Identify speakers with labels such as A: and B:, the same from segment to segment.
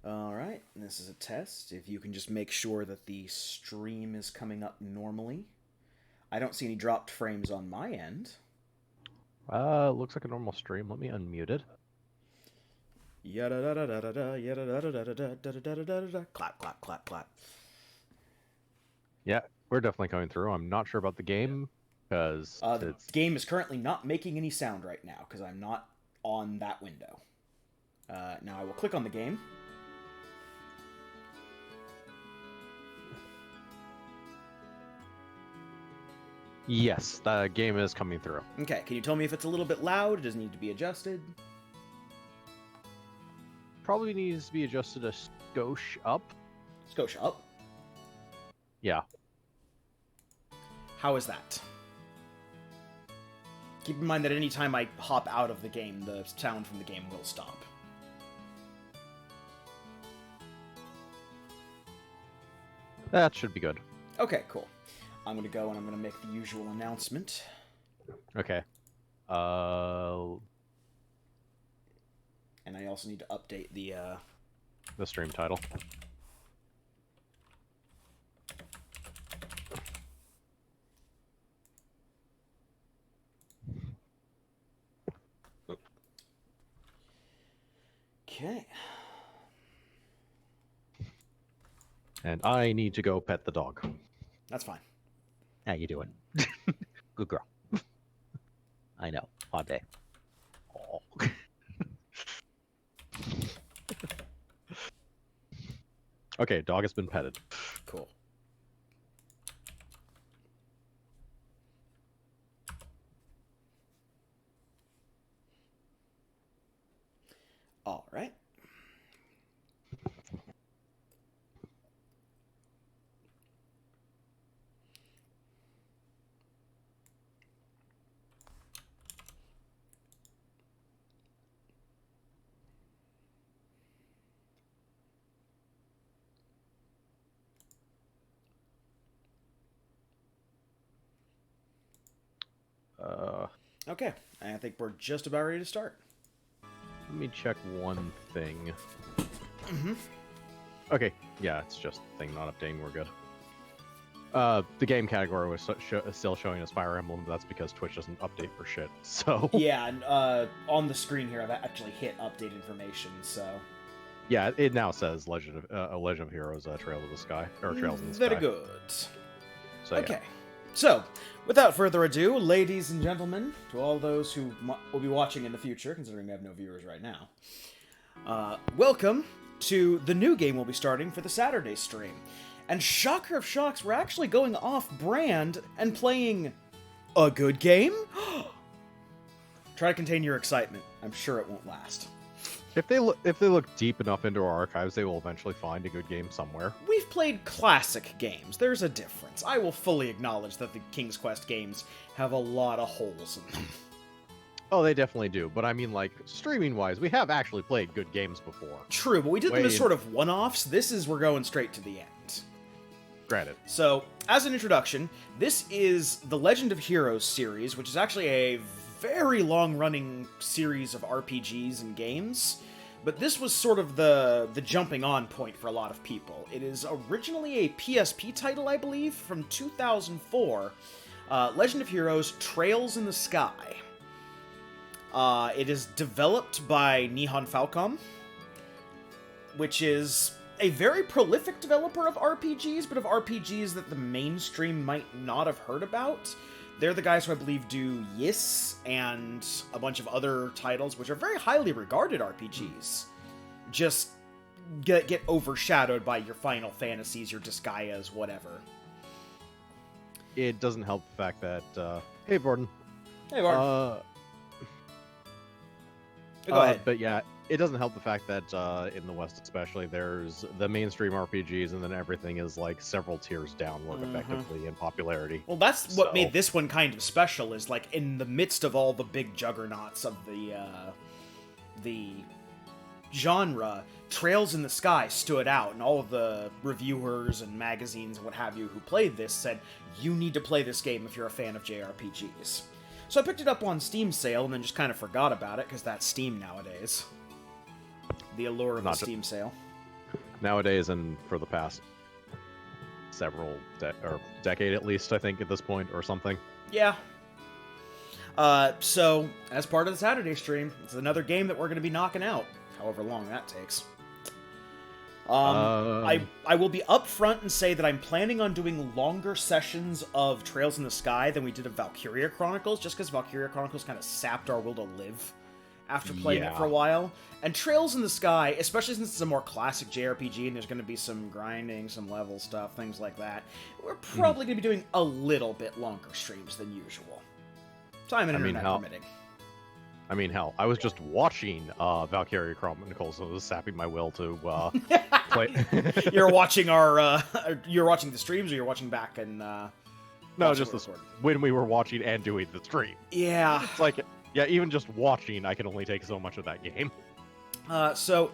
A: Alright, this is a test. If you can just make sure that the stream is coming up normally. I don't see any dropped frames on my end.
B: Looks like a normal stream. Let me unmute it.
A: Clap, clap, clap, clap.
B: Yeah, we're definitely coming through. I'm not sure about the game, because
A: The
B: it's...
A: game is currently not making any sound right now because I'm not on that window. Now I will click on the game.
B: Yes, the game is coming through.
A: Okay, can you tell me if it's a little bit loud? It doesn't need to be adjusted.
B: Probably needs to be adjusted a skosh up.
A: Scotia up.
B: Yeah.
A: How is that? Keep in mind that anytime I hop out of the game, the sound from the game will stop.
B: That should be good.
A: Okay, cool. I'm going to go and I'm going to make the usual announcement.
B: Okay.
A: And I also need to update
B: The stream title.
A: Okay.
B: And I need to go pet the dog.
A: That's fine.
B: How you doing? Good girl. I know. Hot day. Oh. Okay, dog has been petted.
A: Cool. All right. Okay, I think we're just about ready to start.
B: Let me check one thing.
A: Mm-hmm.
B: Okay, yeah, it's just thing not updating. We're good. The game category was still showing as Fire Emblem, but that's because Twitch doesn't update for shit. So
A: Yeah, and on the screen here, I've actually hit update information, so...
B: yeah, it now says Legend of Heroes, Trails of the Sky, or Trails in the Sky.
A: Very good.
B: So,
A: Okay.
B: yeah.
A: So, without further ado, ladies and gentlemen, to all those who will be watching in the future, considering we have no viewers right now, welcome to the new game we'll be starting for the Saturday stream. And shocker of shocks, we're actually going off-brand and playing a good game? Try to contain your excitement. I'm sure it won't last.
B: If they look deep enough into our archives, they will eventually find a good game somewhere.
A: We've played classic games. There's a difference. I will fully acknowledge that the King's Quest games have a lot of holes in them.
B: Oh, they definitely do. But I mean, like, streaming-wise, we have actually played good games before.
A: True, but we did them as sort of one-offs. This is, we're going straight to the end.
B: Granted.
A: So, as an introduction, this is the Legend of Heroes series, which is actually a very long-running series of RPGs and games. But this was sort of the jumping-on point for a lot of people. It is originally a PSP title, I believe, from 2004. Legend of Heroes Trails in the Sky. It is developed by Nihon Falcom, which is a very prolific developer of RPGs, but of RPGs that the mainstream might not have heard about. They're the guys who I believe do Ys and a bunch of other titles, which are very highly regarded RPGs. Just get overshadowed by your Final Fantasies, your Disgaias, whatever.
B: It doesn't help the fact that, hey, Borden.
A: Hey, Bart. Go ahead.
B: But yeah, it doesn't help the fact that in the West especially, there's the mainstream RPGs, and then everything is like several tiers downward effectively in popularity.
A: Well, that's what made this one kind of special, is like in the midst of all the big juggernauts of the genre, Trails in the Sky stood out, and all of the reviewers and magazines and what have you who played this said, you need to play this game if you're a fan of JRPGs. So I picked it up on Steam sale and then just kind of forgot about it, because that's Steam nowadays. The allure of the Steam sale.
B: Nowadays, and for the past several or decade at least, I think at this point or something.
A: Yeah. So, as part of the Saturday stream, it's another game that we're going to be knocking out, however long that takes. I will be upfront and say that I'm planning on doing longer sessions of Trails in the Sky than we did of Valkyria Chronicles, just because Valkyria Chronicles kind of sapped our will to live after playing it for a while. And Trails in the Sky, especially since it's a more classic JRPG and there's going to be some grinding, some level stuff, things like that, we're probably going to be doing a little bit longer streams than usual. Time and internet permitting.
B: I mean, hell, I was just watching Valkyria Chronicles, so it was sapping my will to play.
A: You're watching you're watching the streams, or you're watching back and
B: no, just when we were watching and doing the stream.
A: Yeah,
B: it's like, yeah, even just watching, I can only take so much of that game.
A: So,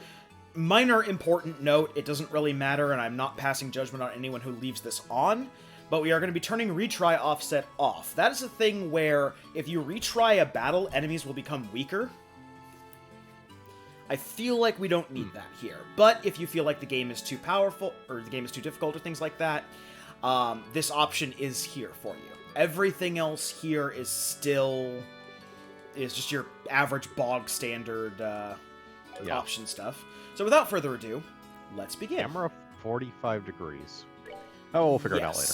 A: minor important note: it doesn't really matter, and I'm not passing judgment on anyone who leaves this on. But we are going to be turning retry offset off. That is a thing where if you retry a battle, enemies will become weaker. I feel like we don't need that here. But if you feel like the game is too powerful, or the game is too difficult, or things like that, this option is here for you. Everything else here is just your average bog standard option stuff. So without further ado, let's begin.
B: Camera 45 degrees. Oh, we'll figure it out later.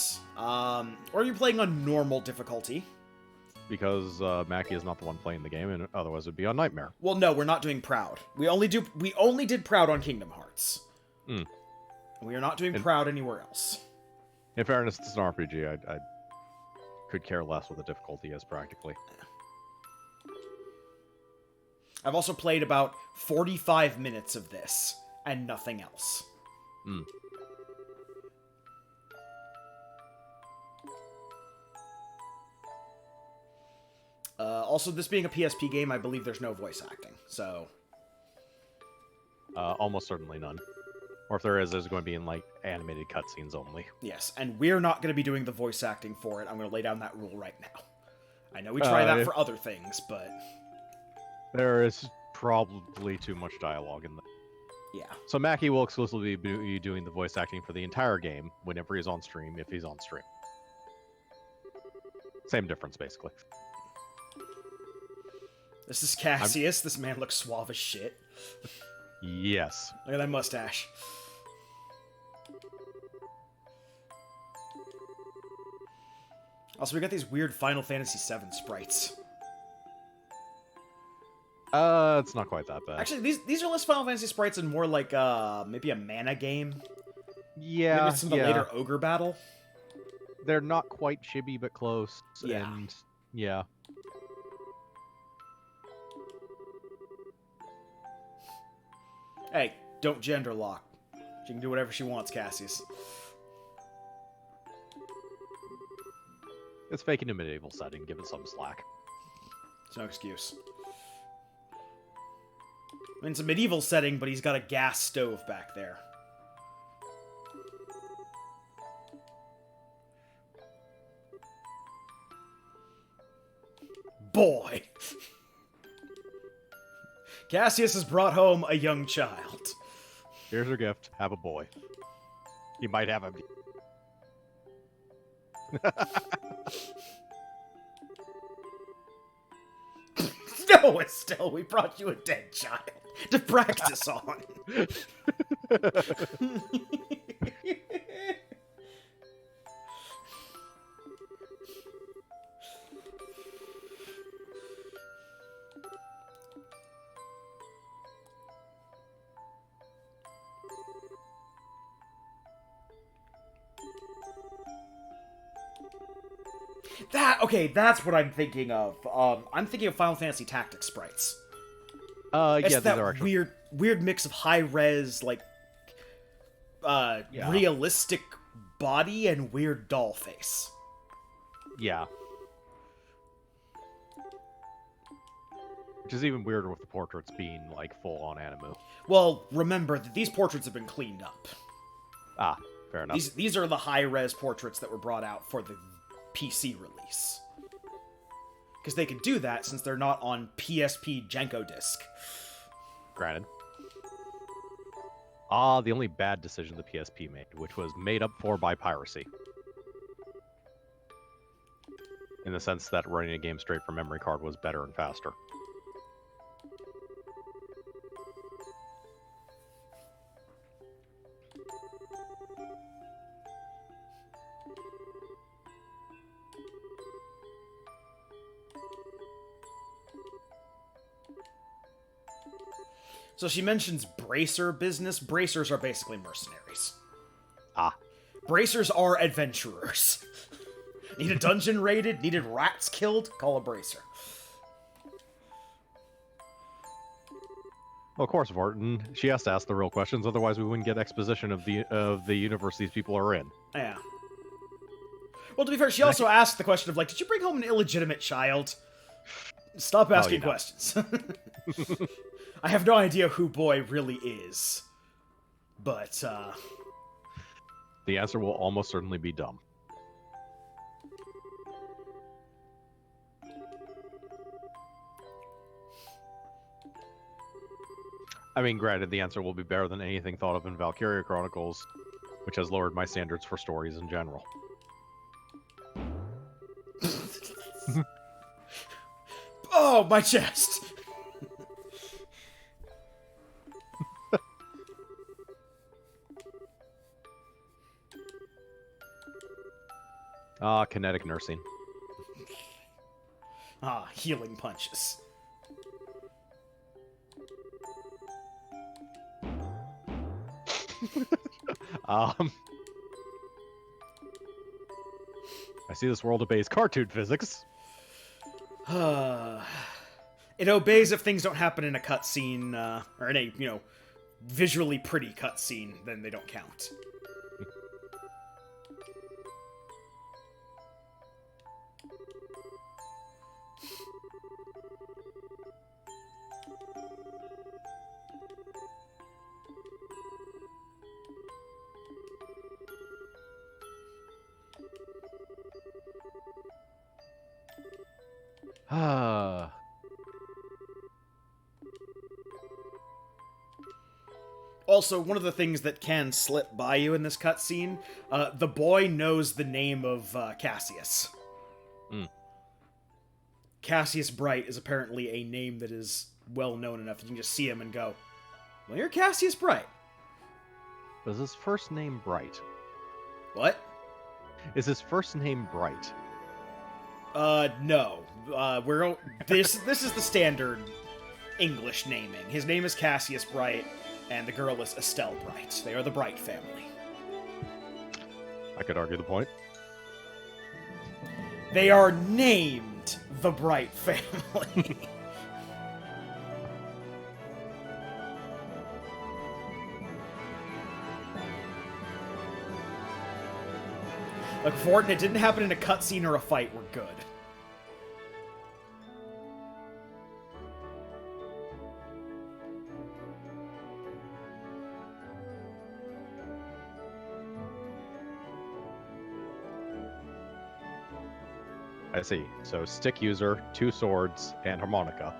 A: Or are you playing on normal difficulty?
B: Because Mackie is not the one playing the game, and otherwise it'd be on Nightmare.
A: Well, no, we're not doing Proud. We only did Proud on Kingdom Hearts. We are not doing Proud anywhere else.
B: In fairness, it's an RPG. I could care less what the difficulty is, practically.
A: I've also played about 45 minutes of this, and nothing else. Also, this being a PSP game, I believe there's no voice acting, so...
B: Almost certainly none. Or if there is, there's going to be in, like, animated cutscenes only.
A: Yes, and we're not going to be doing the voice acting for it. I'm going to lay down that rule right now. I know we try that for other things, but...
B: There is probably too much dialogue in that.
A: Yeah.
B: So Mackie will exclusively be doing the voice acting for the entire game whenever he's on stream, if he's on stream. Same difference, basically.
A: This is Cassius. This man looks suave as shit.
B: Yes.
A: Look at that mustache. Also, we got these weird Final Fantasy VII sprites.
B: It's not quite that bad.
A: Actually, these are less Final Fantasy sprites and more like maybe a mana game.
B: Yeah.
A: Maybe some of the later ogre battle.
B: They're not quite chibi, but close.
A: Yeah.
B: And yeah.
A: Hey, don't gender lock. She can do whatever she wants, Cassius.
B: It's fake in a medieval setting. Give it some slack.
A: It's no excuse. I mean, it's a medieval setting, but he's got a gas stove back there. Boy! Cassius has brought home a young child.
B: Here's your gift. Have a boy. You might have a...
A: No, Estelle, we brought you a dead child to practice on. Okay, that's what I'm thinking of. I'm thinking of Final Fantasy Tactics sprites.
B: Yeah,
A: it's
B: these
A: that
B: are actually...
A: weird mix of high-res, like, realistic body and weird doll face.
B: Yeah. Which is even weirder with the portraits being, like, full-on anime.
A: Well, remember that these portraits have been cleaned up.
B: Ah, fair enough.
A: These are the high-res portraits that were brought out for the PC release. Because they could do that since they're not on PSP Jenko disc.
B: Granted. The only bad decision the PSP made, which was made up for by piracy. In the sense that running a game straight from memory card was better and faster.
A: So she mentions bracer business. Bracers are basically mercenaries.
B: Ah.
A: Bracers are adventurers. Need a dungeon raided, needed rats killed, call a bracer.
B: Well, of course, Vorton. She has to ask the real questions, otherwise we wouldn't get exposition of the universe these people are in.
A: Yeah. Well, to be fair, she also asked the question of, like, did you bring home an illegitimate child? Stop asking questions. I have no idea who Boy really is. But,
B: The answer will almost certainly be dumb. I mean, granted, the answer will be better than anything thought of in Valkyria Chronicles, which has lowered my standards for stories in general.
A: Oh, my chest!
B: Kinetic nursing.
A: Healing punches.
B: I see this world obeys cartoon physics.
A: It obeys if things don't happen in a cutscene, or in a, visually pretty cutscene, then they don't count. Also, one of the things that can slip by you in this cutscene, the boy knows the name of Cassius. Cassius Bright is apparently a name that is well known enough that you can just see him and go, well, you're Cassius Bright.
B: Was his first name Bright?
A: What?
B: Is his first name Bright?
A: No. This is the standard English naming. His name is Cassius Bright, and the girl is Estelle Bright. They are the Bright family.
B: I could argue the point.
A: They are named the Bright family. Look, Vorton, it didn't happen in a cutscene or a fight. We're good.
B: I see. So, stick user, 2 swords, and harmonica.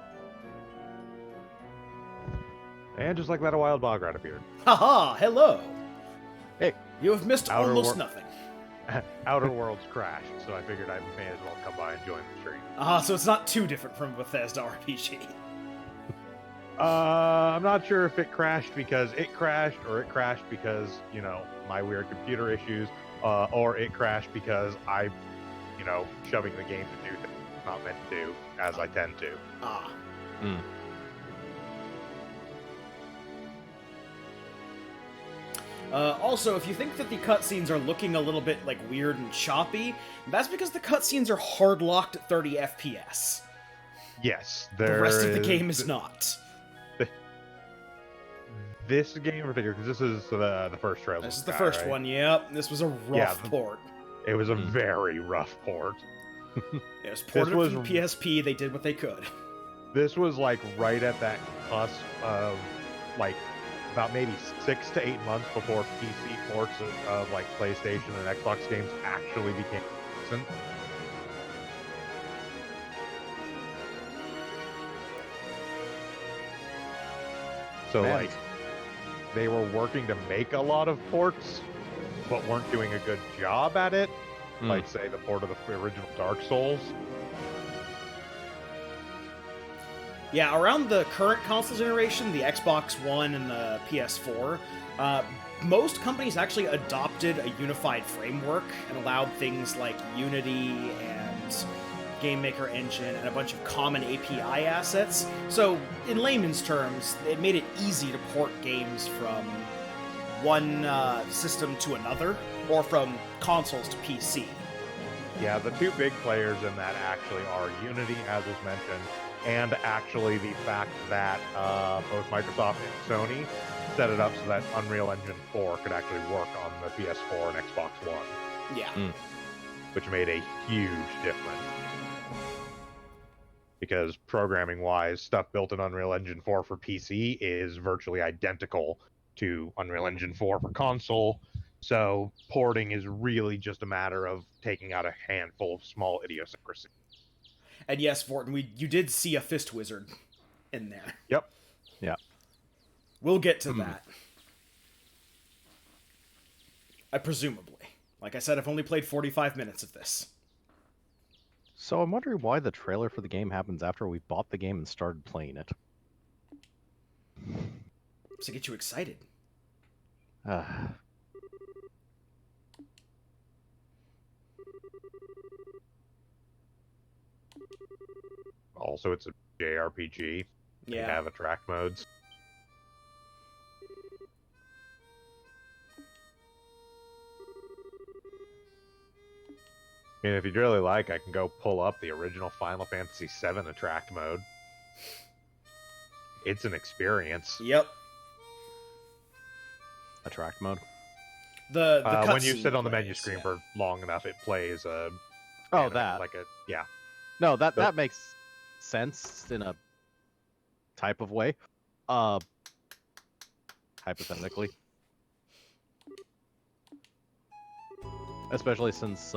B: And just like that, a wild bog rat appeared.
A: Haha, hello.
B: Hey.
A: You have missed almost nothing.
C: Outer Worlds crashed, so I figured I may as well come by and join the stream.
A: So it's not too different from Bethesda RPG.
C: I'm not sure if it crashed because it crashed, or it crashed because, my weird computer issues, or it crashed because I, shoving the game to do things not meant to do, as I tend to.
A: Also, if you think that the cutscenes are looking a little bit, weird and choppy, that's because the cutscenes are hard-locked at 30 FPS.
C: Yes,
A: the rest of the game is not.
C: This game in particular, because this is the first trailer.
A: This is the first one, yep. This was a rough port.
C: It was a very rough port.
A: It was ported from PSP, they did what they could.
C: This was, right at that cusp of, about maybe 6 to 8 months before PC ports of PlayStation and Xbox games actually became decent. So
B: Man.
C: they were working to make a lot of ports, but weren't doing a good job at it. Like, say, the port of the original Dark Souls.
A: Yeah, around the current console generation, the Xbox One and the PS4, most companies actually adopted a unified framework and allowed things like Unity and GameMaker Engine and a bunch of common API assets. So, in layman's terms, it made it easy to port games from one system to another, or from consoles to PC.
C: Yeah, the two big players in that actually are Unity, as was mentioned, and actually the fact that both Microsoft and Sony set it up so that Unreal Engine 4 could actually work on the PS4 and Xbox One.
A: Yeah.
C: Which made a huge difference. Because programming-wise, stuff built in Unreal Engine 4 for PC is virtually identical to Unreal Engine 4 for console, so porting is really just a matter of taking out a handful of small idiosyncrasies.
A: And yes, Vorton, you did see a fist wizard in there.
C: Yep.
B: Yeah.
A: We'll get to that. Presumably. Like I said, I've only played 45 minutes of this.
B: So I'm wondering why the trailer for the game happens after we bought the game and started playing it.
A: To get you excited.
C: Also, it's a JRPG. They
A: Yeah.
C: have attract modes. I mean, if you'd really like, I can go pull up the original Final Fantasy VII attract mode. It's an experience.
A: Yep.
B: Attract mode.
A: The
C: when you
A: cutscene
C: sit on the
A: plays,
C: menu screen
A: yeah.
C: for long enough, it plays a.
B: Oh,
C: anime,
B: that.
C: like a yeah.
B: No, that
C: Nope.
B: makes sense in a type of way. Hypothetically. Especially since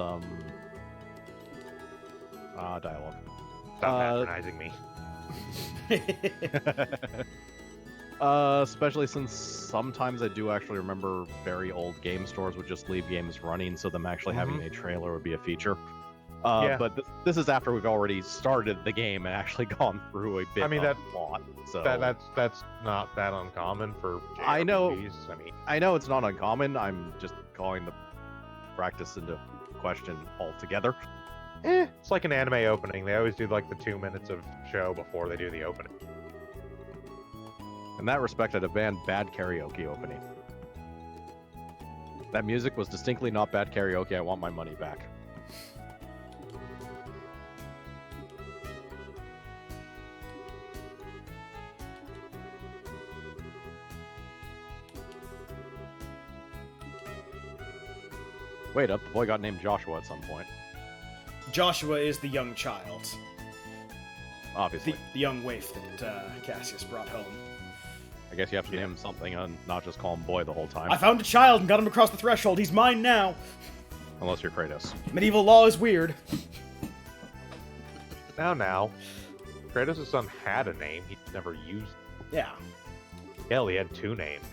B: dialogue.
C: Stop patronizing me.
B: Especially since sometimes I do actually remember very old game stores would just leave games running, so them actually having a trailer would be a feature.
C: Yeah.
B: But this is after we've already started the game and actually gone through a bit
C: I mean,
B: of plot. So
C: That's not that uncommon for JRPGs.
B: I know.
C: I mean,
B: I know it's not uncommon. I'm just calling the practice into question altogether.
C: it's like an anime opening. They always do like the 2 minutes of show before they do the opening.
B: In that respect, I'd have banned bad karaoke opening. That music was distinctly not bad karaoke. I want my money back. Wait up, the boy got named Joshua at some point.
A: Joshua is the young child.
B: Obviously.
A: The young waif that Cassius brought home.
B: I guess you have to name him something and not just call him boy the whole time.
A: I found a child and got him across the threshold. He's mine now.
B: Unless you're Kratos.
A: Medieval law is weird.
C: Now. Kratos' son had a name. He never used it.
A: Yeah.
C: Hell, he had 2 names.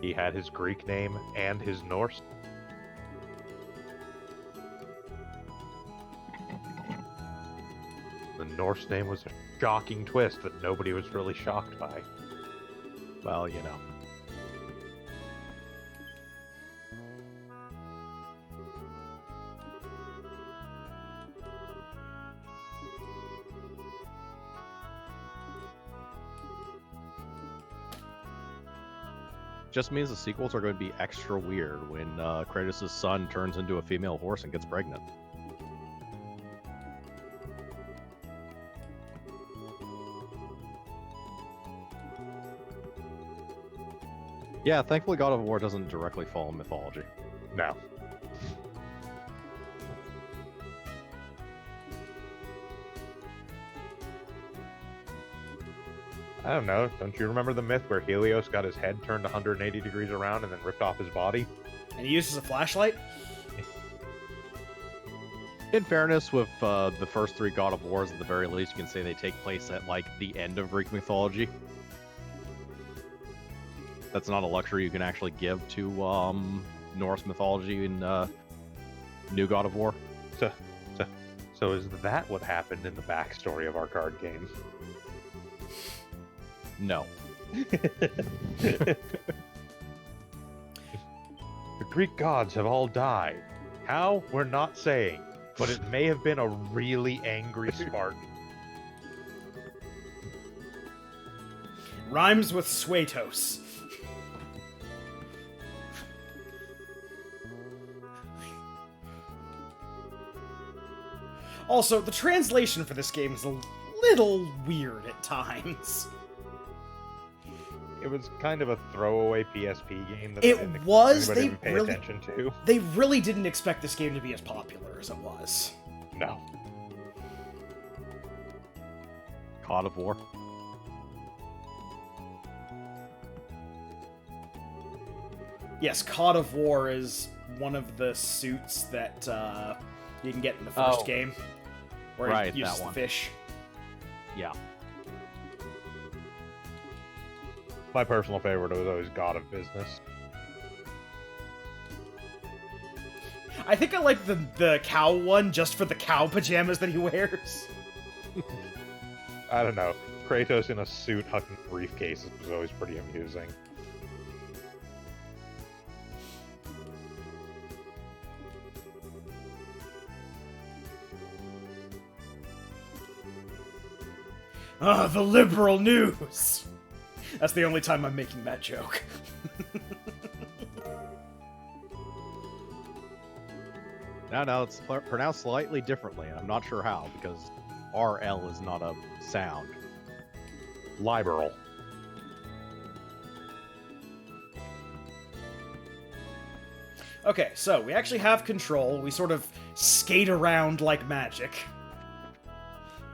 C: He had his Greek name and his Norse. The Norse name was a shocking twist that nobody was really shocked by.
B: Well, you know. Just means the sequels are going to be extra weird when Kratos' son turns into a female horse and gets pregnant. Yeah, thankfully God of War doesn't directly follow mythology.
C: No. I don't know. Don't you remember the myth where Helios got his head turned 180 degrees around and then ripped off his body?
A: And he uses a flashlight?
B: In fairness, with the first 3 God of Wars, at the very least, you can say they take place at, like, the end of Greek mythology. That's not a luxury you can actually give to Norse mythology in New God of War.
C: So is that what happened in the backstory of our card games?
B: No.
C: The Greek gods have all died. How? We're not saying. But it may have been a really angry Spartan.
A: Rhymes with Suetos. Also, the translation for this game is a little weird at times.
C: It was kind of a throwaway PSP game that
A: It was.
C: anybody
A: They
C: would pay
A: really,
C: attention to.
A: they really didn't expect this game to be as popular as it was.
C: No.
B: God of War.
A: Yes, COD of War is one of the suits that you can get in the first game. Where
B: Right,
A: it uses
B: that
A: the
B: one.
A: fish.
B: Yeah.
C: My personal favorite was always God of Business.
A: I think I like the cow one just for the cow pajamas that he wears.
C: I don't know. Kratos in a suit hucking briefcases was always pretty amusing.
A: Ah, the liberal news! That's the only time I'm making that joke.
B: No, it's pronounced slightly differently. I'm not sure how, because RL is not a sound.
C: Liberal.
A: Okay, so we actually have control. We sort of skate around like magic.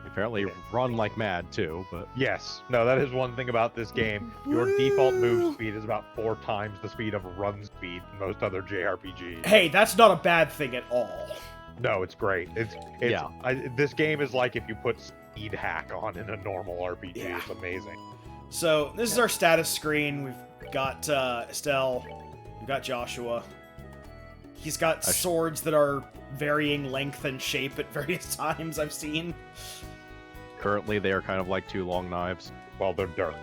B: Apparently run like mad, too, but...
C: Yes. No, that is one thing about this game. Your default move speed is about 4 times the speed of run speed in most other JRPGs.
A: Hey, that's not a bad thing at all.
C: No, it's great. It's
B: Yeah.
C: This game is like if you put speed hack on in a normal RPG.
A: Yeah.
C: It's amazing.
A: So, this is our status screen. We've got Estelle. We've got Joshua. He's got swords that are varying length and shape at various times I've seen.
B: Currently, they are kind of like 2 long knives.
C: Well, they're Dirk.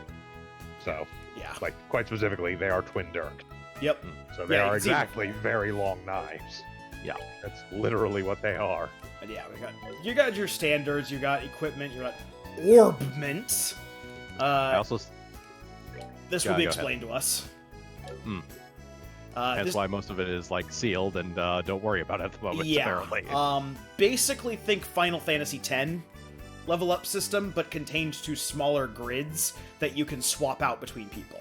C: So,
A: Yeah.
C: like, quite specifically, they are twin Dirk.
A: Yep.
C: So they
A: Yeah, you
C: are
A: can see them.
C: exactly very long knives.
B: Yeah.
C: That's literally what they are.
A: And yeah, you got your standards, you got equipment, you got orbment.
B: I also...
A: This
B: Yeah,
A: will be
B: go ahead.
A: explained to us.
B: Hmm. That's
A: This-
B: why most of it is, like, sealed, and don't worry about it at the moment,
A: yeah.
B: apparently.
A: Basically think Final Fantasy X level up system, but contained to smaller grids that you can swap out between people.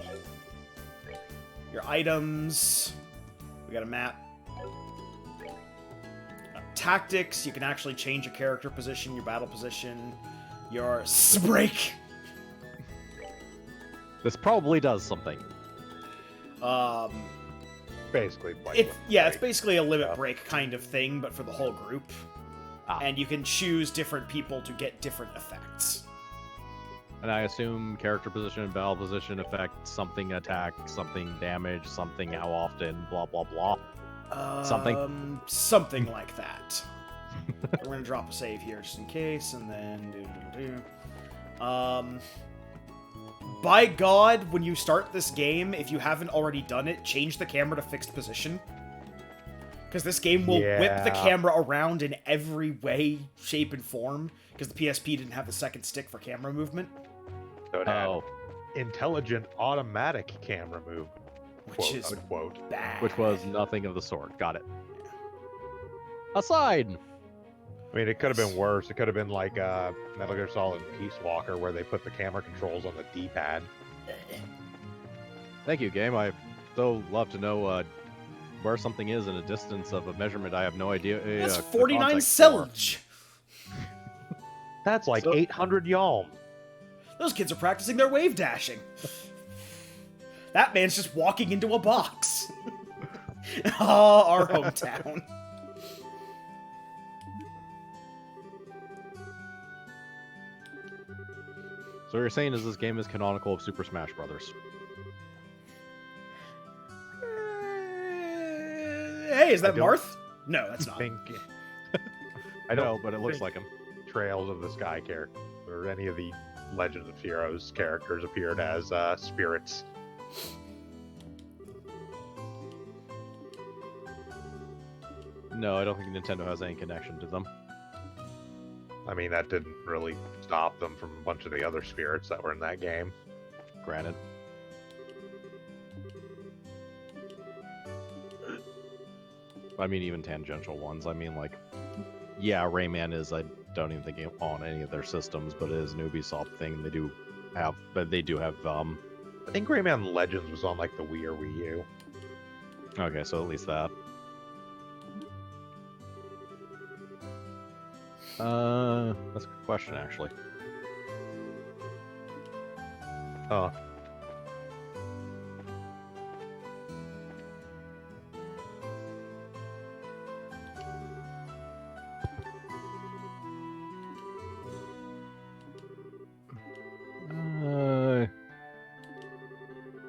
A: Your items. We got a map. Tactics, you can actually change your character position, your battle position, your break.
C: This probably does something. Basically, like
A: It's
C: break.
A: basically a limit
C: Yeah.
A: break kind of thing, but for the whole group.
B: Ah.
A: And you can choose different people to get different effects.
B: And I assume character position and battle position affect something attack, something damage, something how often, blah, blah, blah. Something?
A: Something like that. We're gonna drop a save here just in case, and then by God, when you start this game, if you haven't already done it, change the camera to fixed position. Because this game will whip the
C: Yeah.
A: camera around in every way, shape, and form. Because the PSP didn't have the second stick for camera movement.
C: So it had
B: Oh,
C: intelligent automatic camera movement,
A: Which
C: quote
A: is
C: unquote.
A: bad.
B: which was nothing of the sort. Got it. Aside!
C: I mean, it could have been worse. It could have been like Metal Gear Solid Peace Walker, where they put the camera controls on the D-pad.
B: Thank you, game. I'd so love to know where something is in a distance of a measurement I have no idea.
A: That's
B: the
A: 49
B: context for.
A: Selge.
C: That's like
B: So-
C: 800 yalm.
A: Those kids are practicing their wave dashing. That man's just walking into a box. Oh, our hometown.
B: So what you're saying is this game is canonical of Super Smash Brothers.
A: Hey, is that
C: I don't
A: Marth? No, that's not.
C: think
B: I know, but it looks like him.
C: Trails of the Sky character or any of the Legends of Heroes characters appeared as spirits.
B: No, I don't think Nintendo has any connection to them.
C: I mean, that didn't really stop them from a bunch of the other spirits that were in that game.
B: Granted. I mean, even tangential ones. I mean, like, yeah, Rayman is. I don't even think on any of their systems, but it is an Ubisoft thing. They do have, but they do have.
C: I think Rayman Legends was on like the Wii or Wii U.
B: Okay, so at least that. That's a good question, actually.
C: Oh,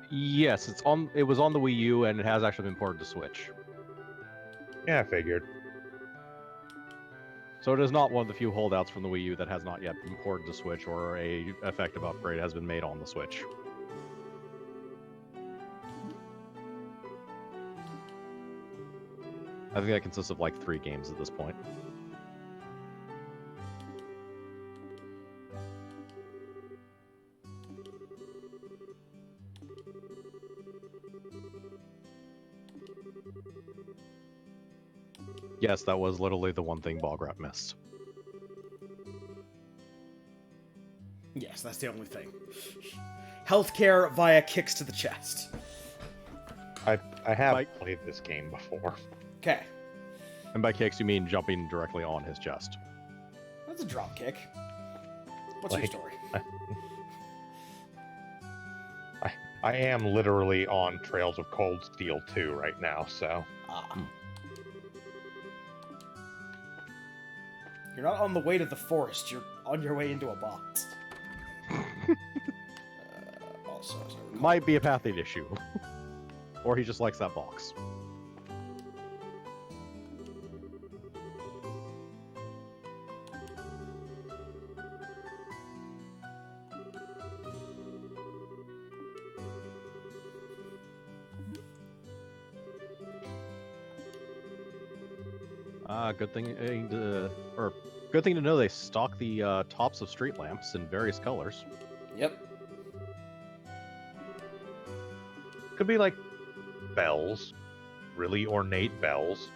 B: Yes, it's on. It was on the Wii U, and it has actually been ported to Switch.
C: yeah, I figured.
B: So it is not one of the few holdouts from the Wii U that has not yet been ported to Switch, or a effective upgrade has been made on the Switch. I think that consists of like 3 games at this point. Yes, that was literally the one thing Ballgrap missed.
A: Yes, that's the only thing. Healthcare via kicks to the chest.
C: I have
B: Like-
C: played this game before.
A: Okay,
B: And by kicks, you mean jumping directly on his chest.
A: that's a drop kick. What's your
C: Like-
A: story?
C: I am literally on Trails of Cold Steel 2 right now, so
A: Ah. You're not on the way to the forest, you're on your way into a box. Also, as I recall-
B: Might be a pathic issue. Or he just likes that box. Good thing good thing to know they stock the tops of street lamps in various colors.
A: Yep.
C: could be like bells, really ornate bells.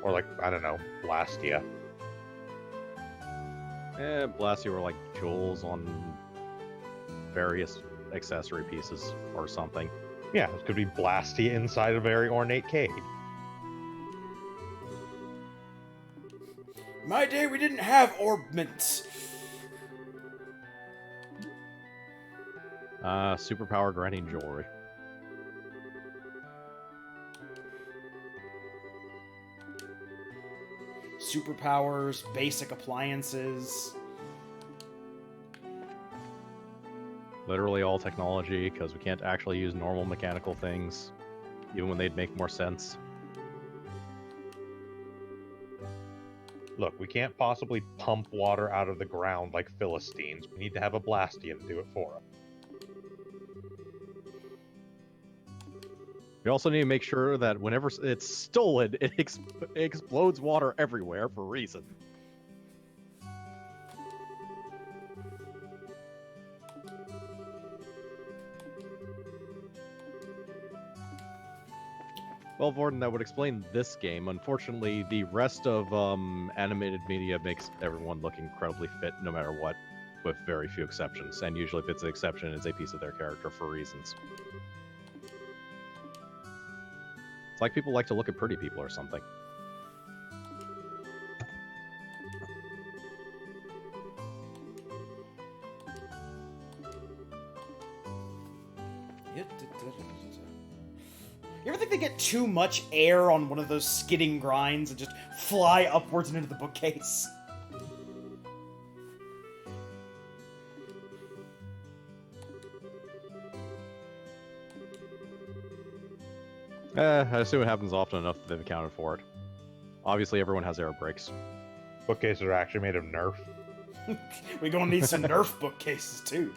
C: Or like, I don't know, Blastia.
B: Blasty were like jewels on various accessory pieces or something.
C: Yeah, it could be Blastia inside a very ornate cage.
A: My day, we didn't have orbments.
B: Superpower granting jewelry.
A: Superpowers, basic appliances.
B: Literally all technology, because we can't actually use normal mechanical things, even when they'd make more sense.
C: Look, we can't possibly pump water out of the ground like Philistines. We need to have a Blastia to do it for us.
B: We also need to make sure that whenever it's stolen, it explodes water everywhere for a reason. Well, Vorden, that would explain this game. Unfortunately, the rest of animated media makes everyone look incredibly fit no matter what, with very few exceptions. And usually if it's an exception, it's a piece of their character for reasons. It's like people like to look at pretty people or something.
A: You ever think they get too much air on one of those skidding grinds and just fly upwards and into the bookcase?
B: I assume it happens often enough that they've accounted for it. Obviously, everyone has air brakes.
C: Bookcases are actually made of Nerf.
A: We're gonna need some Nerf bookcases, too.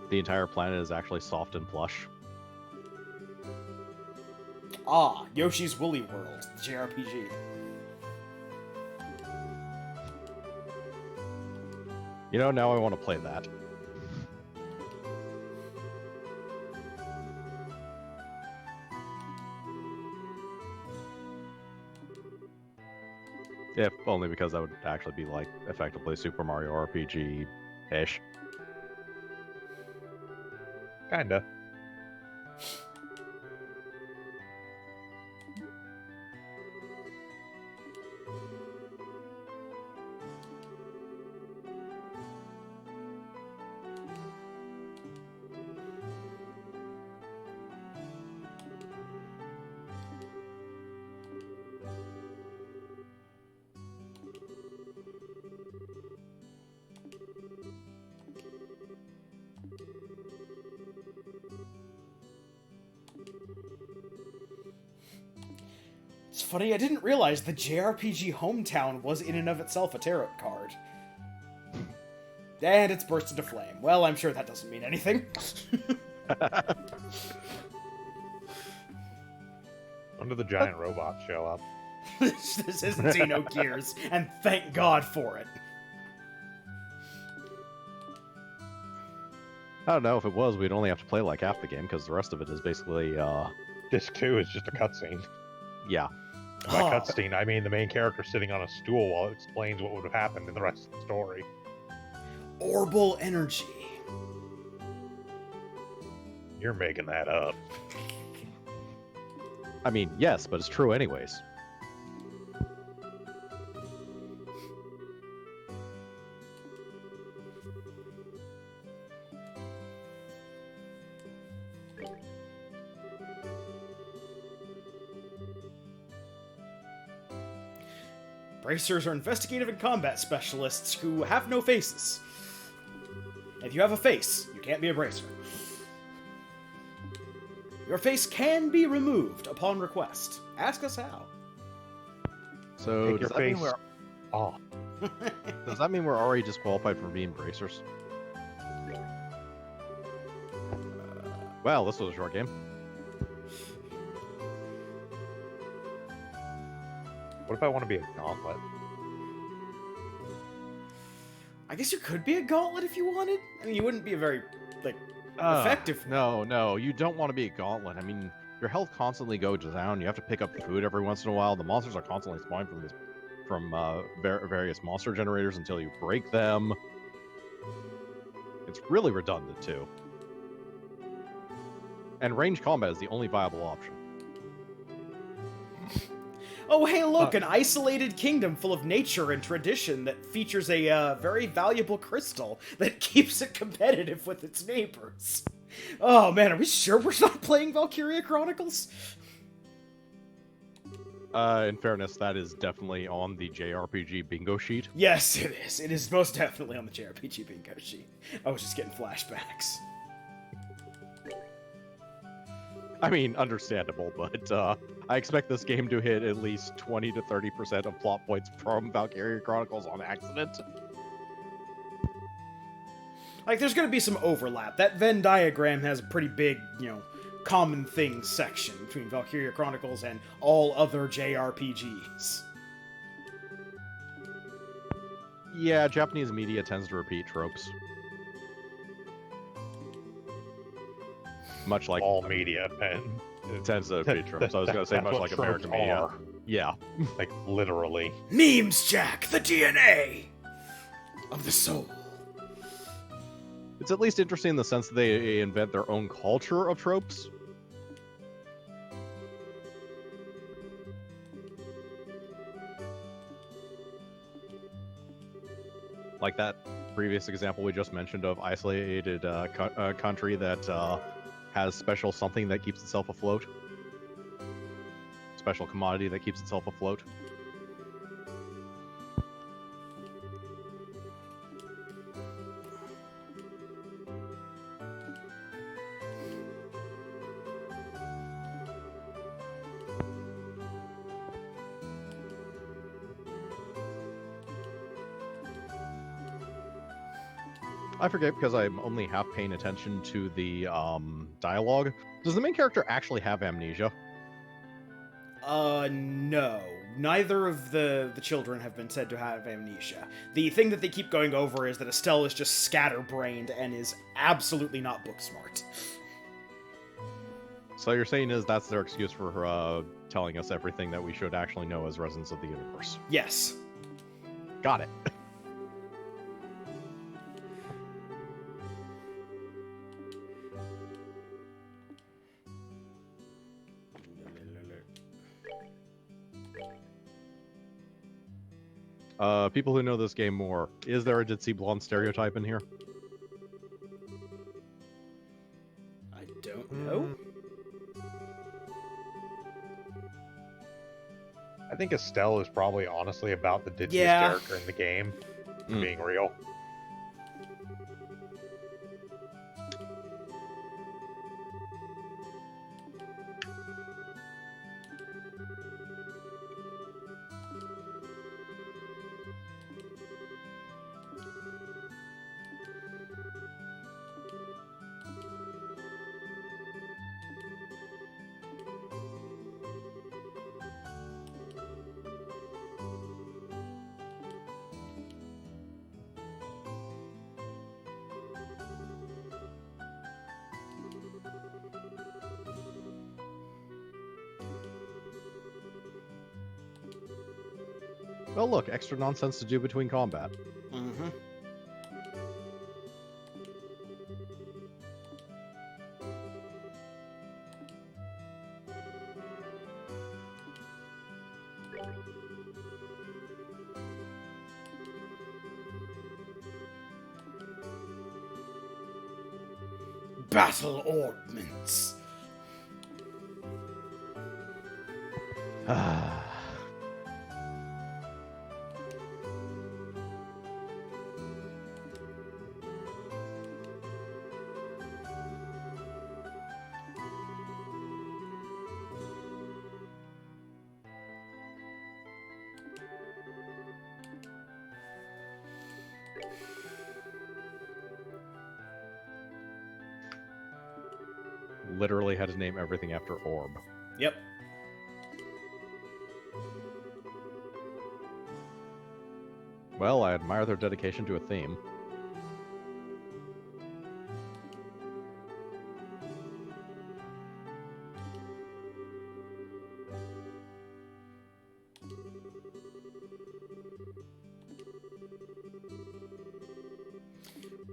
B: The entire planet is actually soft and plush.
A: Ah, Yoshi's Woolly World, the JRPG.
B: You know, now I want to play that. If only because that would actually be like effectively Super Mario RPG-ish.
C: Kinda.
A: It's funny, I didn't realize the JRPG Hometown was in and of itself a tarot card. And it's burst into flame. Well, I'm sure that doesn't mean anything.
C: When do the giant robots show up?
A: This isn't Xenogears, and thank God for it.
B: I don't know, if it was, we'd only have to play like half the game, because the rest of it is basically,
C: Disc 2 is just a cutscene.
B: yeah.
C: By
A: Ah.
C: cutscene, I mean the main character sitting on a stool while it explains what would have happened in the rest of the story.
A: Orbal energy.
C: You're making that up.
B: I mean, yes, but it's true anyways.
A: Bracers are investigative and combat specialists who have no faces. If you have a face, you can't be a bracer. Your face can be removed upon request. Ask us how.
B: So
C: Take your
B: does that, mean
C: face off.
B: does that mean we're already disqualified from being bracers? Well, this was a short game.
C: What if I want to be a gauntlet?
A: I guess you could be a gauntlet if you wanted. I mean, you wouldn't be a very, effective one.
B: No, you don't want to be a gauntlet. I mean, your health constantly goes down. You have to pick up food every once in a while. The monsters are constantly spawning from various monster generators until you break them. It's really redundant too. And range combat is the only viable option.
A: Oh, hey, look, an isolated kingdom full of nature and tradition that features a very valuable crystal that keeps it competitive with its neighbors. Oh, man, are we sure we're not playing Valkyria Chronicles?
B: In fairness, that is definitely on the JRPG bingo sheet.
A: Yes, it is. It is most definitely on the JRPG bingo sheet. I was just getting flashbacks.
B: I mean, understandable, but I expect this game to hit at least 20 to 30% of plot points from Valkyria Chronicles on accident.
A: Like, there's gonna be some overlap. That Venn diagram has a pretty big, common things section between Valkyria Chronicles and all other JRPGs.
B: Yeah, Japanese media tends to repeat tropes. Much like
C: All media, and
B: it tends to repeat tropes. I was going to say
C: that's
B: much
C: what
B: like
C: tropes
B: American media.
C: are.
B: Yeah.
C: Like, literally.
A: Memes, Jack, the DNA of the soul.
B: It's at least interesting in the sense that they invent their own culture of tropes. Like that previous example we just mentioned of isolated country that has special something that keeps itself afloat? Special commodity that keeps itself afloat? I forget because I'm only half paying attention to the dialogue. Does the main character actually have amnesia?
A: No. Neither of the children have been said to have amnesia. The thing that they keep going over is that Estelle is just scatterbrained and is absolutely not book smart.
B: So you're saying is that's their excuse for telling us everything that we should actually know as residents of the universe?
A: Yes.
B: Got it. People who know this game more, is there a ditzy blonde stereotype in here?
A: I don't know.
C: I think Estelle is probably honestly about the ditziest
A: Yeah.
C: character in the game, being real.
B: Well, look, extra nonsense to do between combat.
A: Mm-hmm. Battle ordnance.
B: Literally had to name everything after Orb.
A: Yep.
B: Well, I admire their dedication to a theme.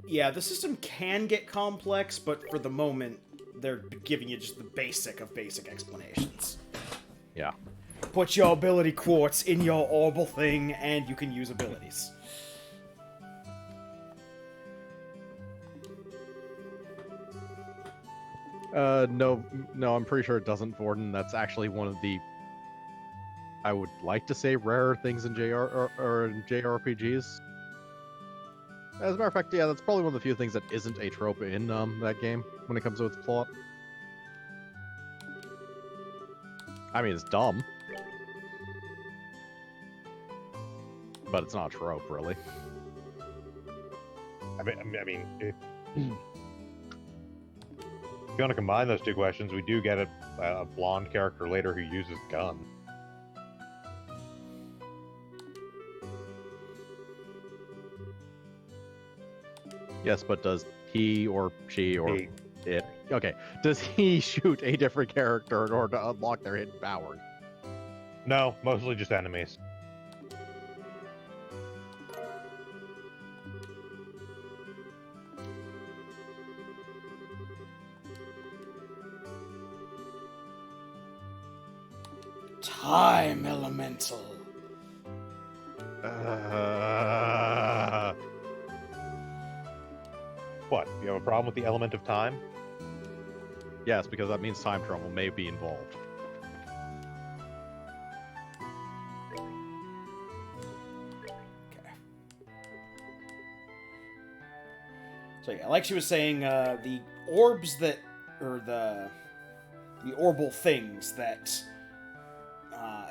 A: Yeah, the system can get complex, but for the moment, they're giving you just the basic of basic explanations.
B: Yeah.
A: Put your ability quartz in your orbital thing, and you can use abilities.
B: No, I'm pretty sure it doesn't, Vorden. That's actually one of the, I would like to say, rarer things in JRPGs. As a matter of fact, yeah, that's probably one of the few things that isn't a trope in that game when it comes to its plot. I mean, it's dumb. But it's not a trope, really.
C: I mean, if you want to combine those two questions, we do get a blonde character later who uses gun.
B: Yes, but does he or she or
C: He-
B: it... Okay, does he shoot a different character in order to unlock their hidden power?
C: No, mostly just enemies.
A: Time elemental.
C: What? You have a problem with the element of time?
B: Yes, because that means time travel may be involved.
A: Okay. So yeah, like she was saying, the orbs that, or the orbal things that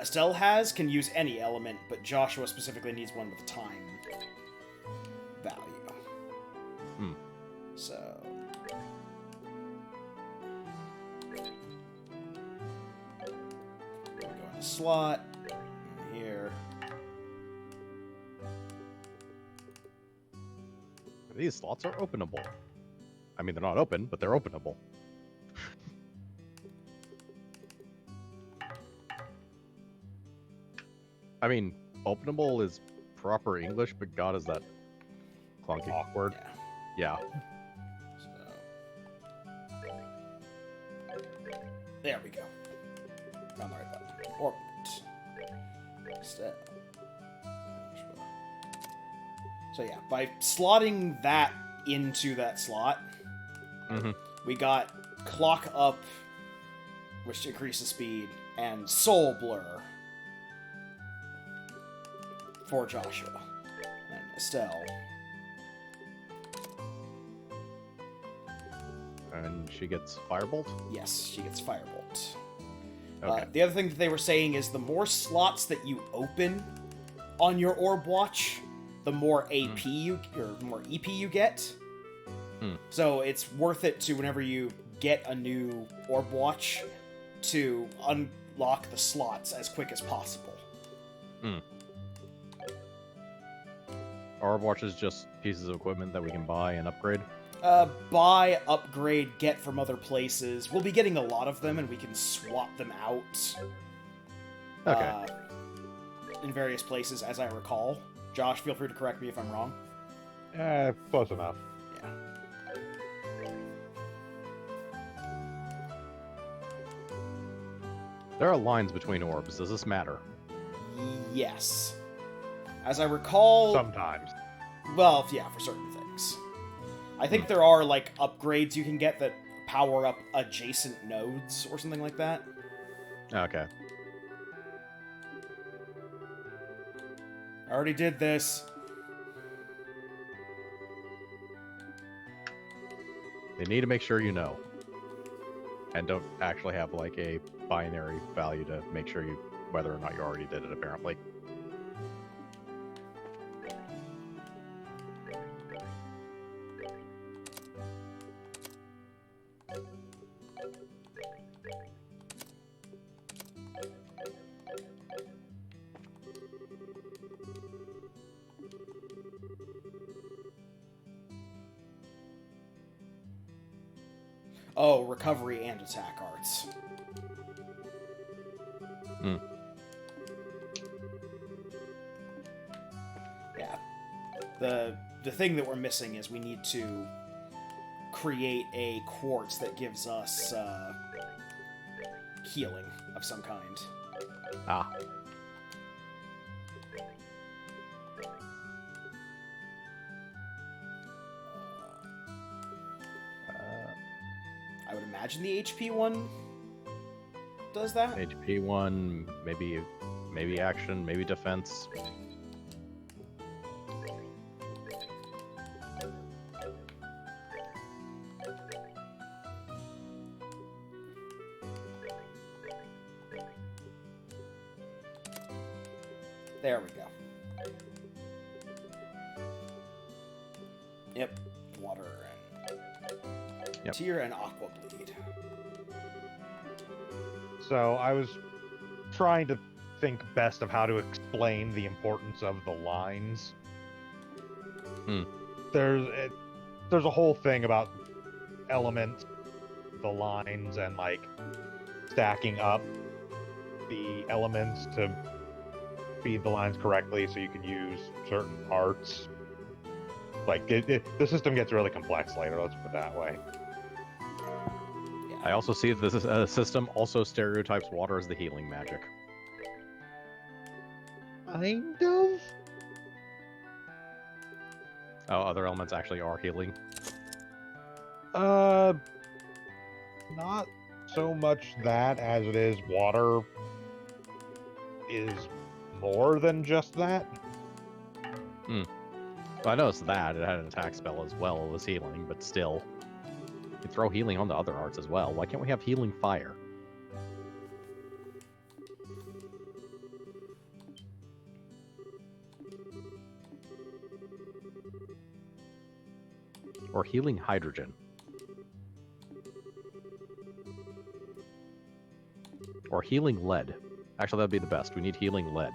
A: Estelle has can use any element, but Joshua specifically needs one with time value. So... go in a slot, here.
B: These slots are openable. I mean, they're not open, but they're openable. I mean, openable is proper English, but God, is that clunky.
C: Awkward.
A: Yeah.
B: Yeah.
A: So... there we go. Found the right button. Orbit. Step. So yeah, by slotting that into that slot, we got Clock Up, which increases speed, and Soul Blur for Joshua. And Estelle.
B: And she gets Firebolt?
A: Yes, she gets Firebolt.
B: Okay.
A: The other thing that they were saying is the more slots that you open on your Orb Watch, the more AP you, or more EP you get. So it's worth it to, whenever you get a new Orb Watch, to unlock the slots as quick as possible.
B: Orb Watch is just pieces of equipment that we can buy and upgrade.
A: Buy, upgrade, get from other places. We'll be getting a lot of them, and we can swap them out.
B: Okay.
A: In various places, as I recall. Josh, feel free to correct me if I'm wrong.
C: Close enough.
A: Yeah.
B: There are lines between orbs. Does this matter?
A: Yes. As I recall...
C: Sometimes.
A: well, yeah, for certain things. I think there are, like, upgrades you can get that power up adjacent nodes or something like that.
B: Okay.
A: I already did this.
B: They need to make sure you know. And don't actually have, like, a binary value to make sure you... whether or not you already did it, apparently.
A: Oh, recovery and attack arts. Yeah. The thing that we're missing is we need to create a quartz that gives us healing of some kind.
B: Ah.
A: I would imagine the HP one does that.
B: HP 1, maybe action, maybe defense.
A: There we go. Yep. Water and tear and aqua bleed.
C: So I was trying to think best of how to explain the importance of the lines. There's a whole thing about elements, the lines, and like stacking up the elements to feed the lines correctly so you can use certain arts. Like the system gets really complex later, let's put it that way.
B: I also see that this system also stereotypes water as the healing magic.
C: Kind of?
B: Oh, other elements actually are healing.
C: Not so much that as it is water is more than just that.
B: Well, I noticed that it had an attack spell as well as healing, but still, you can throw healing onto other arts as well. Why can't we have healing fire? Or healing hydrogen. Or healing lead. Actually, that'd be the best. We need healing lead.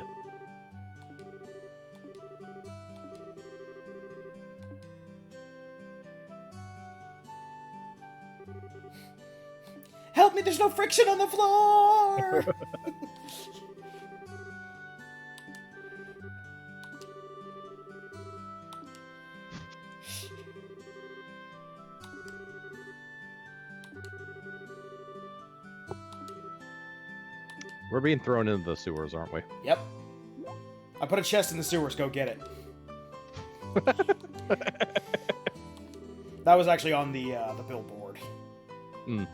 A: Help me, there's no friction on the floor!
B: We're being thrown into the sewers, aren't we?
A: Yep. I put a chest in the sewers, go get it. That was actually on the billboard.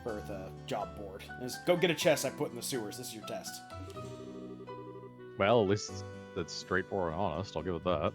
A: Or the job board. It's, go get a chest I put in the sewers, this is your test.
B: Well, at least it's straightforward and honest, I'll give it that.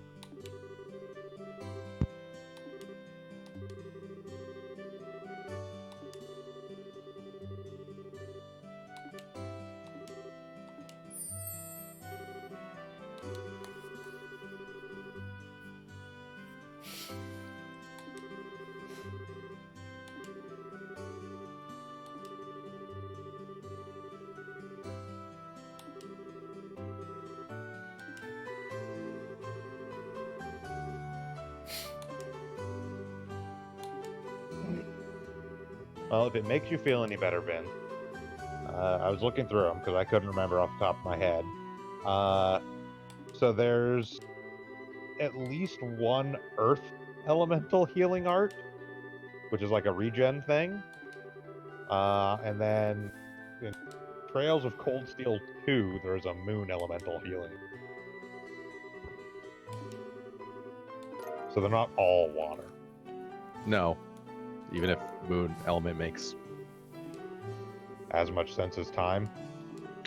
C: Well, if it makes you feel any better, Vin, I was looking through them because I couldn't remember off the top of my head. So there's at least one Earth Elemental healing art, which is like a regen thing. And then in Trails of Cold Steel 2, there's a Moon Elemental healing. So they're not all water.
B: No. Even if moon element makes...
C: As much sense as time.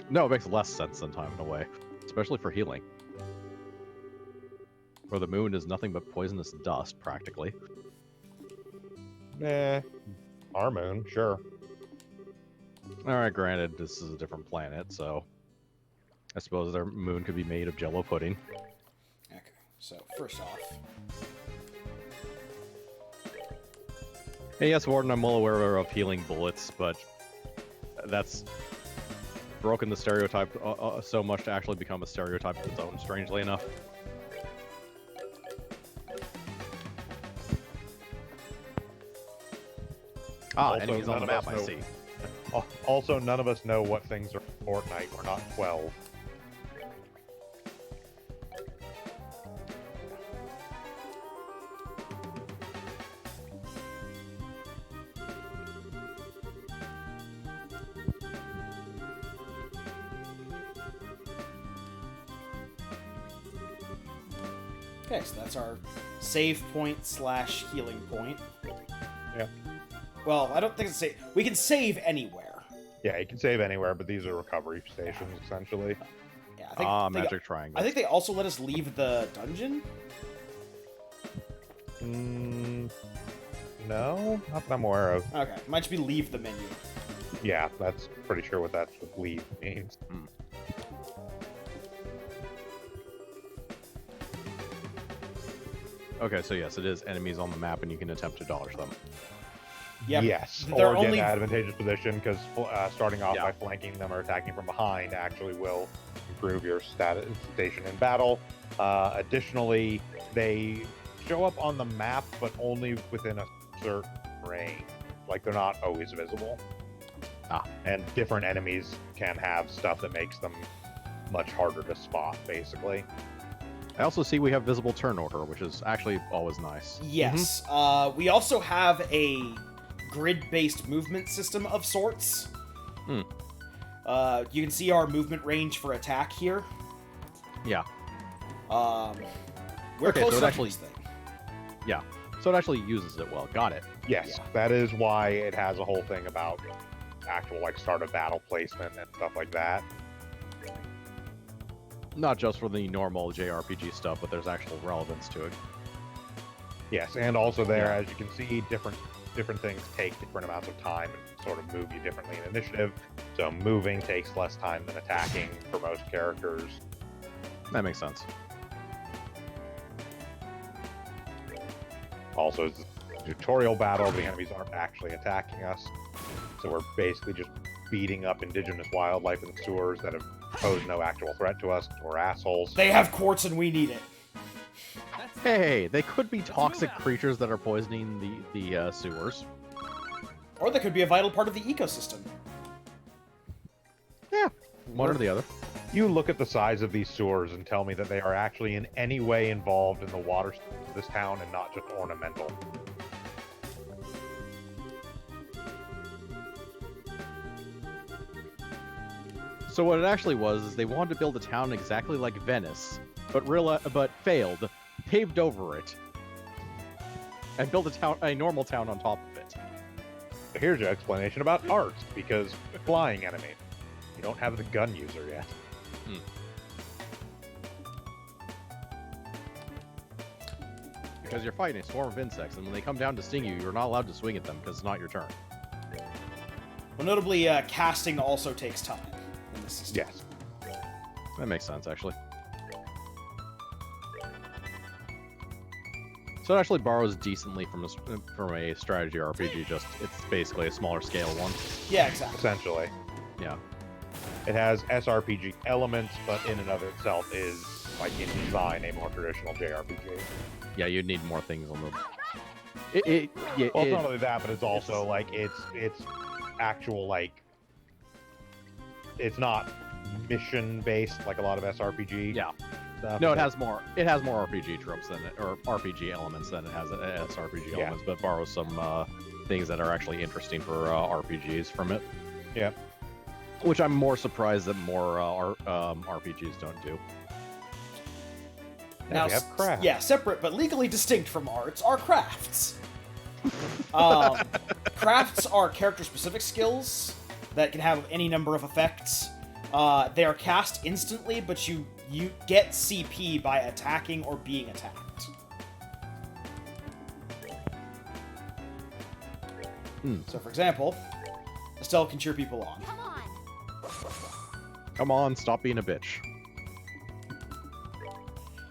B: No, it makes less sense than time in a way. Especially for healing. Where the moon is nothing but poisonous dust, practically.
C: Our moon, sure.
B: Alright, granted, this is a different planet, so... I suppose their moon could be made of Jello pudding.
A: Okay, so first off...
B: Hey, yes, Warden, I'm well aware of healing bullets, but that's broken the stereotype so much to actually become a stereotype of its own, strangely enough. Ah,
C: Also,
B: enemies on the
C: none of
B: map,
C: us
B: I see.
C: Also, none of us know what things are Fortnite. We're not 12.
A: Okay, so that's our save point slash healing point.
C: Yeah.
A: Well, I don't think it's save. We can save anywhere.
C: Yeah, you can save anywhere, but these are recovery stations, essentially.
A: Yeah, I think
B: Magic Triangle.
A: I think they also let us leave the dungeon.
C: No, not that I'm aware of.
A: Okay, might just be leave the menu.
C: Yeah, that's pretty sure what that's what leave means.
B: Okay, so yes, it is enemies on the map, and you can attempt to dodge them.
A: Yep.
C: Yes,
A: they're
C: or get
A: only
C: an advantageous position, because starting off
B: Yeah.
C: by flanking them or attacking from behind actually will improve your station in battle. Additionally, they show up on the map, but only within a certain range. Like, they're not always visible. And different enemies can have stuff that makes them much harder to spot, basically.
B: I also see we have visible turn order, which is actually always nice.
A: Yes. We also have a grid-based movement system of sorts. You can see our movement range for attack here.
B: Yeah.
A: We're
B: Okay,
A: close
B: so it
A: to
B: actually-
A: this thing.
B: Yeah. So it actually uses it well. Got it.
C: Yes,
A: Yeah.
C: that is why it has a whole thing about actual like start of battle placement and stuff like that.
B: Not just for the normal JRPG stuff, but there's actual relevance to it.
C: Yes, and also there,
B: Yeah.
C: as you can see, different things take different amounts of time and sort of move you differently in initiative. So moving takes less time than attacking for most characters.
B: That makes sense.
C: Also, it's a tutorial battle. The enemies aren't actually attacking us, so we're basically just beating up indigenous wildlife in the sewers that have posed no actual threat to us. We're assholes.
A: They have quartz and we need it.
B: Hey, they could be toxic creatures that are poisoning the sewers.
A: Or they could be a vital part of the ecosystem.
B: Yeah, one or the other.
C: You look at the size of these sewers and tell me that they are actually in any way involved in the water of this town and not just ornamental.
B: So what it actually was is they wanted to build a town exactly like Venice, but failed, paved over it, and built a normal town on top of it.
C: Here's your explanation about art, because flying enemy. You don't have the gun user yet.
B: Because you're fighting a swarm of insects, and when they come down to sting you, you're not allowed to swing at them because it's not your turn.
A: Well, notably, casting also takes time in this system.
C: Yes.
B: That makes sense, actually. So it actually borrows decently from a strategy RPG. Just it's basically a smaller scale one.
A: Yeah, exactly.
C: Essentially.
B: Yeah.
C: It has SRPG elements, but in and of itself is, like in design, a more traditional JRPG.
B: Yeah, you'd need more things on the. Yeah,
C: Well, it's not only that, but it's also like it's actual like it's not mission based like a lot of SRPG.
B: Yeah.
C: Stuff.
B: No, it has more. It has more RPG tropes than or RPG elements than it has SRPG
C: Yeah.
B: elements, but borrows some things that are actually interesting for RPGs from it.
C: Yeah.
B: Which I'm more surprised that more RPGs don't do.
C: Now we have crafts.
A: yeah, separate but legally distinct from arts are crafts. Crafts are character-specific skills that can have any number of effects. They are cast instantly, but you get CP by attacking or being attacked. So, for example, Estelle can cheer people on.
D: Come on.
B: Come on, stop being a bitch.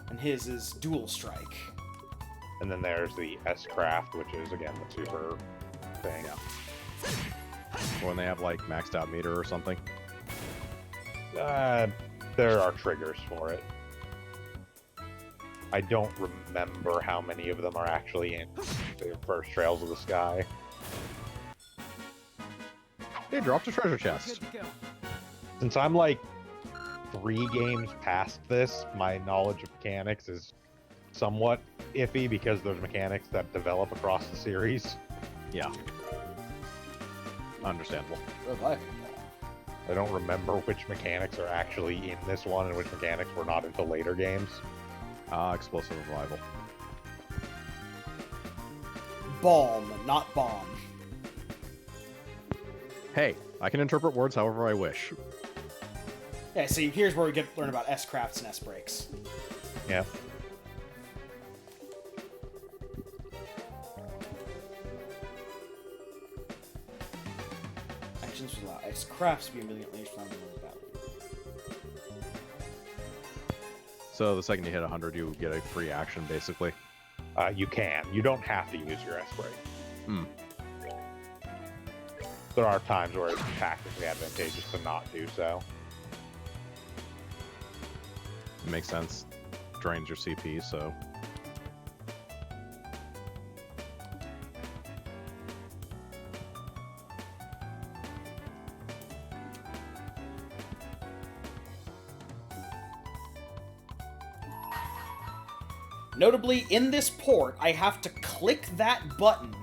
A: And his is Dual Strike.
C: And then there's the S-Craft, which is again the super thing.
B: When they have like maxed out meter or something.
C: There are triggers for it. I don't remember how many of them are actually in the first Trails of the Sky.
B: They dropped a treasure chest.
C: Since I'm like 3 games past this, my knowledge of mechanics is somewhat iffy because there's mechanics that develop across the series.
B: Yeah. Understandable.
C: I don't remember which mechanics are actually in this one and which mechanics were not until later games.
B: Explosive revival.
A: Balm, not bomb.
B: Hey, I can interpret words however I wish.
A: Yeah, see, here's where we learn about S-Crafts and S-Breaks.
C: Yeah.
A: Actions will allow S-Crafts to be immediately found in the battle.
B: So the second you hit 100, you get a free action, basically.
C: You can. You don't have to use your S-Break.
B: Hmm.
C: There are times where it's tactically advantageous to not do so.
B: It makes sense. Drains your CP, so...
A: Notably, in this port, I have to click that button.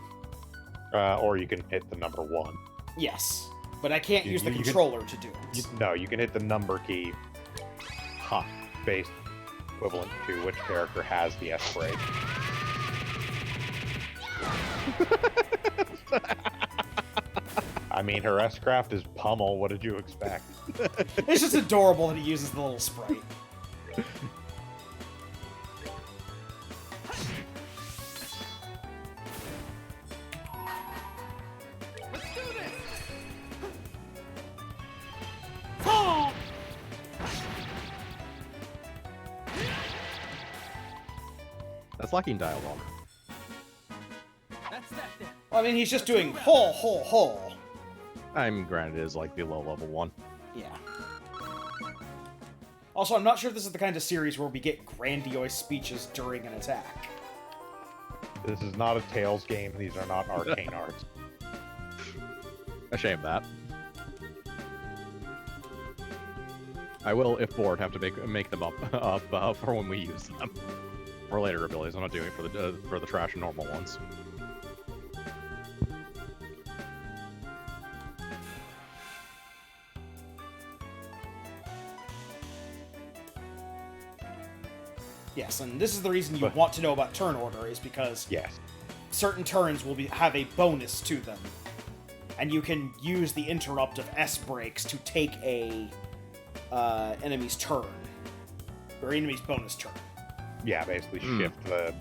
C: Or you can hit the number 1.
A: Yes, but I can't use the
C: You can-
A: controller to do it.
C: No, you can hit the number key based equivalent to which character has the S-Break. I mean, her S-Craft is pummel. What did you expect?
A: It's just adorable that he uses the little sprite.
B: That's lacking dialogue.
A: Well, I mean, he's just doing hole, hole, hole.
B: I'm granted it is like the low level one.
A: Yeah. Also, I'm not sure if this is the kind of series where we get grandiose speeches during an attack.
C: This is not a Tales game. These are not arcane arts.
B: A shame that. I will, if bored, have to make them up for when we use them. For later abilities, I'm not doing it for the trash and normal ones.
A: Yes, and this is the reason you want to know about turn order, is because
C: Yes.
A: certain turns will have a bonus to them. And you can use the interrupt of S breaks to take a enemy's turn. Or enemy's bonus turn.
C: Yeah, basically shift them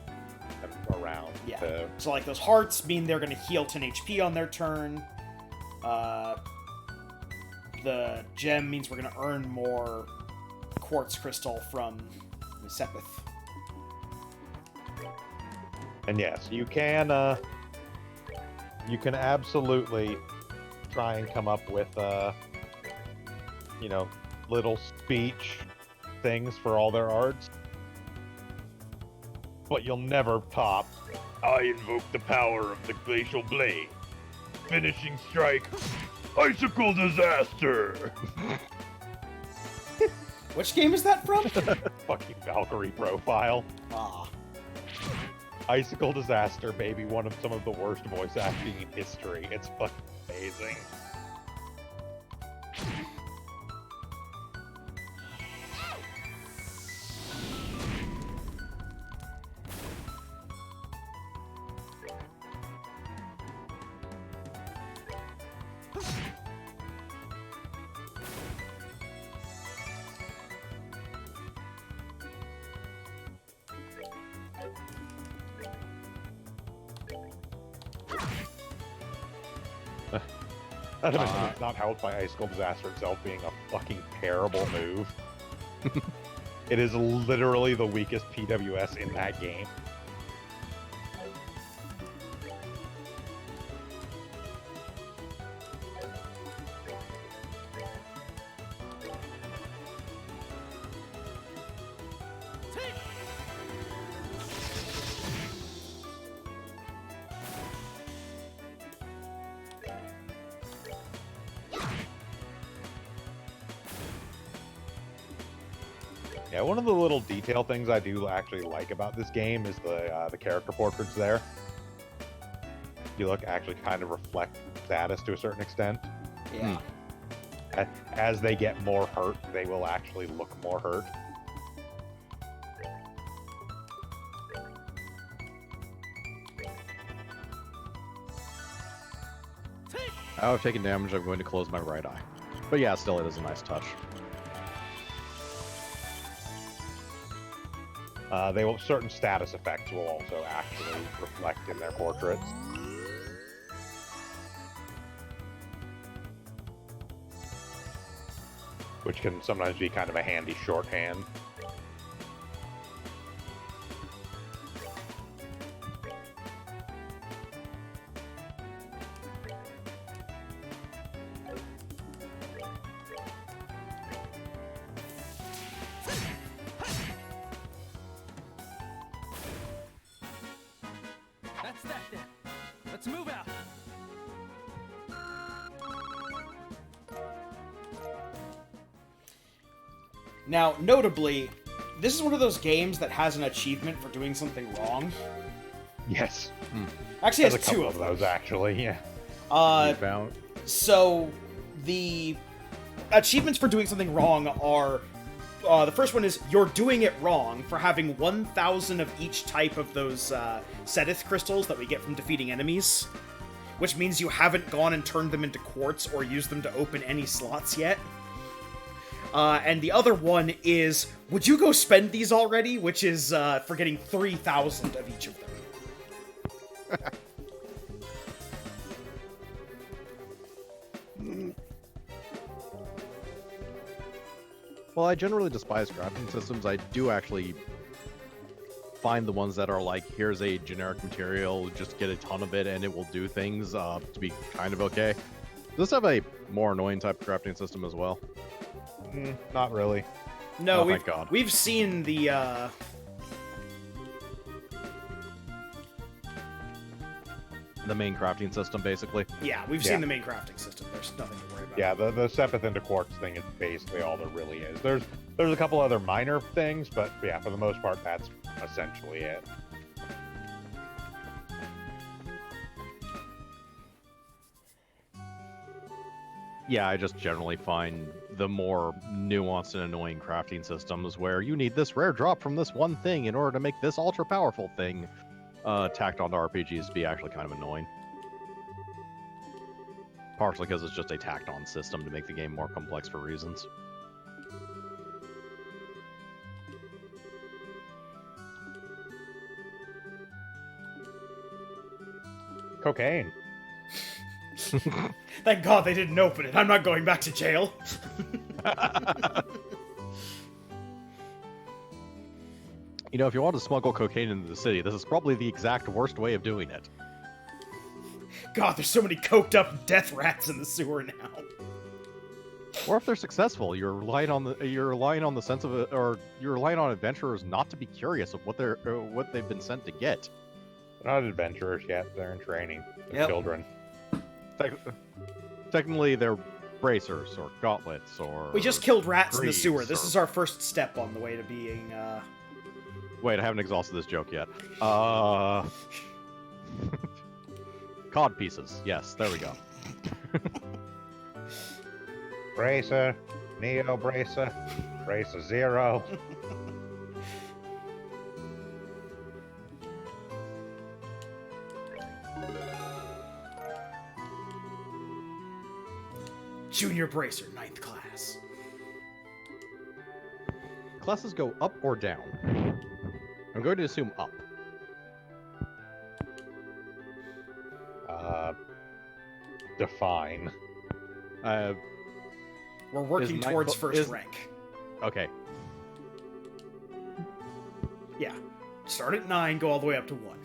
C: around.
A: Yeah.
C: To...
A: So like those hearts mean they're going to heal 10 HP on their turn. The gem means we're going to earn more quartz crystal from Sepith.
C: And yes, you can absolutely try and come up with little speech things for all their arts. But you'll never top I invoke the power of the glacial blade. Finishing strike. Icicle disaster.
A: Which game is that from?
C: Fucking Valkyrie profile.
A: Ah.
C: Icicle disaster, baby. One of some of the worst voice acting in history. It's fucking amazing. It's not helped by Icicle Disaster itself being a fucking terrible move. It is literally the weakest PWS in that game. Yeah, one of the little detail things I do actually like about this game is the character portraits there. You look actually kind of reflect status to a certain extent.
A: Yeah.
C: As they get more hurt, they will actually look more hurt.
B: I've taken damage, I'm going to close my right eye. But yeah, still, it is a nice touch.
C: Certain status effects will also actually reflect in their portraits. Which can sometimes be kind of a handy shorthand.
D: That's that then. Let's move out.
A: Now, notably, this is one of those games that has an achievement for doing something wrong.
C: Yes.
A: Actually,
C: There's
A: has
C: a couple
A: two
C: of those, actually, yeah.
A: So, the achievements for doing something wrong are The first one is you're doing it wrong for having 1,000 of each type of those Sethith crystals that we get from defeating enemies, which means you haven't gone and turned them into quartz or used them to open any slots yet. And the other one is, would you go spend these already? Which is for getting 3,000 of each of them.
B: Well, I generally despise crafting systems. I do actually find the ones that are like, here's a generic material, just get a ton of it and it will do things to be kind of okay. Does this have a more annoying type of crafting system as well?
C: Not really.
A: No,
B: Oh, thank God.
A: we've seen the
B: The main crafting system, basically.
A: we've
C: Yeah.
A: seen the main crafting system. There's nothing to worry about.
C: Yeah, the Sepith into Quartz thing is basically all there really is. There's a couple other minor things, but yeah, for the most part, that's essentially it.
B: Yeah, I just generally find the more nuanced and annoying crafting systems where you need this rare drop from this one thing in order to make this ultra powerful thing tacked onto RPGs to be actually kind of annoying. Partially because it's just a tacked on system to make the game more complex for reasons.
C: Cocaine.
A: Thank God they didn't open it. I'm not going back to jail.
B: You know, if you want to smuggle cocaine into the city, this is probably the exact worst way of doing it.
A: God, there's so many coked up death rats in the sewer now.
B: Or if they're successful, you're relying on the sense of it, or you're relying on adventurers not to be curious of what they've been sent to get.
C: They're not adventurers yet. They're in training. They're
A: Yep.
C: children.
B: Technically, they're bracers or gauntlets or.
A: We just killed rats in the
B: greaves
A: sewer. This
B: or-
A: is our first step on the way to being,
B: Wait, I haven't exhausted this joke yet. Cod pieces. Yes, there we go.
C: Bracer, Neo Bracer, Bracer Zero.
A: Junior Bracer, 9th class.
B: Classes go up or down? I'm going to assume up.
C: Define.
A: We're working
B: Is
A: towards
B: ninth-
A: first
B: is-
A: rank.
B: Okay.
A: Yeah. Start at 9, go all the way up to 1.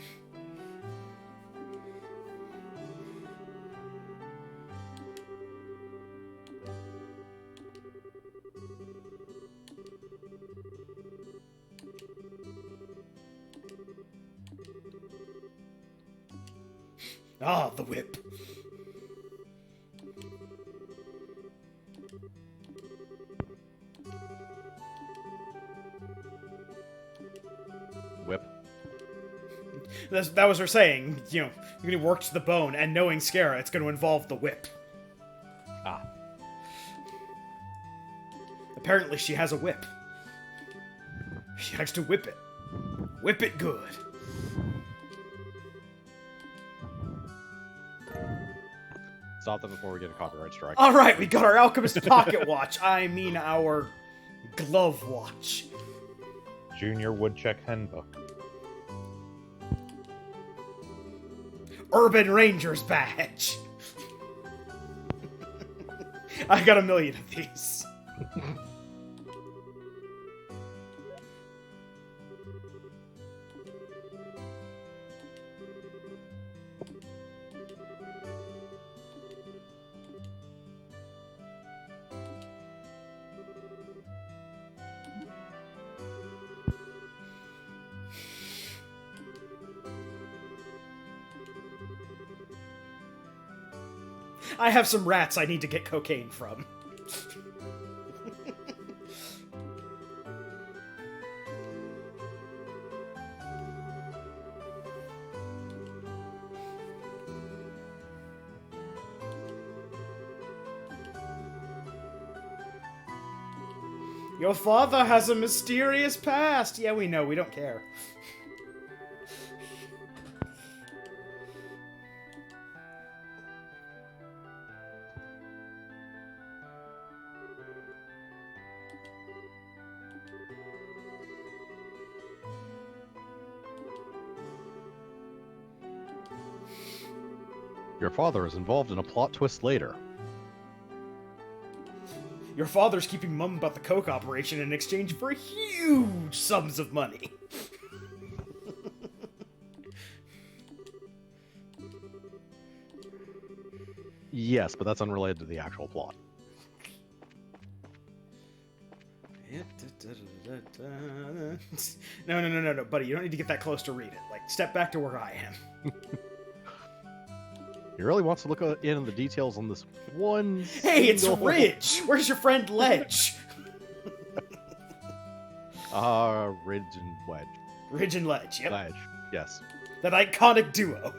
A: Ah, the whip.
B: Whip.
A: That was her saying, you know, you're gonna work to the bone, and knowing Scara, it's gonna involve the whip.
B: Ah.
A: Apparently she has a whip. She likes to whip it. Whip it good.
B: Stop that before we get a copyright strike.
A: Alright, we got our Alchemist pocket watch. I mean our glove watch.
C: Junior Woodchuck Handbook.
A: Urban Ranger's badge. I got 1,000,000 of these. I have some rats I need to get cocaine from. Your father has a mysterious past. Yeah, we know. We don't care.
B: Your father is involved in a plot twist later.
A: Your father's keeping mum about the coke operation in exchange for huge sums of money.
B: Yes, but that's unrelated to the actual plot.
A: No, buddy, you don't need to get that close to read it. Like, step back to where I am.
B: He really wants to look in the details on this one.
A: Hey, it's
B: single-
A: Ridge! Where's your friend Ledge?
B: Ridge and Wedge.
A: Ridge and Ledge, yep.
B: Ledge, yes.
A: That iconic duo.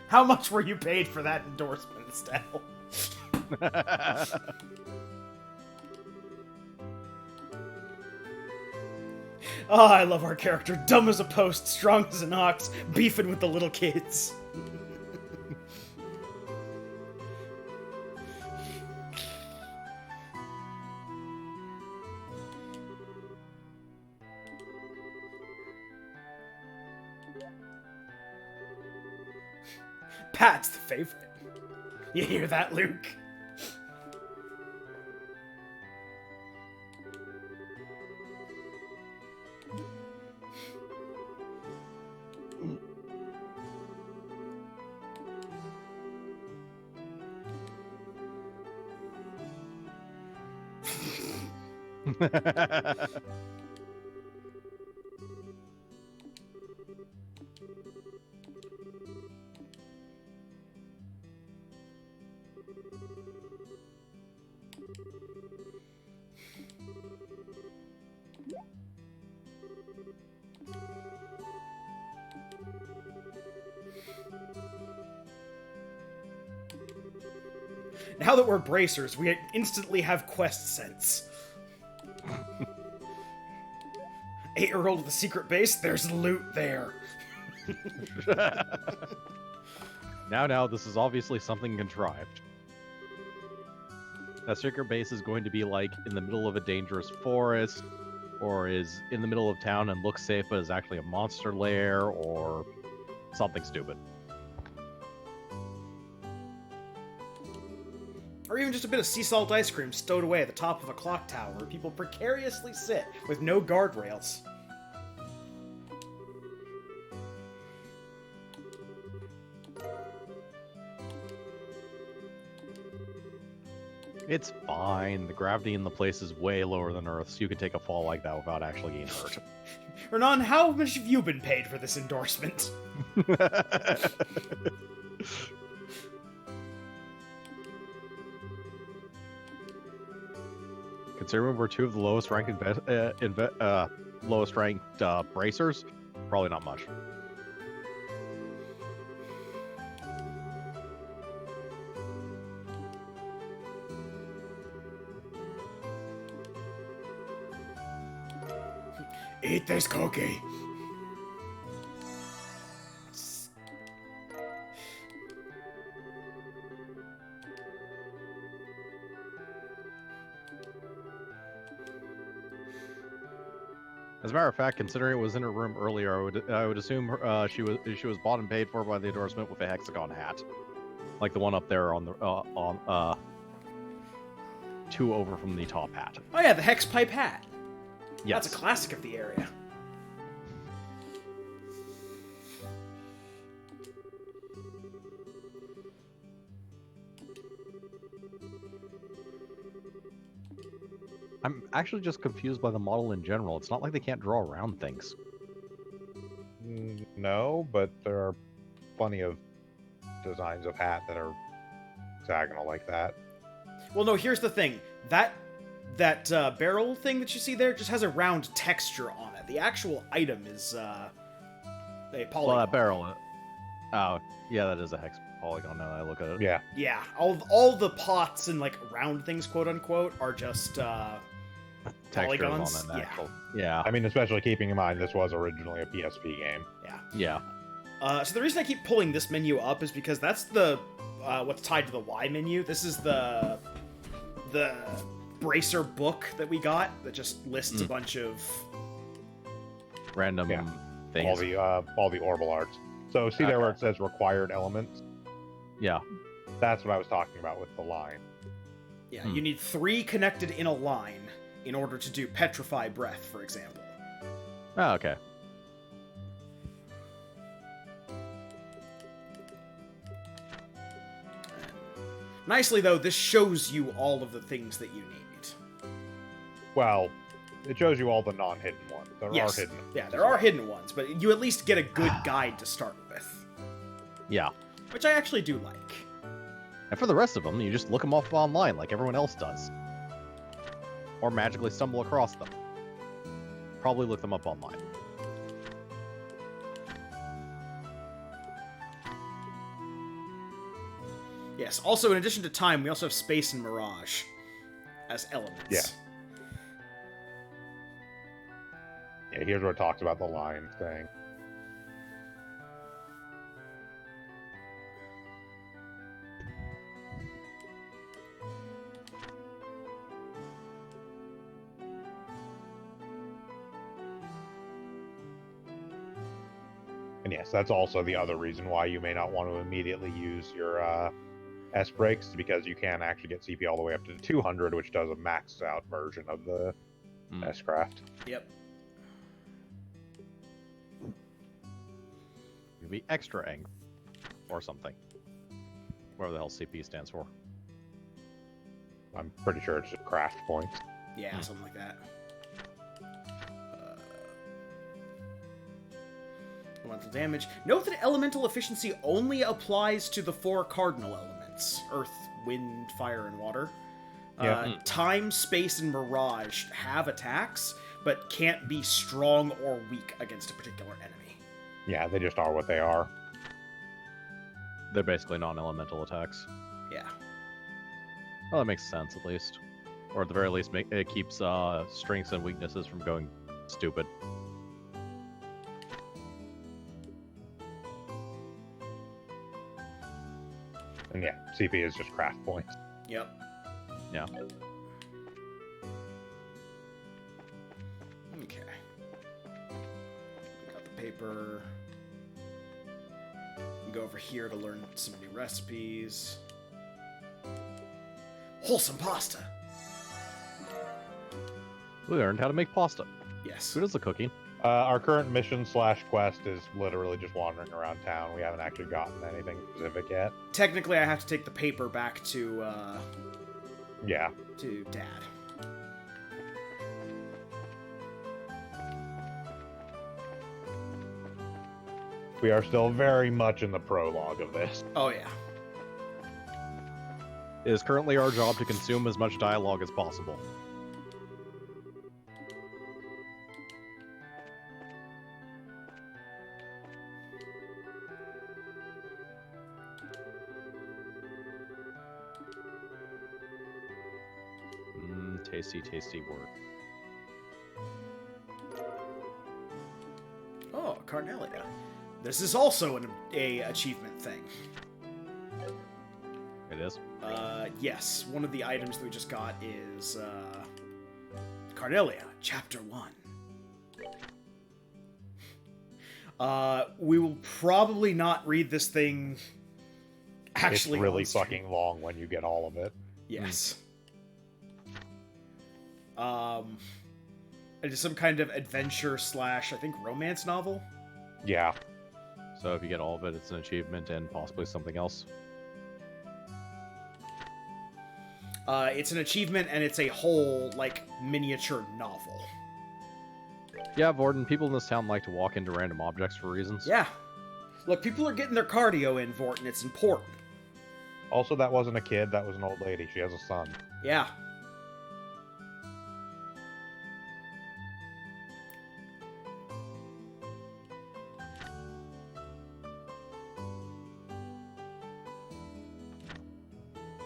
A: How much were you paid for that endorsement, Estelle? Oh, I love our character. Dumb as a post, strong as an ox, beefing with the little kids. Pat's the favorite. You hear that, Luke? Now that we're bracers, we instantly have quest sense. 8-year-old with a secret base, there's loot there.
B: Now, this is obviously something contrived. That secret base is going to be like in the middle of a dangerous forest, or is in the middle of town and looks safe but is actually a monster lair, or something stupid.
A: Or even just a bit of sea salt ice cream stowed away at the top of a clock tower where people precariously sit with no guardrails.
B: It's fine. The gravity in the place is way lower than Earth, so you can take a fall like that without actually getting hurt.
A: Renan, how much have you been paid for this endorsement?
B: Considering we're two of the lowest ranked bracers, probably not much.
A: Eat this cookie.
B: As a matter of fact, considering it was in her room earlier, I would assume she was bought and paid for by the endorsement with a hexagon hat. Like the one up there on the two over from the top hat.
A: Oh yeah, the Hex Pipe Hat.
B: Yes.
A: That's a classic of the area.
B: I'm actually just confused by the model in general. It's not like they can't draw around things.
C: No, but there are plenty of designs of hat that are hexagonal like that.
A: Well, no, here's the thing. That barrel thing that you see there just has a round texture on it. The actual item is a polygon.
B: Well, that barrel. Oh, yeah, that is a hex polygon now that I look at it.
C: Yeah.
A: Yeah, all the pots and like round things, quote unquote, are just
B: Textures
A: polygons.
B: on an
A: Yeah.
B: actual. Yeah.
C: I mean, especially keeping in mind this was originally a PSP game.
B: Yeah.
A: So the reason I keep pulling this menu up is because that's the what's tied to the Y menu. This is the bracer book that we got that just lists a bunch of
B: Random
C: Yeah.
B: things.
C: All the Orbital arts. So see there where
B: Okay.
C: it says required elements?
B: Yeah.
C: That's what I was talking about with the line.
A: yeah. You need 3 connected in a line in order to do petrify breath, for example.
B: Oh, okay.
A: Nicely though, this shows you all of the things that you need.
C: Well, it shows you all the non-hidden ones. There
A: Yes.
C: are hidden.
A: Yeah, there are hidden ones, but you at least get a good guide to start with,
B: Yeah.
A: which I actually do like.
B: And for the rest of them, you just look them up online like everyone else does. Or magically stumble across them. Probably look them up online.
A: Yes, also in addition to time, we also have space and mirage as elements.
C: Yeah. Yeah, here's where it talks about the line thing. And yes, that's also the other reason why you may not want to immediately use your S brakes, because you can actually get CP all the way up to 200, which does a maxed out version of the S craft.
A: Yep.
B: You'd be extra angry. Or something. Whatever the hell CP stands for.
C: I'm pretty sure it's just craft points.
A: Yeah, something like that. Elemental damage. Note that elemental efficiency only applies to the 4 cardinal elements: earth, wind, fire, and water.
C: Yeah.
A: Time, space, and mirage have attacks, but can't be strong or weak against a particular enemy.
C: Yeah, they just are what they are.
B: They're basically non-elemental attacks.
A: Yeah.
B: Well, that makes sense at least. Or at the very least, it keeps strengths and weaknesses from going stupid.
C: And yeah, CP is just craft points.
A: Yep.
B: Yeah.
A: Okay. Got the paper. Go over here to learn some new recipes. Wholesome pasta.
B: We learned how to make pasta.
A: Yes.
B: Who does the cooking?
C: Our current mission / quest is literally just wandering around town. We haven't actually gotten anything specific yet.
A: Technically, I have to take the paper back to
C: Yeah.
A: Dad.
C: We are still very much in the prologue of this.
A: Oh yeah.
B: It is currently our job to consume as much dialogue as possible. Tasty, tasty work.
A: Oh, Carnelia. This is also a achievement thing.
B: It is?
A: Yes. One of the items that we just got is Carnelia, Chapter 1. We will probably not read this thing actually
C: it's really
A: on stream.
C: fucking long when you get all of it.
A: Yes. It is some kind of adventure / I think romance novel.
C: Yeah.
B: So if you get all of it, it's an achievement and possibly something else.
A: It's an achievement and it's a whole like miniature novel.
B: Yeah, Vorden, people in this town like to walk into random objects for reasons.
A: Yeah. Look, people are getting their cardio in, Vorton. It's important.
C: Also, that wasn't a kid. That was an old lady. She has a son.
A: Yeah.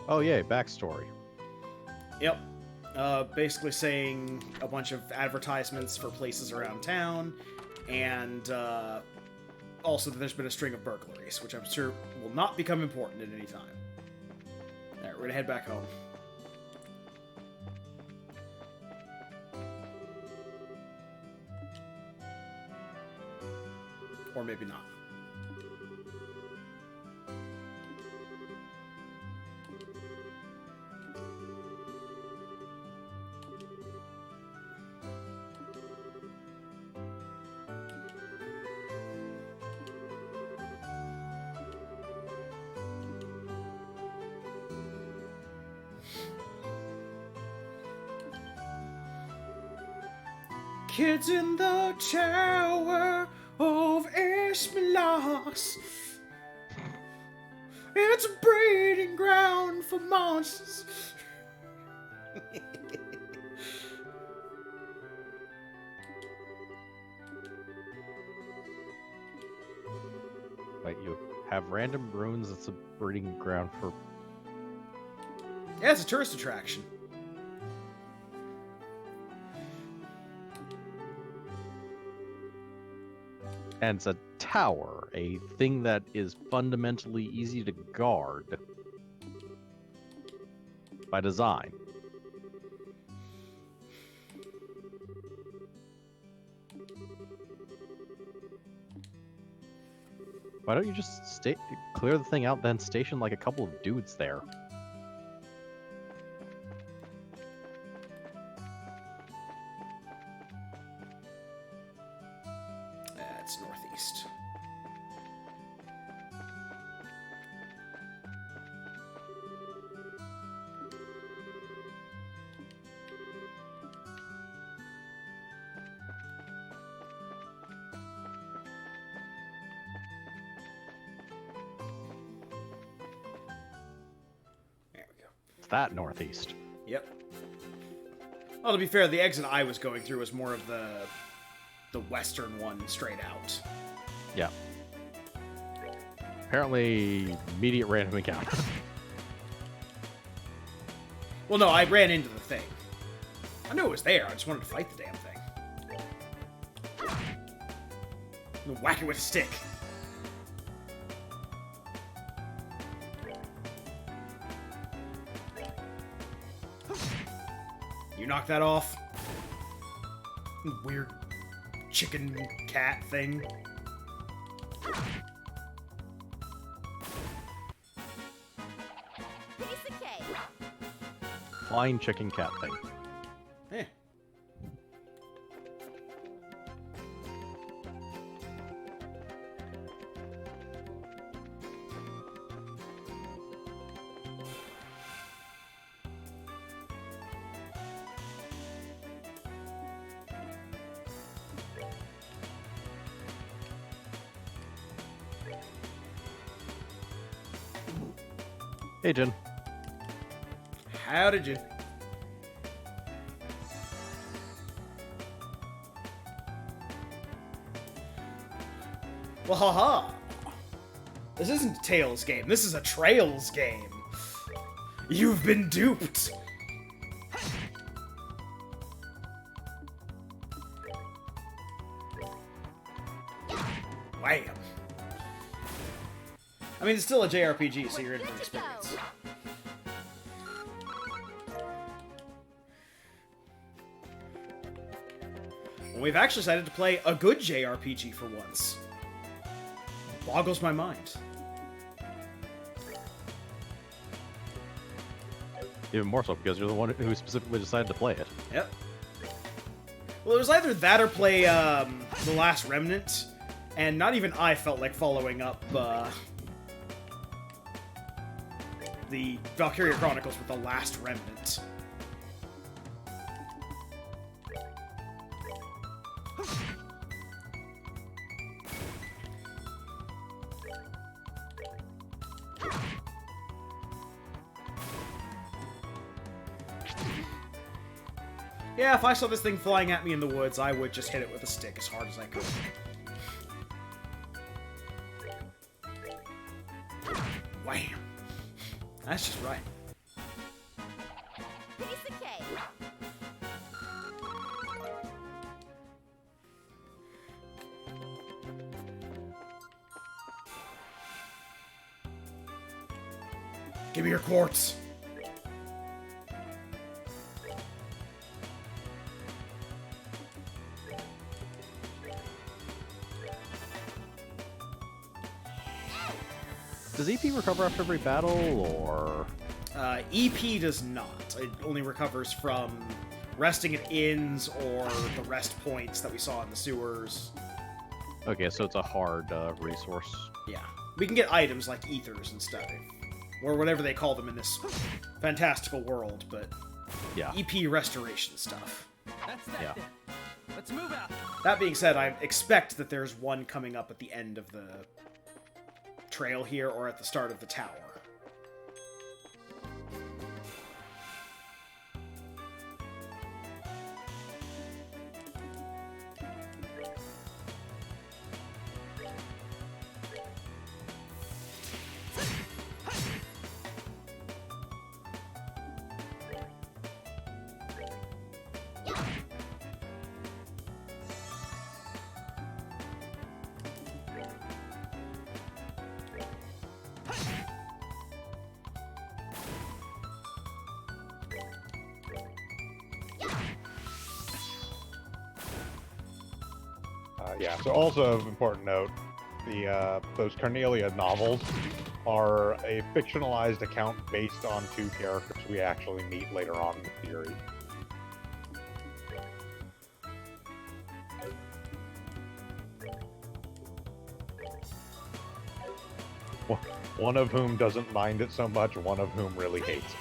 B: Oh, yay, backstory.
A: Yep. Basically saying a bunch of advertisements for places around town, and also that there's been a string of burglaries, which I'm sure will not become important at any time. Alright, we're gonna head back home. Or maybe not. Kids in the tower of Esmelas. It's a breeding ground for monsters.
B: But you have random ruins that's a breeding ground for...
A: Yeah, it's a tourist attraction.
B: And it's a tower, a thing that is fundamentally easy to guard by design. Why don't you just clear the thing out, then station like a couple of dudes there?
A: That's northeast. There we go.
B: It's that northeast.
A: Yep. Well, to be fair, the exit I was going through was more of the western one straight out.
B: Yeah. Apparently, immediate random encounter.
A: Well, no, I ran into the thing. I knew it was there. I just wanted to fight the damn thing. Whack it with a stick. You knock that off. Weird chicken cat thing.
E: Piece of cake.
B: Flying chicken cat thing.
A: Eh.
B: Hey, Jin.
A: How did you? Well, haha. This isn't a Tails game. This is a Trails game. You've been duped. Wham. I mean, it's still a JRPG, so you're in for an experience. Well, we've actually decided to play a good JRPG for once. Boggles my mind.
B: Even more so because you're the one who specifically decided to play it.
A: Yep. Well, it was either that or play The Last Remnant, and not even I felt like following up the Valkyria Chronicles with The Last Remnant. Yeah, if I saw this thing flying at me in the woods, I would just hit it with a stick as hard as I could. Wham! That's just right.
E: Piece of cake.
A: Give me your quartz.
B: Does EP recover after every battle, or...?
A: EP does not. It only recovers from resting at inns or the rest points that we saw in the sewers.
B: Okay, so it's a hard resource.
A: Yeah. We can get items like ethers and stuff, or whatever they call them in this fantastical world, but
B: Yeah.
A: EP restoration stuff.
D: That's that
B: Yeah.
D: then. Let's move out.
A: That being said, I expect that there's one coming up at the end of the trail here or at the start of the tower.
C: Yeah. So also of important note, the those Carnelia novels are a fictionalized account based on two characters we actually meet later on in the series. One of whom doesn't mind it so much, one of whom really hates it.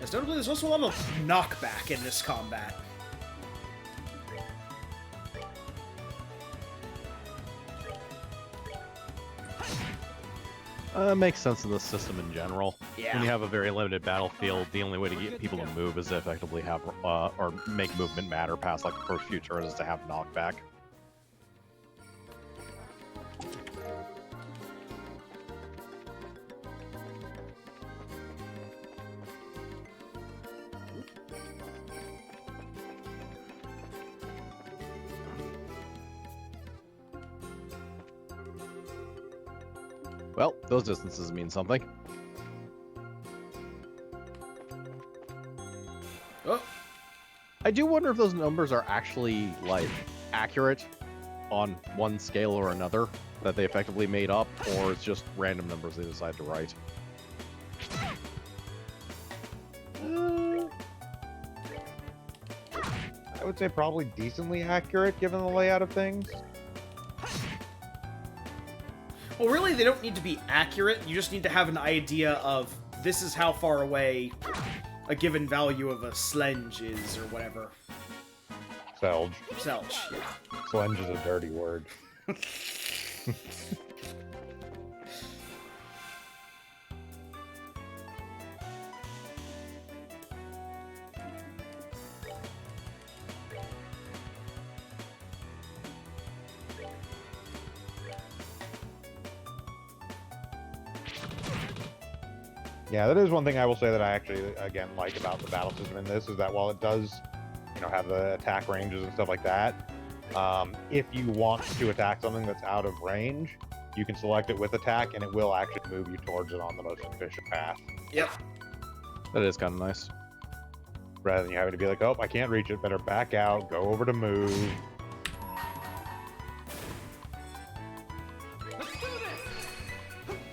A: As notably, there's also a lot of knockback in this combat.
B: Makes sense in the system in general.
A: Yeah.
B: When you have a very limited battlefield, the only way to get people to move is to effectively have, or make movement matter past like the first few turns is to have knockback. Well, those distances mean something.
A: Oh,
B: I do wonder if those numbers are actually, like, accurate on one scale or another that they effectively made up, or it's just random numbers they decide to write.
C: I would say probably decently accurate given the layout of things.
A: well, really, they don't need to be accurate. You just need to have an idea of this is how far away a given value of a slenge is, or whatever.
C: Selge.
A: Selge, yeah.
C: Slenge is a dirty word. Yeah, that is one thing I will say that I actually, again, like about the battle system in this, is that while it does, have the attack ranges and stuff like that, if you want to attack something that's out of range, you can select it with attack, and it will actually move you towards it on the most efficient path,
A: Yep.
B: That is kind of nice.
C: rather than you having to be like, oh, I can't reach it, better back out, go over to move.
D: Let's do this!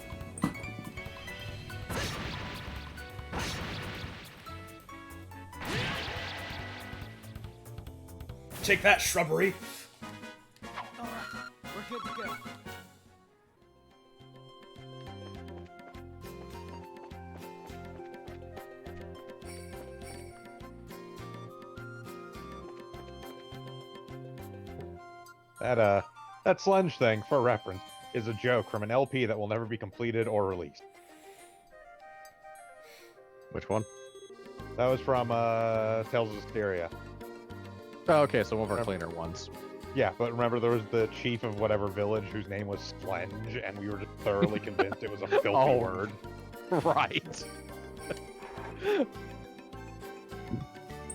A: Take that, shrubbery.
D: Alright, we're good to go.
C: That slenge thing, for reference, is a joke from an LP that will never be completed or released.
B: Which one?
C: That was from Tales of Asteria.
B: Oh, okay, so one of our cleaner ones.
C: Yeah, but remember there was the chief of whatever village whose name was Slenge, and we were just thoroughly convinced it was a filthy
B: Oh.
C: word.
B: Right.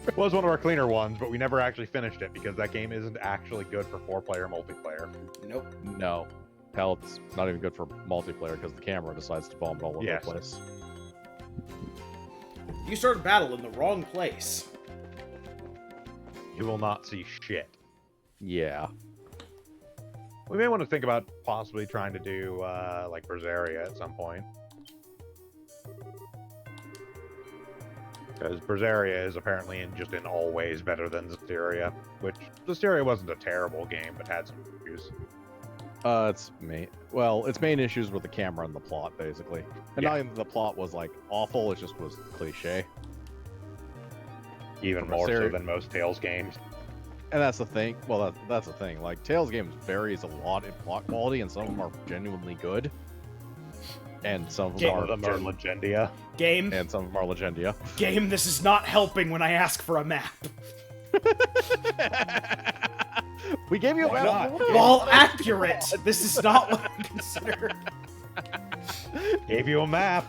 C: It was one of our cleaner ones, but we never actually finished it because that game isn't actually good for 4-player multiplayer.
A: Nope.
B: No. Hell, it's not even good for multiplayer because the camera decides to vomit all over
C: Yes.
B: the place.
A: You started battle in the wrong place.
C: You will not see shit.
B: Yeah.
C: We may want to think about possibly trying to do, like, Berseria at some point. Because Berseria is apparently in all ways better than Zestiria, which Zestiria wasn't a terrible game, but had some issues.
B: Its main issues were the camera and the plot, basically. And
C: Yeah.
B: not even the plot was, like, awful, it just was cliche.
C: Even
B: From a
C: more so
B: seri-
C: than most Tales games.
B: And that's the thing. Well, that's the thing. Like, Tales games varies a lot in plot quality, and some of them are genuinely good. And some of them
A: Game
C: Some of them are Legendia.
A: Game,
B: and some of them are Legendia.
A: game, this is not helping when I ask for a map.
B: We gave you a
C: Why
B: map.
C: not?
A: While accurate, this is not what I consider.
C: Gave you a map.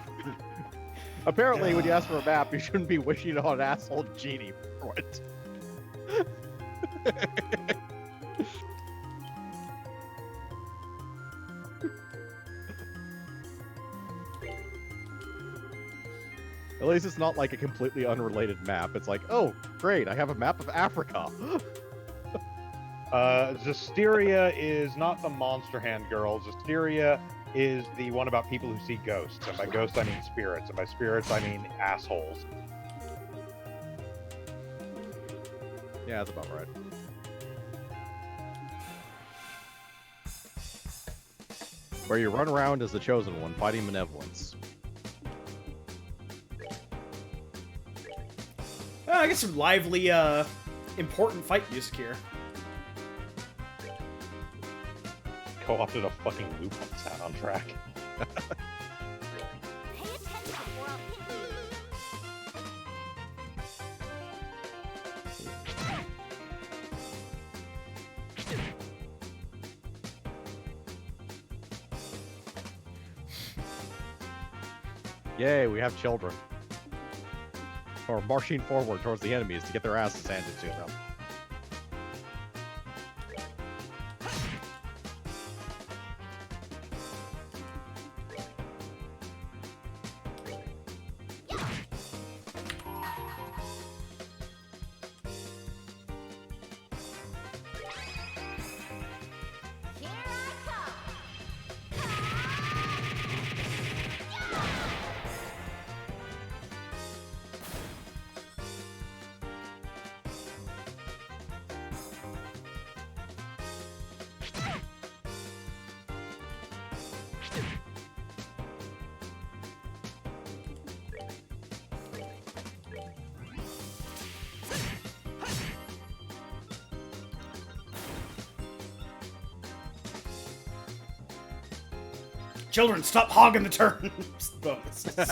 B: Apparently, when you ask for a map, you shouldn't be wishing on an asshole genie for it. At least it's not like a completely unrelated map. It's like, oh, great, I have a map of Africa.
C: Zestiria is not the Monster Hand girl. Zestiria is the one about people who see ghosts. And by ghosts, I mean spirits. And by spirits, I mean assholes.
B: Yeah, that's about right. Where you run around as the Chosen One, fighting malevolence.
A: I get some lively, important fight music here.
C: Co-opted a fucking loop on soundtrack.
E: Pay attention or I'll hit you.
B: Yay, we have children. Or marching forward towards the enemies to get their asses handed to them.
E: Here I come.
A: Children, stop hogging the turn. Bonus.
E: We're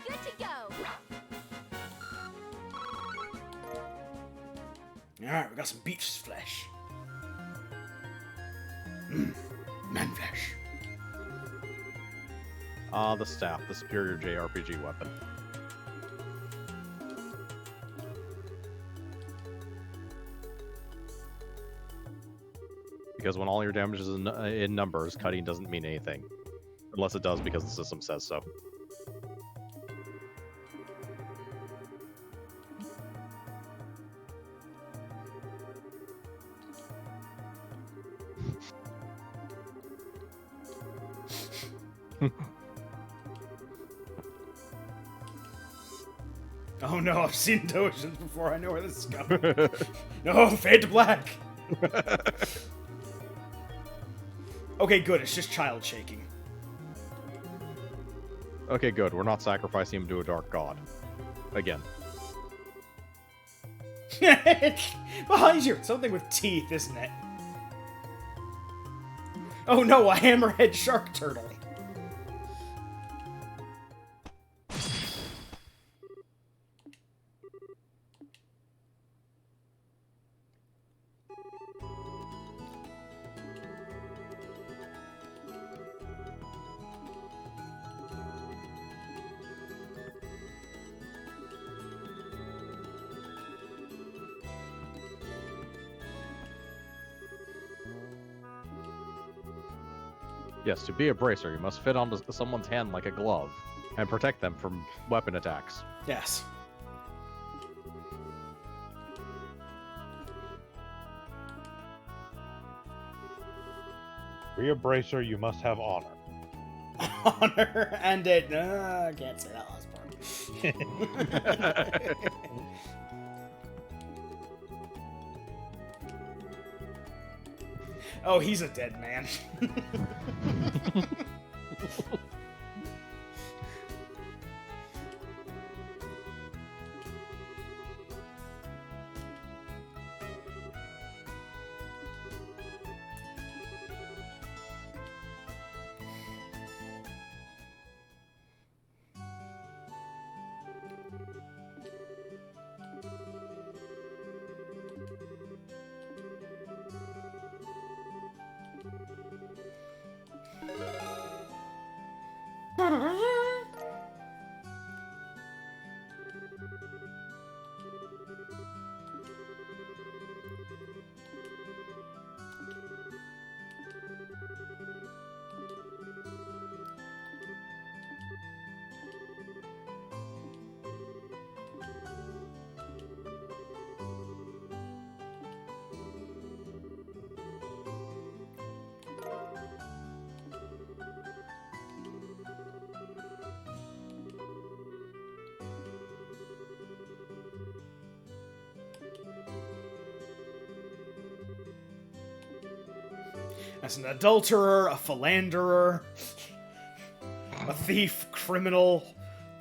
E: good to go.
A: Alright, we got some beach flesh. Mmm, man flesh.
B: The staff, the superior JRPG weapon. Because when all your damage is in numbers, cutting doesn't mean anything. Unless it does because the system says so.
A: Oh no, I've seen Dojins before, I know where this is going. No, fade to black! Okay, good, it's just child shaking.
B: Okay, good. We're not sacrificing him to a dark god. Again.
A: Behind you! Something with teeth, isn't it? Oh no, a hammerhead shark turtle.
B: Yes, to be a bracer, you must fit onto someone's hand like a glove and protect them from weapon attacks.
A: Yes.
C: To be a bracer, you must have honor.
A: Honor and it. I can't say that last part. Oh, he's a dead man. As an adulterer, a philanderer, a thief, criminal,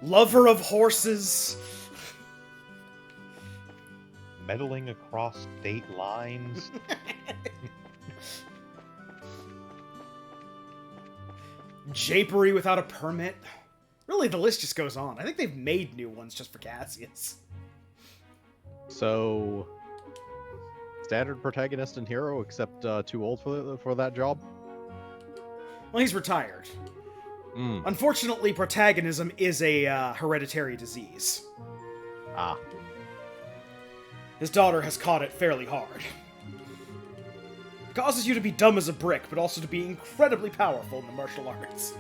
A: lover of horses.
C: Meddling across state lines.
A: Japery without a permit. Really, the list just goes on. I think they've made new ones just for Cassius.
B: So, standard protagonist and hero, except too old for that job.
A: Well, he's retired.
B: Mm.
A: Unfortunately, protagonism is a hereditary disease.
B: Ah.
A: His daughter has caught it fairly hard. It causes you to be dumb as a brick, but also to be incredibly powerful in the martial arts.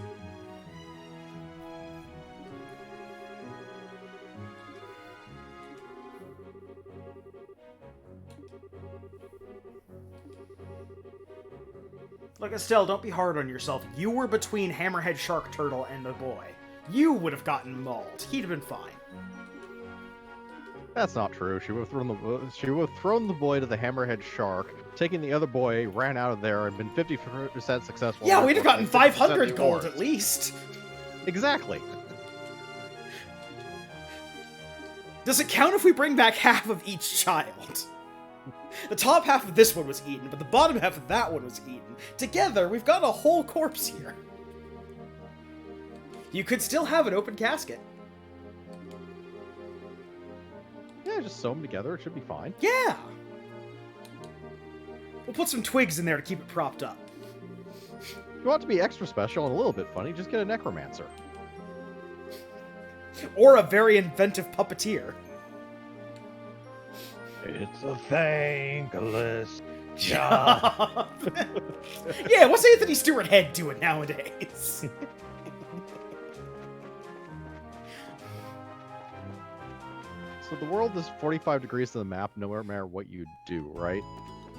A: Look, Estelle, don't be hard on yourself. You were between Hammerhead Shark Turtle and the boy. You would have gotten mauled. He'd have been fine.
B: That's not true. She would have thrown the boy to the hammerhead shark, taken the other boy, ran out of there, and been 50% successful.
A: Yeah, we'd have gotten 500 gold
B: rewards.
A: at least.
B: Exactly.
A: Does it count if we bring back half of each child? The top half of this one was eaten, but the bottom half of that one was eaten. Together, we've got a whole corpse here. You could still have an open casket.
B: Yeah, just sew them together. It should be fine.
A: Yeah! We'll put some twigs in there to keep it propped up.
B: If you want it to be extra special and a little bit funny, just get a necromancer.
A: Or a very inventive puppeteer.
C: It's a thankless job.
A: Yeah, what's Anthony Stewart Head doing nowadays?
B: So the world is 45 degrees to the map, no matter what you do, right?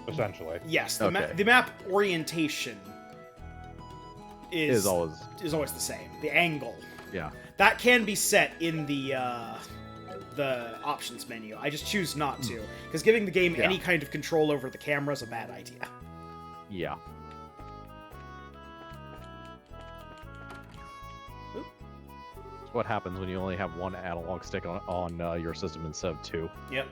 C: Essentially.
A: Yes,
B: Okay.
A: the map orientation
B: Is always,
A: the same. The angle.
B: yeah.
A: That can be set in the options menu. I just choose not to, because giving the game
B: Yeah.
A: any kind of control over the camera is a bad idea.
B: Yeah. It's what happens when you only have one analog stick on your system instead of two.
A: Yep.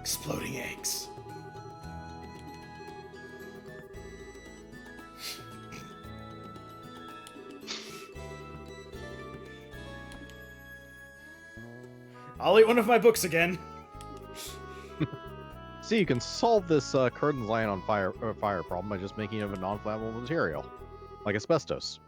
A: Exploding eggs. I'll eat one of my books again.
B: See, you can solve this curtains lying on fire problem by just making it of a non-flammable material, like asbestos.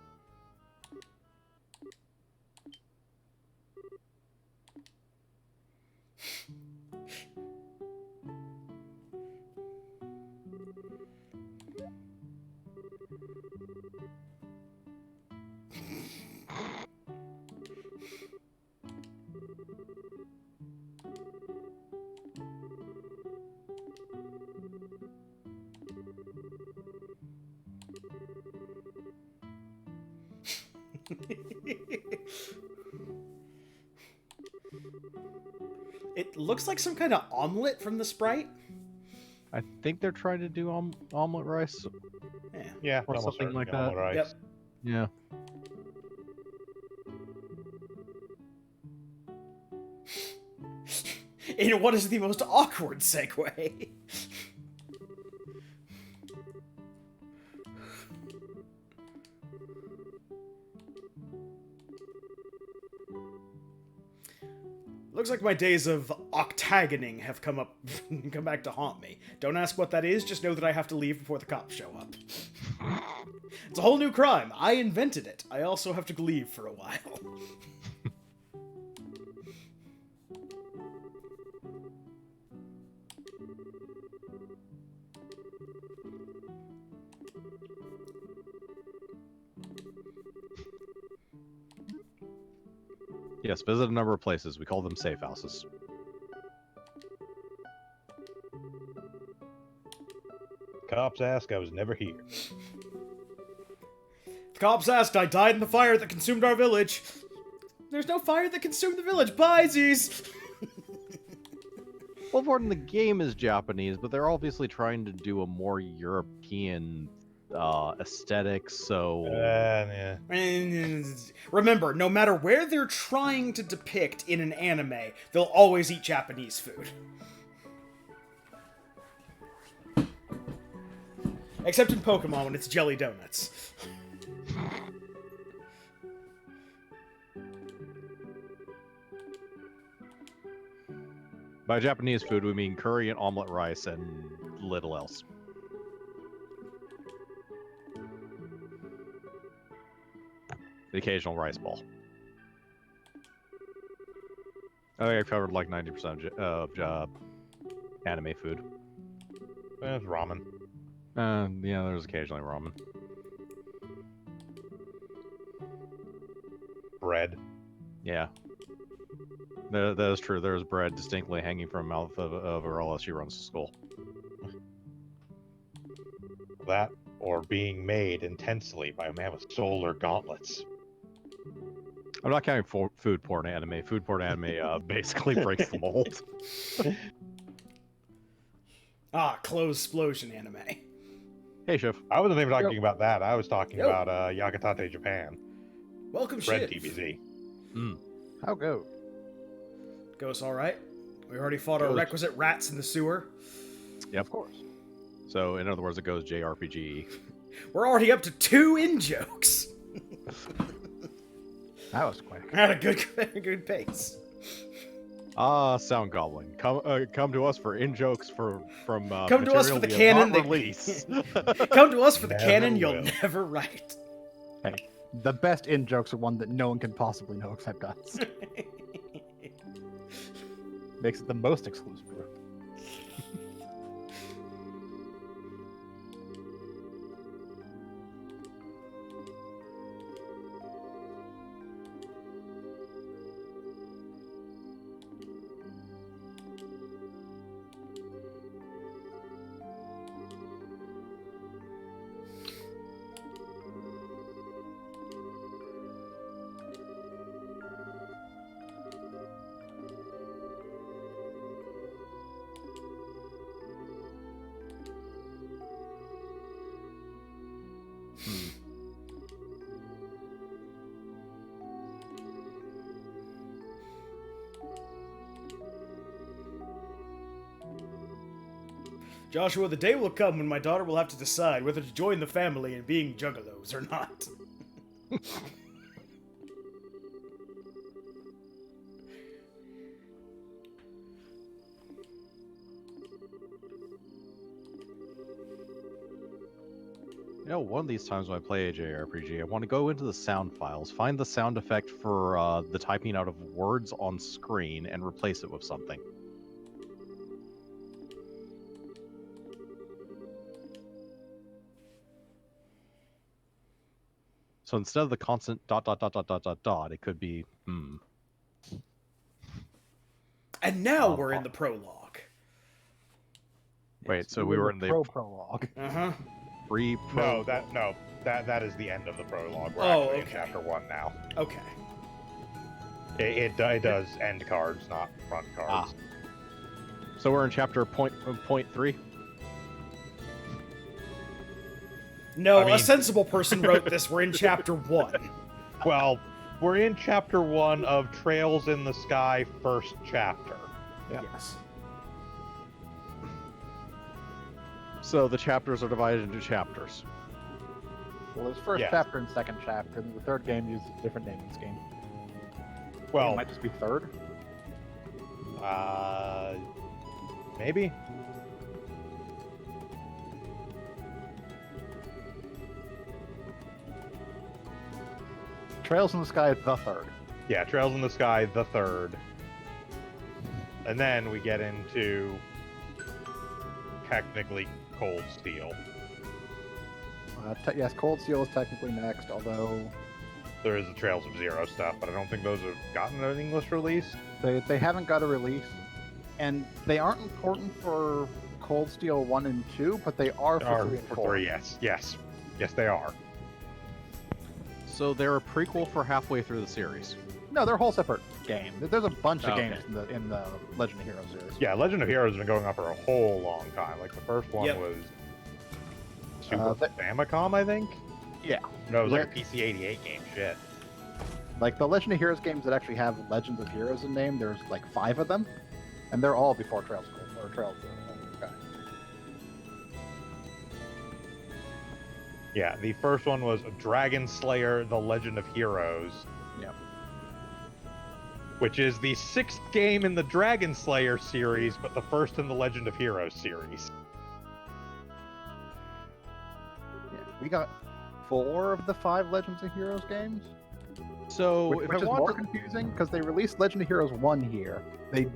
A: It looks like some kind of omelet from the sprite.
B: I think they're trying to do omelet rice.
A: Yeah.
C: Yeah,
B: Or
C: almost
B: something like
C: certainly
B: that.
C: rice.
A: Yep.
B: Yeah.
A: In what is the most awkward segue? Looks like my days of octagoning have come back to haunt me. Don't ask what that is, just know that I have to leave before the cops show up. It's a whole new crime. I invented it. I also have to leave for a while.
B: Yes, visit a number of places. We call them safe houses.
C: Cops ask, I was never here.
A: The cops asked, I died in the fire that consumed our village. There's no fire that consumed the village. Bye, Z's.
B: Well, Warden, the game is Japanese, but they're obviously trying to do a more European aesthetic, so...
C: Yeah.
A: And remember, no matter where they're trying to depict in an anime, they'll always eat Japanese food. Except in Pokemon when it's jelly donuts.
B: By Japanese food, we mean curry and omelet rice and little else. The occasional rice ball. I think I covered like 90% of anime food.
C: It's ramen.
B: Yeah, there's occasionally ramen.
C: Bread.
B: Yeah. That is true. There's bread distinctly hanging from the mouth of Arella as she runs to school.
C: That or being made intensely by a man with solar gauntlets.
B: I'm not counting food porn anime. Food porn anime basically breaks the mold.
A: Ah, clothes explosion anime.
B: Hey, Chef.
C: I wasn't even talking about that. I was talking
A: Yo.
C: about Yagatate Japan.
A: Welcome,
C: Bread
A: Shiv.
C: DBZ.
F: How go?
A: Goes all right. We already fought our
B: Goes.
A: requisite rats in the sewer.
B: Yeah, of course. So, in other words, it goes JRPG.
A: We're already up to 2 in-jokes.
F: That was quick.
A: At a good pace.
B: Sound Goblin, come to us for in-jokes from
A: Come to us for
B: material
A: the
B: we have
A: canon
B: not
A: that-
B: release.
A: Come to us for the
C: Never
A: canon you'll
C: will.
A: never write.
F: Hey, the best in jokes are one that no one can possibly know except us. Makes it the most exclusive group.
A: Joshua, the day will come when my daughter will have to decide whether to join the family in being juggalos or not.
B: You know, one of these times when I play a JRPG, I want to go into the sound files, find the sound effect for the typing out of words on screen, and replace it with something. So instead of the constant dot dot dot dot dot dot dot, it could be
A: And now we're in the prologue.
B: Wait, so we were in the
F: prologue.
A: Uh-huh.
B: pre-pro.
C: That is the end of the prologue. We're
A: Oh,
C: actually in
A: okay.
C: chapter 1 now.
A: Okay.
C: It does end cards, not front cards.
B: So we're in chapter point 3.
A: No,
C: I mean-
A: a sensible person wrote this. We're in chapter 1.
C: Well, we're in chapter 1 of Trails in the Sky, first chapter.
A: Yes.
B: So the chapters are divided into chapters.
F: Well, there's first
C: Yes.
F: chapter and second chapter, and the third game uses a different naming scheme. It
C: Well,
F: might just be third.
C: maybe?
F: Trails in the Sky is the third.
C: Yeah, Trails in the Sky, the third. And then we get into technically Cold Steel.
F: Yes, Cold Steel is technically next, although
C: There is the Trails of Zero stuff, but I don't think those have gotten an English release.
F: they haven't got a release, and they aren't important for Cold Steel 1 and 2, but they are for 3 and 4.
C: Yes, they are.
B: So they're a prequel for halfway through the series.
F: No, they're a whole separate game. There's a bunch of
B: Okay.
F: games in the Legend of Heroes series.
C: Yeah, Legend of Heroes has been going on for a whole long time. Like the first one
A: Yep.
C: was Super Famicom, I think.
F: Yeah.
C: No, it was like a PC-88 game. Shit.
F: Like the Legend of Heroes games that actually have Legends of Heroes in name, there's like 5 of them, and they're all before Trails of Cold or Trails of Sky.
C: Yeah, the first one was Dragon Slayer: The Legend of Heroes.
F: Yep.
C: Which is the 6th game in the Dragon Slayer series, but the first in the Legend of Heroes series.
F: Yeah. We got 4 of the 5 Legends of Heroes games.
B: So
F: which,
B: if
F: which
B: I
F: is
B: want
F: more
B: to,
F: confusing because they released Legend of Heroes 1 here, they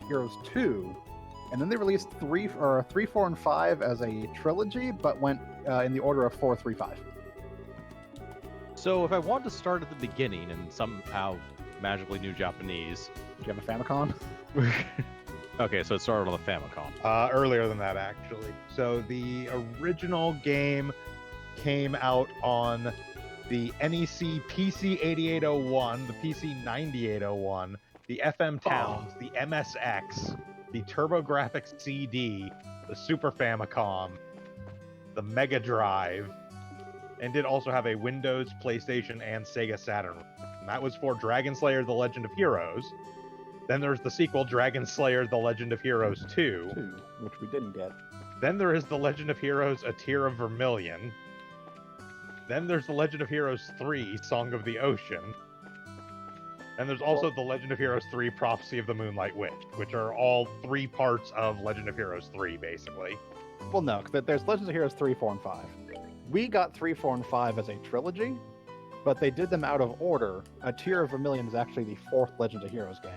F: Heroes 2, and then they released 3, 4, and 5 as a trilogy, but went in the order of 4, 3, 5.
B: so if I want to start at the beginning and somehow magically knew Japanese,
F: Do you have a Famicom?
B: okay, so it started on the Famicom.
C: Earlier than that, actually. So the original game came out on the NEC PC 8801, the PC 9801, the FM Towns, the MSX, the TurboGrafx CD, the Super Famicom, the Mega Drive, and did also have a Windows, PlayStation, and Sega Saturn. And that was for Dragon Slayer: The Legend of Heroes. Then there's the sequel, Dragon Slayer: The Legend of Heroes 2.
F: 2, which we didn't get.
C: Then there is The Legend of Heroes: A Tear of Vermilion. Then there's The Legend of Heroes 3, Song of the Ocean. And there's also The Legend of Heroes 3, Prophecy of the Moonlight Witch, which are all 3 parts of Legend of Heroes 3, basically.
F: Well, no, 'cause there's Legends of Heroes 3, 4, and 5. We got 3, 4, and 5 as a trilogy, but they did them out of order. A Tear of Vermilion is actually the 4th Legends of Heroes game.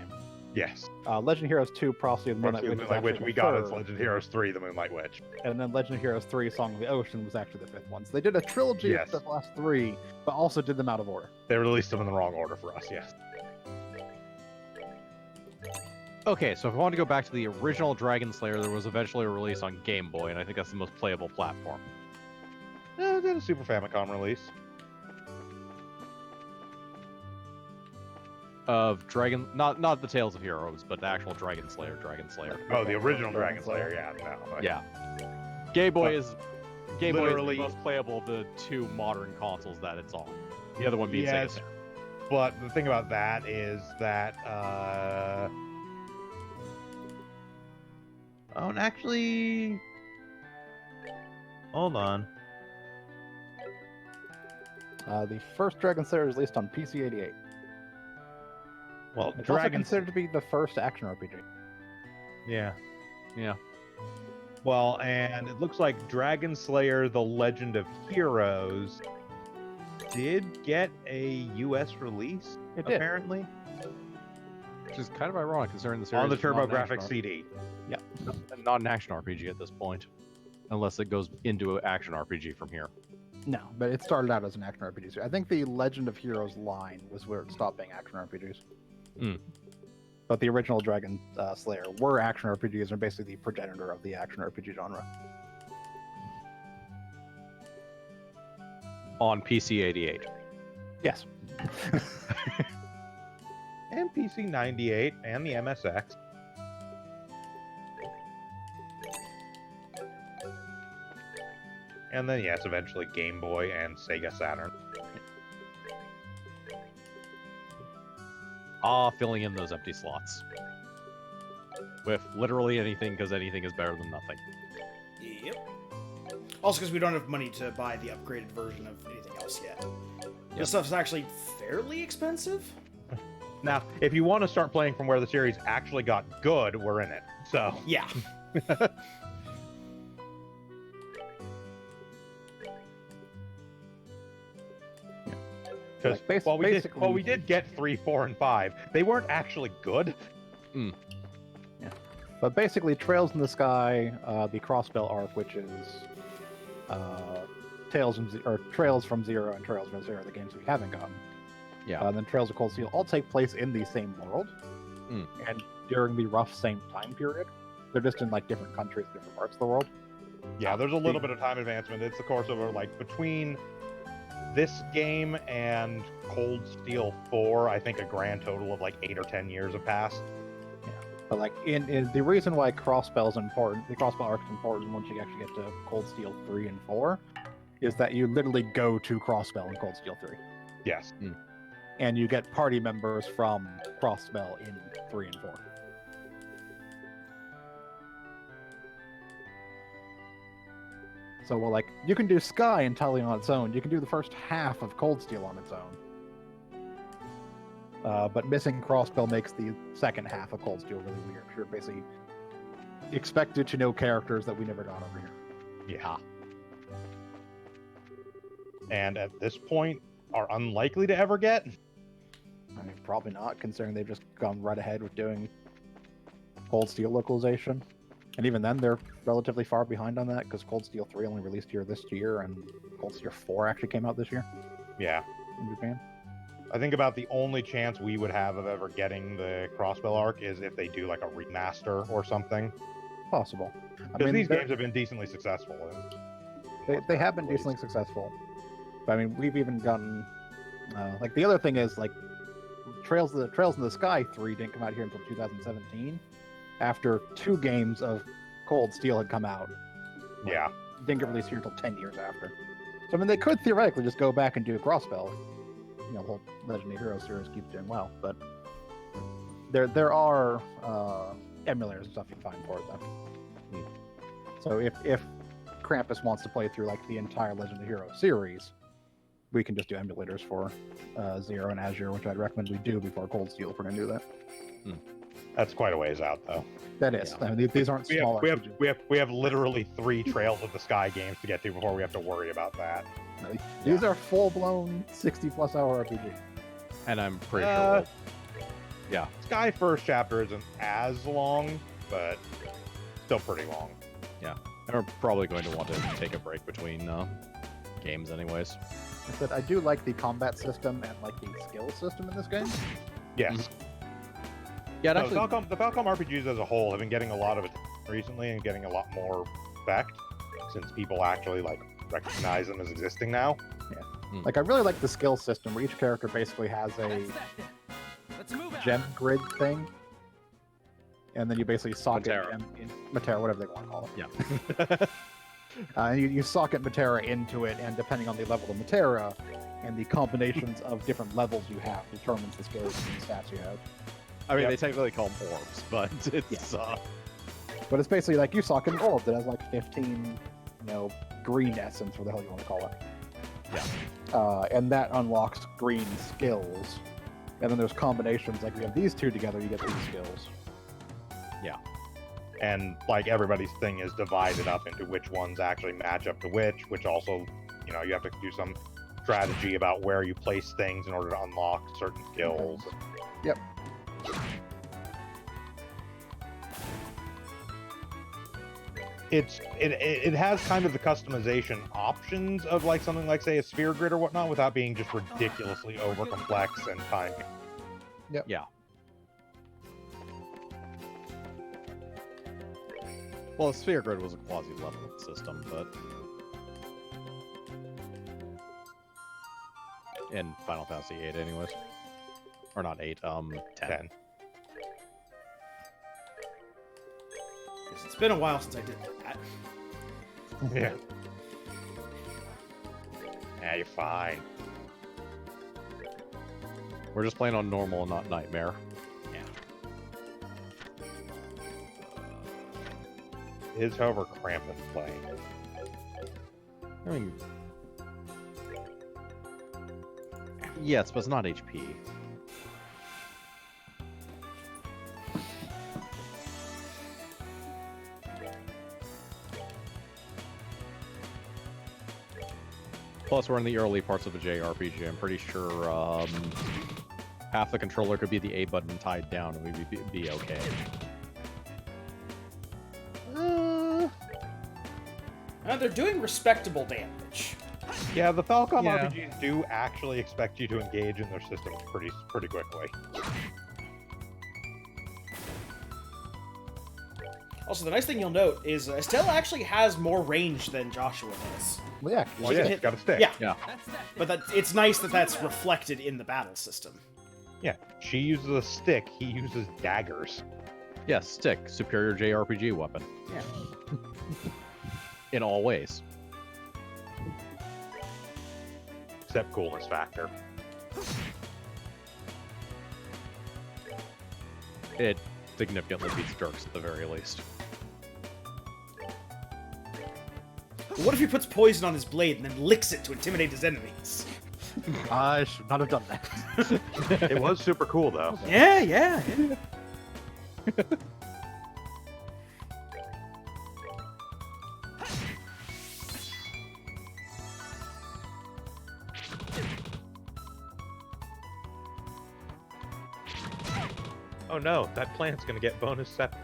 C: Yes.
F: Legend of Heroes 2, Prophecy of the Moonlight
C: Prophecy of
F: Witch,
C: the
F: is
C: Moonlight Witch
F: actually
C: we
F: the
C: got as
F: 3rd,
C: Legend of Heroes 3, The Moonlight Witch.
F: and then Legend of Heroes 3, Song of the Ocean was actually the 5th one. So they did a trilogy
C: Yes.
F: of the last 3, but also did them out of order.
C: They released them in the wrong order for us, yes.
B: Okay, so if I want to go back to the original Dragon Slayer, there was eventually a release on Game Boy, and I think that's the most playable platform.
C: They did a Super Famicom release.
B: Of Dragon, not the Tales of Heroes, but the actual Dragon Slayer.
C: Oh, the original Dragon Slayer, yeah. No, but-
B: Yeah. Game Boy
C: But
B: is Game Boy is
C: literally-
B: the most playable of the 2 modern consoles that it's on. The other one being Sega
C: Yes.
B: Saturn.
C: But the thing about that is that, oh, and actually... Hold on.
F: The first Dragon Slayer was released on PC 88.
C: Well,
F: It's also
C: Dragon...
F: considered to be the first action RPG.
C: Yeah.
B: Yeah.
C: Well, and it looks like Dragon Slayer: The Legend of Heroes did get a U.S. release,
F: It did.
C: apparently,
B: Which is kind of ironic considering the series
C: on the
B: is not an
C: TurboGrafx
B: action
C: CD.
B: not an action RPG at this point, unless it goes into an action RPG from here.
F: No, but it started out as an action RPG. I think the Legend of Heroes line was where it stopped being action RPGs.
B: Mm.
F: But the original Dragon Slayer were action RPGs and basically the progenitor of the action RPG genre.
B: On PC 88.
F: Yes.
C: And PC 98 and the MSX. And then, yes, eventually Game Boy and Sega Saturn.
B: Filling in those empty slots. With literally anything, because anything is better than nothing.
A: Yep. Also, because we don't have money to buy the upgraded version of anything else yet. This stuff's actually fairly expensive.
C: Now, if you want to start playing from where the series actually got good, we're in it. So,
A: Yeah.
C: because
F: Like,
C: while
F: basically-
C: we did get 3, 4, and 5, they weren't actually good.
F: But basically, Trails in the Sky, the Crossbell arc, which is Trails from Zero and Trails from Zero, the games we haven't gotten.
B: Yeah.
F: And then Trails of Cold Steel all take place in the same world, and during the rough same time period. They're just in like different countries, different parts of the world.
C: Yeah, there's a little bit of time advancement. It's the course of like between this game and Cold Steel 4, I think a grand total of like 8 or 10 years have passed.
F: But like in the reason why Crossbell is important, the Crossbell arc is important once you actually get to Cold Steel 3 and 4, is that you literally go to Crossbell in Cold Steel 3.
C: Yes.
F: And you get party members from Crossbell in 3 and 4. So, well, like, you can do Sky entirely on its own. You can do the first half of Cold Steel on its own. But missing Crossbell makes the second half of Cold Steel really weird. You're basically expected to know characters that we never got over here.
C: Yeah. And at this point, are unlikely to ever get.
F: I mean, probably not, considering they've just gone right ahead with doing Cold Steel localization. And even then, they're relatively far behind on that, because Cold Steel 3 only released here this year, and Cold Steel 4 actually came out this year
C: Yeah.
F: in Japan.
C: I think about the only chance we would have of ever getting the Crossbell arc is if they do like a remaster or something.
F: Possible. I
C: Because these
F: they're-
C: games have been decently successful.
F: They have been decently successful. But I mean, we've even gotten like the other thing is like Trails in the Sky 3 didn't come out here until 2017, after 2 games of Cold Steel had come out.
C: Yeah.
F: Didn't get released here until 10 years after. So I mean, they could theoretically just go back and do a Crossbell. You know, the whole Legend of Heroes series keeps doing well, but there are emulators and stuff you can find for it though. So if Krampus wants to play through like the entire Legend of Heroes series, we can just do emulators for Zero and Azure, which I'd recommend we do before Cold Steel if we're gonna do that.
C: That's quite a ways out, though.
F: That is. I mean, these aren't small.
C: We have literally 3 Trails of the Sky games to get to before we have to worry about that.
F: These are full-blown 60+ hour RPG.
B: And I'm pretty sure.
C: Sky first chapter isn't as long, but still pretty long.
B: And we're probably going to want to take a break between games, anyways.
F: I said I do like the combat system and like the skill system in this game.
C: Yes.
B: Yeah,
C: No, the Falcom RPGs as a whole have been getting a lot of attention recently and getting a lot more respect since people actually like recognize them as existing now.
F: Like I really like the skill system where each character basically has a
D: That's that then. Let's move out.
F: gem grid thing, and then you basically socket
B: Matera.
F: gem in Matera, whatever they want to call it.
B: Yeah.
F: And you socket Matera into it, and depending on the level of Matera and the combinations of different levels you have determines the skills and stats you have.
B: I mean,
C: Yep.
B: they technically call them orbs, but it's
F: But it's basically like you socket an orb that has like 15, green essence, what the hell you want to call it.
B: Yeah.
F: And that unlocks green skills. And then there's combinations, like we have these 2 together, you get these skills.
C: And like everybody's thing is divided up into which ones actually match up to which also, you have to do some strategy about where you place things in order to unlock certain skills.
F: Yep.
C: It has kind of the customization options of like something like say a sphere grid or whatnot without being just ridiculously over complex and time.
B: yeah. Well, the Sphere Grid was a quasi-level system, but in Final Fantasy VIII, anyways, or not 8, 10.
C: 10.
A: Because it's been a while since I did that.
C: Yeah. Yeah, you're fine.
B: We're just playing on normal and not Nightmare.
C: Is however Krampus playing.
B: I mean, yes, but it's not HP. Plus, we're in the early parts of a JRPG. I'm pretty sure half the controller could be the A button tied down, and we'd be okay.
A: They're doing respectable damage.
C: Yeah, the Falcom
B: Yeah.
C: RPGs do actually expect you to engage in their systems pretty quickly.
A: Also, the nice thing you'll note is Estelle actually has more range than Joshua does.
F: Well, yeah,
C: Well, yeah, it's got a stick.
A: Yeah,
D: That's that
A: but it's nice that that's reflected in the battle system.
C: Yeah, she uses a stick, he uses daggers.
B: Yes, stick, superior JRPG weapon.
A: Yeah.
B: In all ways.
C: Except coolness factor.
B: It significantly beats Dirks at the very least.
A: But what if he puts poison on his blade and then licks it to intimidate his enemies?
F: I should not have done that.
C: It was super cool though.
A: Yeah.
C: Oh no, that plant's gonna get bonus 7.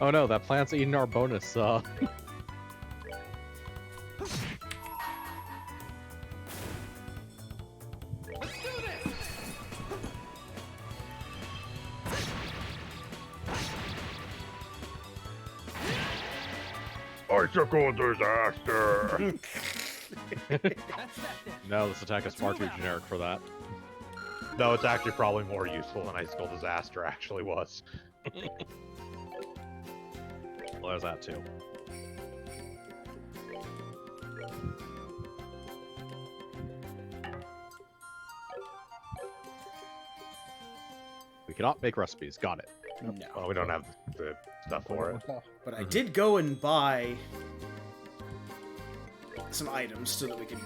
B: Oh no, that plant's eating our bonus.
C: Icicle disaster!
D: That's that then.
B: No, this attack is far too generic for that.
C: No, it's actually probably more useful than Icicle Disaster actually was.
B: Well, there's that too. We cannot make recipes. Got it.
A: No.
C: Well, we don't have the stuff for it.
A: But I did go and buy some items so that we can.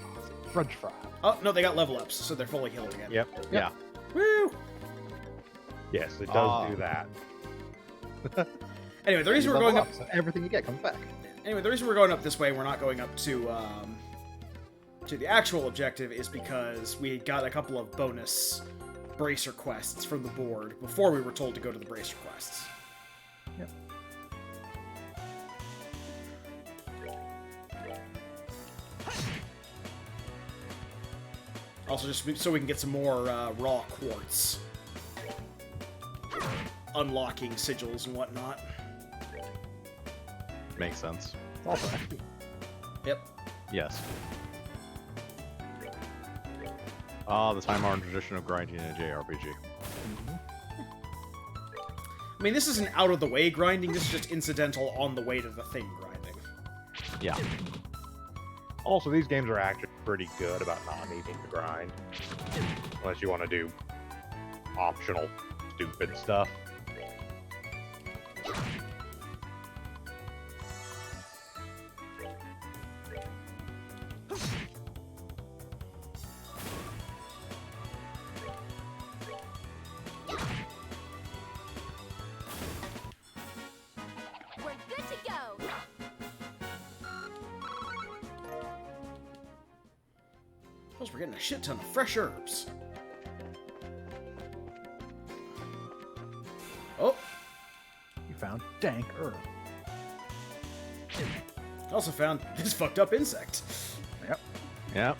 F: French fry.
A: Oh no, they got level ups, so they're fully healed again.
C: Yep.
B: Yeah.
A: Woo!
C: Yes, it does
B: Ah.
C: do that.
A: Anyway, the reason
F: You
A: we're going
F: level
A: up.
F: so everything you get comes back.
A: Anyway, the reason we're going up this way, we're not going up to the actual objective, is because we got a couple of bonus bracer quests from the board before we were told to go to the bracer quests.
F: Yep.
A: Also, just so we can get some more raw quartz, unlocking sigils and whatnot.
B: Makes sense.
F: It's also XP.
A: Yep.
B: Yes. Ah, the time-honored tradition of grinding in a JRPG.
A: I mean, this isn't out of the way grinding. This is just incidental on the way to the thing grinding.
B: Yeah.
C: Also, these games are actually pretty good about not needing to grind. Unless you want to do optional, stupid stuff.
E: We're good to go.
A: Plus, we're getting a shit ton of fresh herbs. Oh,
F: You found dank herb.
A: I also found this fucked up insect.
F: Yep.
B: Yep.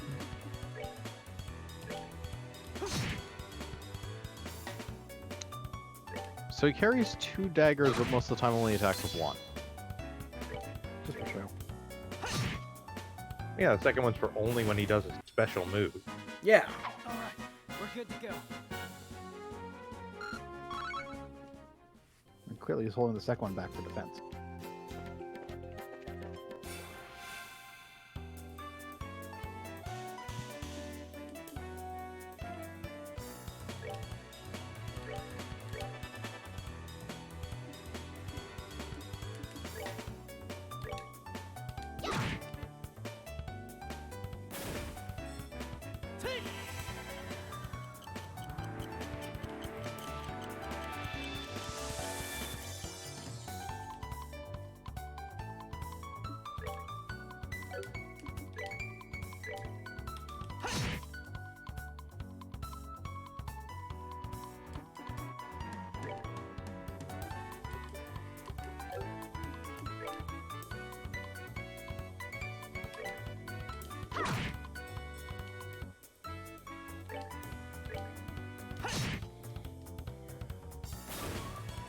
B: So he carries 2 daggers, but most of the time only attacks with 1.
F: Just for show.
C: Yeah, the second one's for only when he does a special move.
A: Yeah.
D: All right, we're good to go.
F: And clearly he's holding the second one back for defense.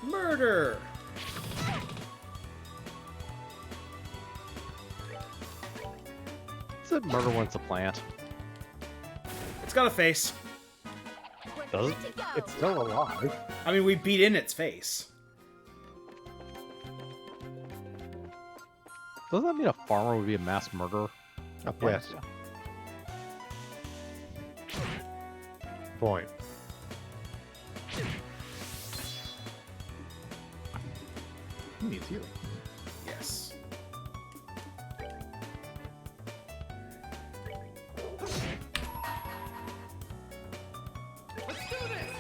A: Murder!
B: Said murder once a plant.
A: It's got a face.
E: We're
B: Does
E: good to go.
F: It's still alive.
A: I mean, we beat in its face.
B: Doesn't that mean a farmer would be a mass murderer?
F: A plant,
C: Yes.
F: yeah.
C: Point.
F: He needs healing.
A: Yes.
D: Let's do this.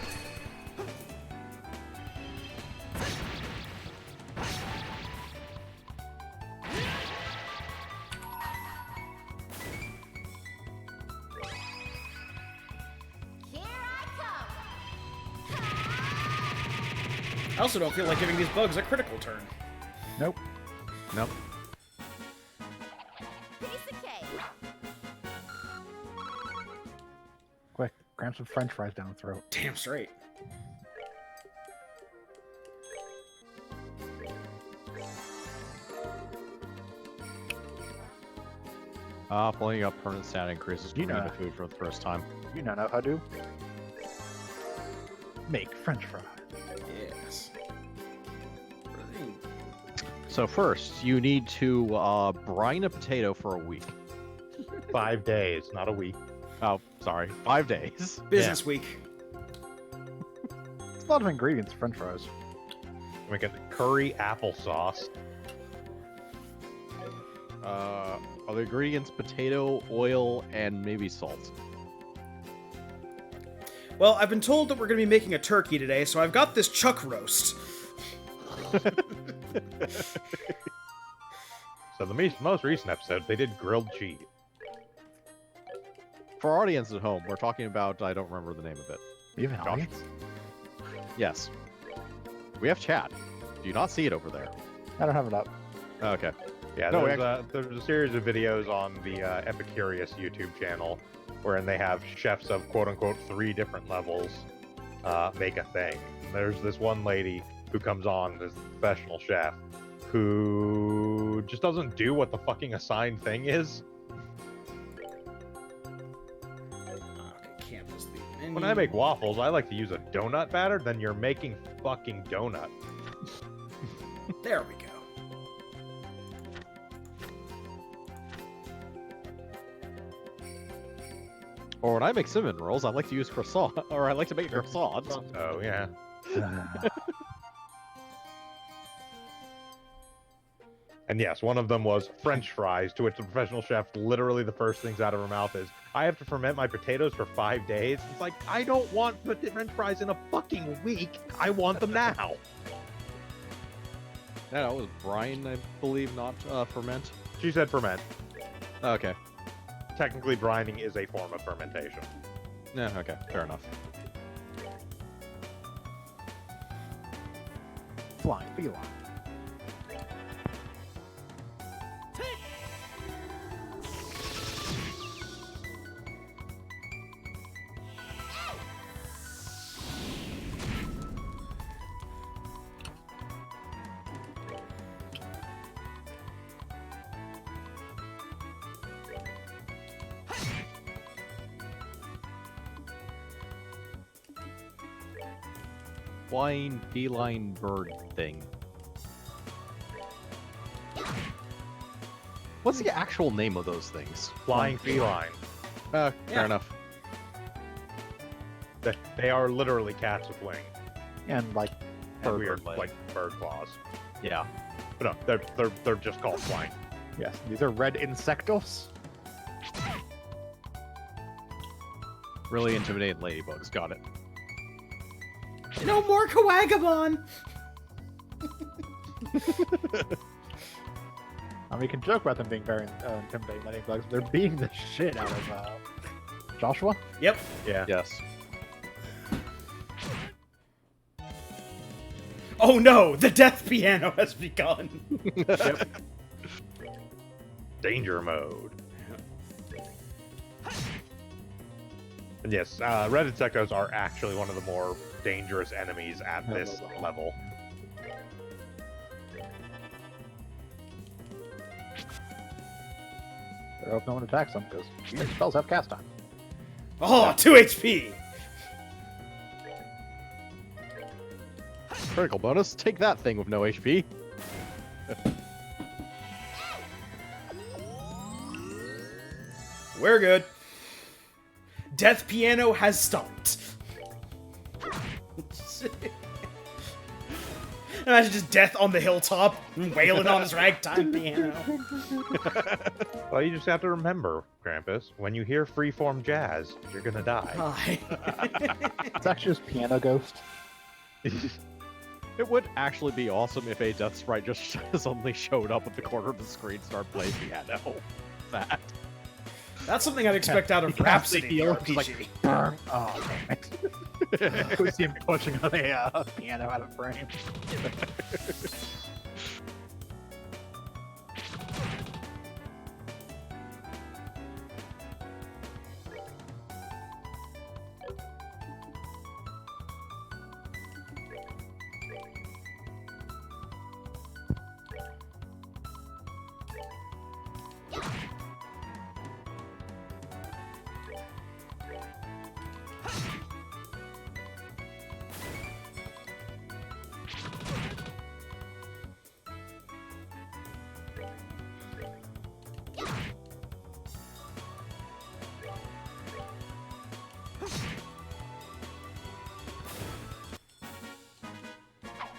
E: Here I come.
A: I also don't feel like giving these bugs a critical turn.
F: Nope.
B: Nope.
E: Piece of cake.
F: Quick, cram some French fries down the throat.
A: Damn straight.
B: Pulling up permanent stat increases
F: You
B: for
F: know.
B: the food for the first time.
F: You know how to make French fries.
A: Yes.
B: So first, you need to brine a potato for a week.
C: 5 days, not a week.
B: Oh, sorry, 5 days.
A: Business week.
F: It's a lot of ingredients, French fries.
C: Make a curry applesauce.
B: Are the ingredients potato, oil, and maybe salt?
A: Well, I've been told that we're going to be making a turkey today, so I've got this chuck roast.
C: So the most recent episode, they did grilled cheese.
B: For our audience at home, we're talking about, I don't remember the name of it.
F: You have an
C: Josh?
F: audience?
B: Yes. We have chat. Do you not see it over there?
F: I don't have it up.
B: Okay.
C: Yeah,
B: No,
C: there's a series of videos on the Epicurious YouTube channel wherein they have chefs of quote-unquote 3 different levels make a thing. And there's this one lady who comes on as the professional chef who just doesn't do what the fucking assigned thing is.
A: Okay, campus the menu.
C: When I make waffles, I like to use a donut batter, then you're making fucking donut.
A: There we go.
B: Or when I make cinnamon rolls, I like to use croissant, or I like to make a croissant.
C: Oh, yeah. And yes, one of them was French fries, to which the professional chef, literally the first things out of her mouth is, I have to ferment my potatoes for 5 days. It's like, I don't want French fries in a fucking week. I want them now.
B: Yeah, that was brine, I believe, not ferment.
C: She said ferment.
B: Okay.
C: Technically, brining is a form of fermentation.
B: Yeah, okay, fair enough.
F: Flying feline.
B: Flying feline bird thing. What's the actual name of those things?
C: Flying feline.
B: Fair
A: Yeah.
B: enough.
C: They are literally cats with wings.
F: And like
C: And
B: Bird
C: weird,
B: leg.
C: like bird claws.
B: Yeah.
C: But no, they're just called flying.
F: yes, these are red insectos.
B: Really intimidating ladybugs, got it.
A: No more Kawagamon!
F: I mean, we can joke about them being very intimidating ladybugs, but they're beating the shit out of Joshua.
A: Yep.
C: Yeah.
B: Yes.
A: Oh no, the death piano has begun.
C: Danger mode. And yes, red insectos are actually one of the more dangerous enemies at this level.
F: I hope no one attacks them because these spells have cast time.
A: Oh, 2 HP!
B: Critical bonus, take that thing with no HP.
A: We're good. Death piano has stopped. Imagine just Death on the hilltop, wailing on his ragtime piano.
C: Well, you just have to remember, Krampus, when you hear freeform jazz, you're gonna die.
A: Hi.
F: It's actually just Piano Ghost.
B: It would actually be awesome if a death sprite just suddenly showed up at the corner of the screen and started playing piano. That.
A: That's something I'd expect out of
B: Because they
A: Rhapsody
B: heal,
A: RPG.
B: it's like-
F: Burn. Oh, damn it. We see him pushing on a piano out of frame.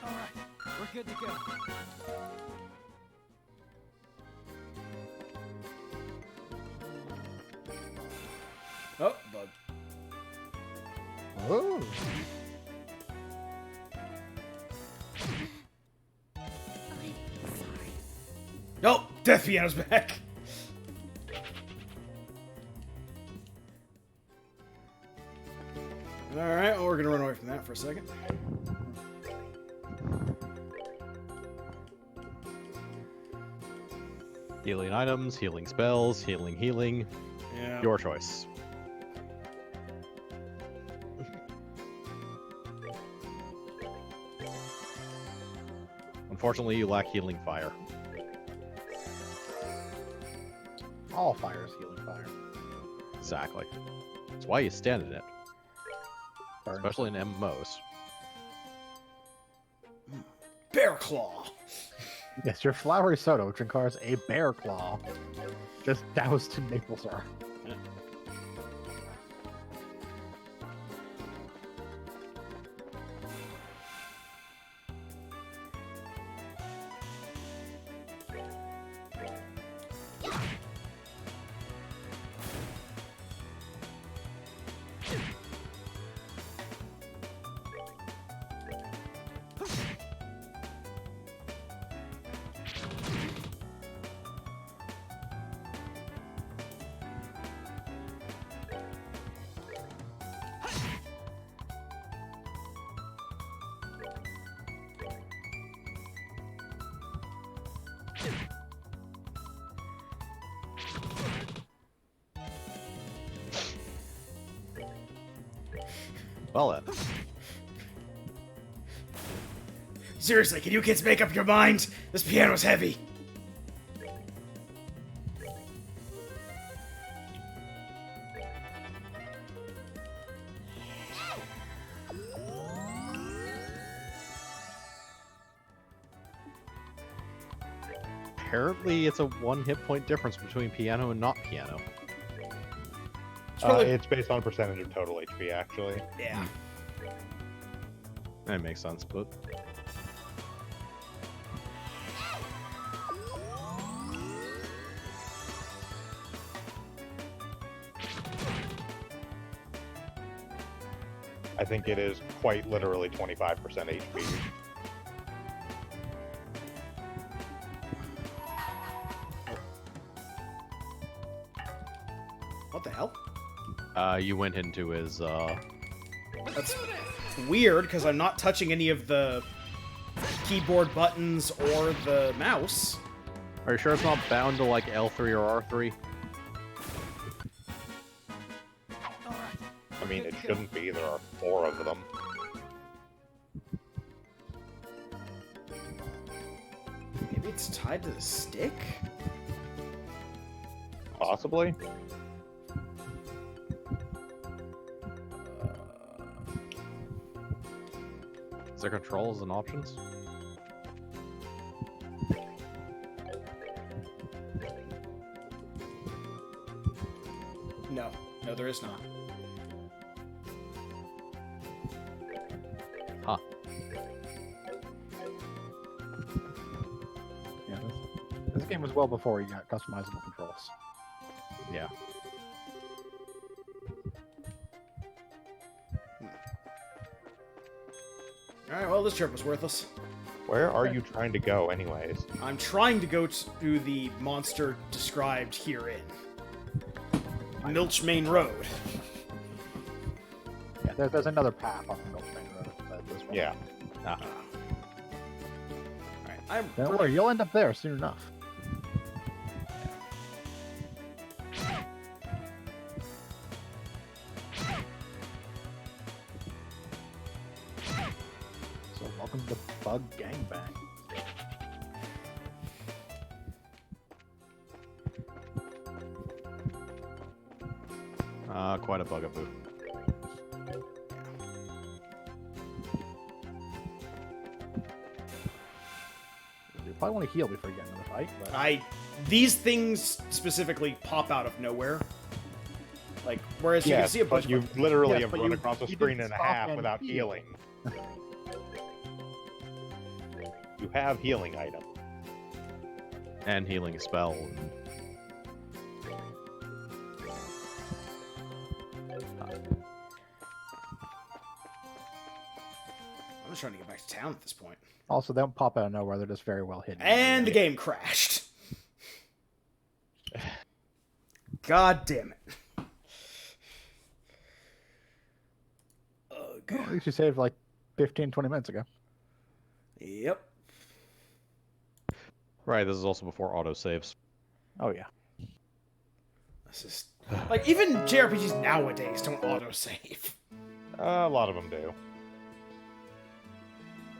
D: All right, we're good to go.
A: Oh, bug.
F: Oh.
A: Oh, Death Piano's back. Alright, well, we're gonna run away from that for a second.
B: Healing items, healing spells, healing.
A: Yeah.
B: Your choice. Unfortunately, you lack healing fire.
F: All fire is healing fire.
B: Exactly. That's why you stand in it,
F: Burn.
B: especially in MMOs.
A: Bear Claw.
F: Yes, your flowery soda, which requires a bear claw, just doused in maple syrup.
B: Well then.
A: Seriously, can you kids make up your mind? This piano's heavy.
B: Apparently, it's a 1 hit point difference between piano and not piano.
A: It's probably...
C: It's based on percentage of total HP, actually.
A: yeah.
B: That makes sense, but
C: I think it is quite literally 25% HP.
A: What the hell?
B: you went into his
A: That's weird, because I'm not touching any of the keyboard buttons or the mouse.
B: Are you sure it's not bound to like L3 or R3?
D: All right.
C: I mean,
D: Good
C: it
D: to go.
C: shouldn't be. There are 4 of them.
A: Maybe it's tied to the stick?
C: Possibly.
B: Is there controls and options?
A: No. No, there is not.
B: Huh.
F: Yeah, this game was well before you got customizable controls.
B: Yeah.
A: Alright, well, this trip was worthless.
C: Where are you trying to go, anyways?
A: I'm trying to go to the monster described herein. Milch Main Road.
F: Yeah, There's another path on the Milk Main Road besides this one.
C: Yeah.
B: Ah.
A: Alright, I'm
F: Don't
A: really-
F: worry, you'll end up there soon enough. So welcome to Bug Gangbang.
B: Quite a bugaboo.
F: You probably want to heal before you get into the fight. But...
A: These things specifically pop out of nowhere. Like, whereas you can
C: Yes,
A: see a bunch
C: but you
A: of...
C: literally
F: Yes,
C: have
F: but
C: run
F: you-
C: across a
F: you
C: screen
F: didn't
C: and a
F: stop
C: half
F: and
C: without
F: heal.
C: healing. You have healing items.
B: And healing spell. And...
A: I'm just trying to get back to town at this point.
F: Also, they don't pop out of nowhere. They're just very well hidden.
A: And the game crashed. God damn it. Ugh.
F: At least you saved like 15, 20 minutes ago.
A: Yep.
B: Right, this is also before autosaves.
F: Oh, yeah.
A: This is... Like, even JRPGs nowadays don't autosave.
C: A lot of them do.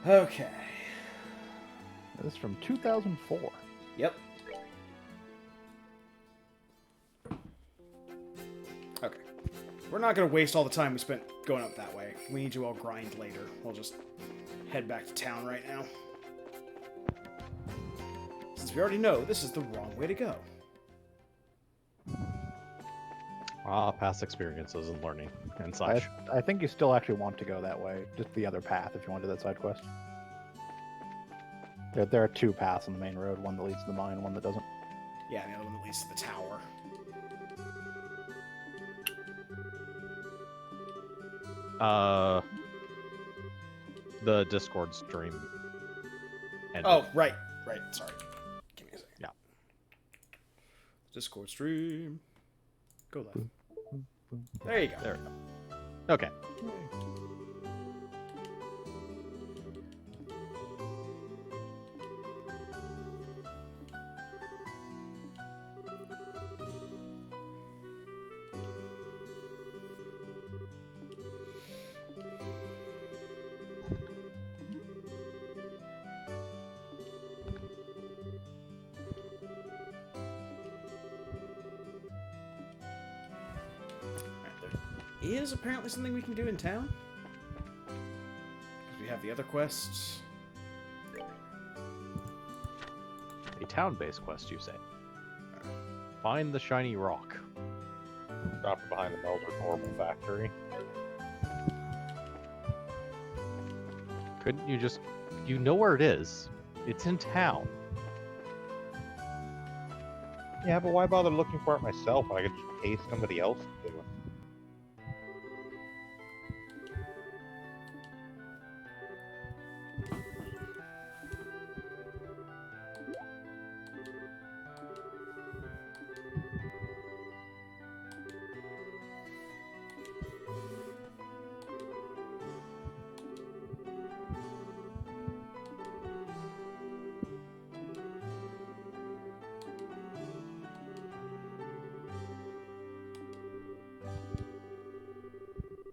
A: Okay.
F: This is from 2004.
A: Yep. Okay. We're not going to waste all the time we spent going up that way. We need to all grind later. We'll just head back to town right now. Since we already know this is the wrong way to go.
B: Past experiences and learning and such.
F: I think you still actually want to go that way. Just the other path if you want to do that side quest. There are two paths on the main road. One that leads to the mine, one that doesn't.
A: Yeah, the other one that leads to the tower.
B: The Discord stream. ended.
A: Oh, right. Sorry. Give me a second.
B: Yeah.
A: Discord stream. Go live. There you go.
B: There we go. Okay.
A: There is apparently something we can do in town. 'Cause we have the other quests.
B: A town-based quest, you say? Find the shiny rock.
C: Drop it behind the Melder Orbital Factory.
B: Couldn't you just... You know where it is. It's in town.
C: Yeah, but why bother looking for it myself when I could just pay somebody else to do it?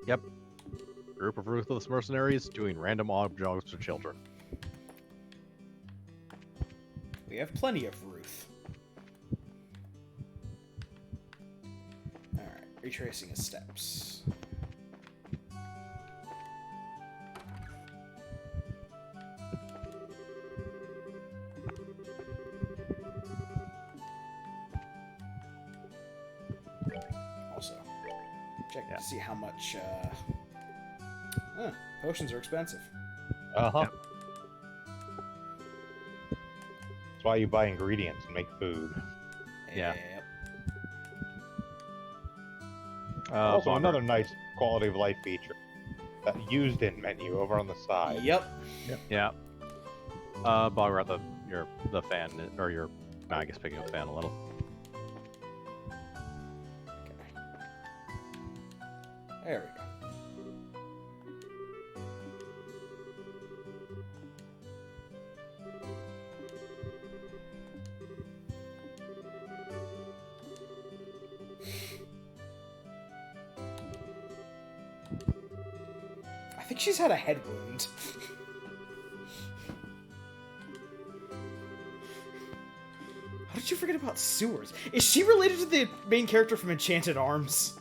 B: Yep. Group of ruthless mercenaries doing random odd jobs for children.
A: We have plenty of Ruth. Alright, retracing his steps. Also, check
B: Yeah.
A: to see how much, potions are expensive.
C: Uh-huh. That's why you buy ingredients and make food.
B: Yeah.
A: Yep.
C: Also,
B: Bonder.
C: another nice quality of life feature. That used in menu over on the side.
A: Yep.
B: Yeah. Bogger, the fan, or your... I guess picking up the fan a little.
A: Okay. There we go. think she's had a head wound. How did you forget about sewers? Is she related to the main character from Enchanted Arms?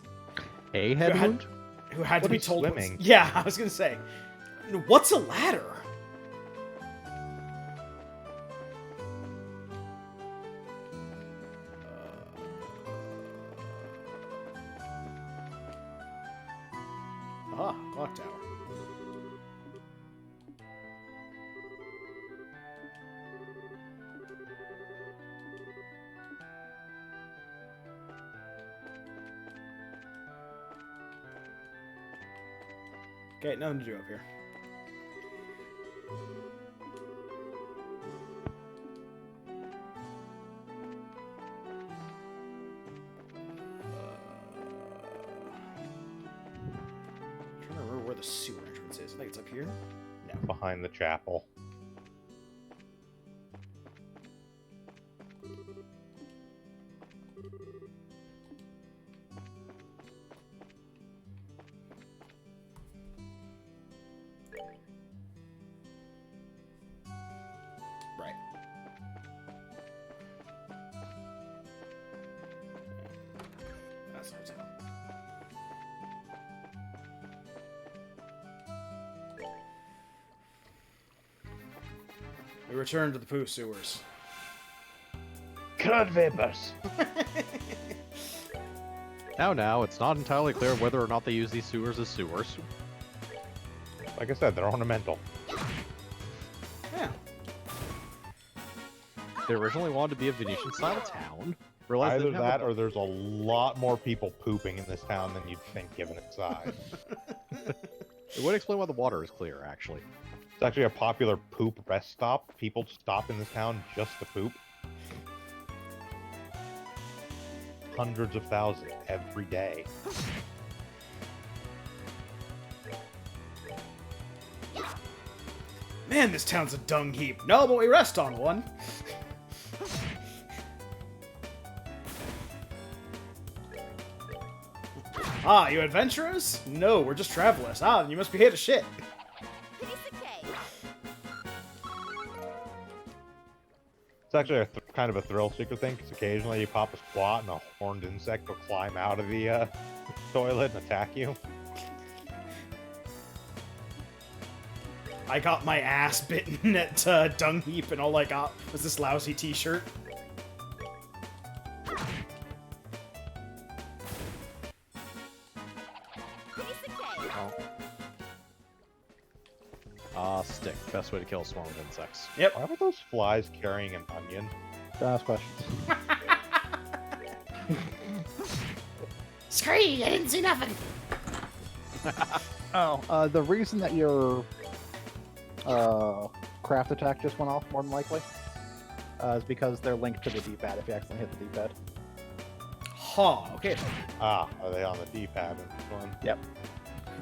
B: A head
A: Who had-
B: wound?
A: Who had to
C: What
A: be
C: is
A: told?
C: swimming?
A: Yeah, I was gonna say. What's a ladder? Clock tower. Okay, nothing to do up here. I'm trying to remember where the sewer entrance is. I think it's up here. No.
C: Behind the chapel.
A: Right. That's the hotel. We return to the poo sewers.
C: Crud vapors.
B: Now, it's not entirely clear whether or not they use these sewers as sewers.
C: Like I said, they're ornamental.
A: Yeah.
B: They originally wanted to be a Venetian-style town. Realized they
C: Either
B: didn't have
C: that, or there's a lot more people pooping in this town than you'd think, given its size.
B: It would explain why the water is clear, actually.
C: It's actually a popular poop rest stop. People stop in this town just to poop. Hundreds of thousands every day.
A: Man, this town's a dung heap. No, but we rest on one. Ah, you adventurers? No, we're just travelers. Ah, then you must be here to shit.
E: Piece of cake.
C: It's actually a kind of a thrill-seeker thing, because occasionally you pop a squat and a horned insect will climb out of the toilet and attack you.
A: I got my ass bitten at Dung Heap, and all I got was this lousy t-shirt.
E: Piece of cake.
B: Stick. Best way to kill a swarm of insects.
A: Yep.
C: Why were those flies carrying an onion?
F: Don't ask questions.
A: Scree! I didn't see nothing!
F: Oh, the reason that your craft attack just went off, more than likely, is because they're linked to the D-pad if you accidentally hit the D-pad.
A: Ha, okay.
C: Ah, are they on the D-pad in this one?
F: Yep.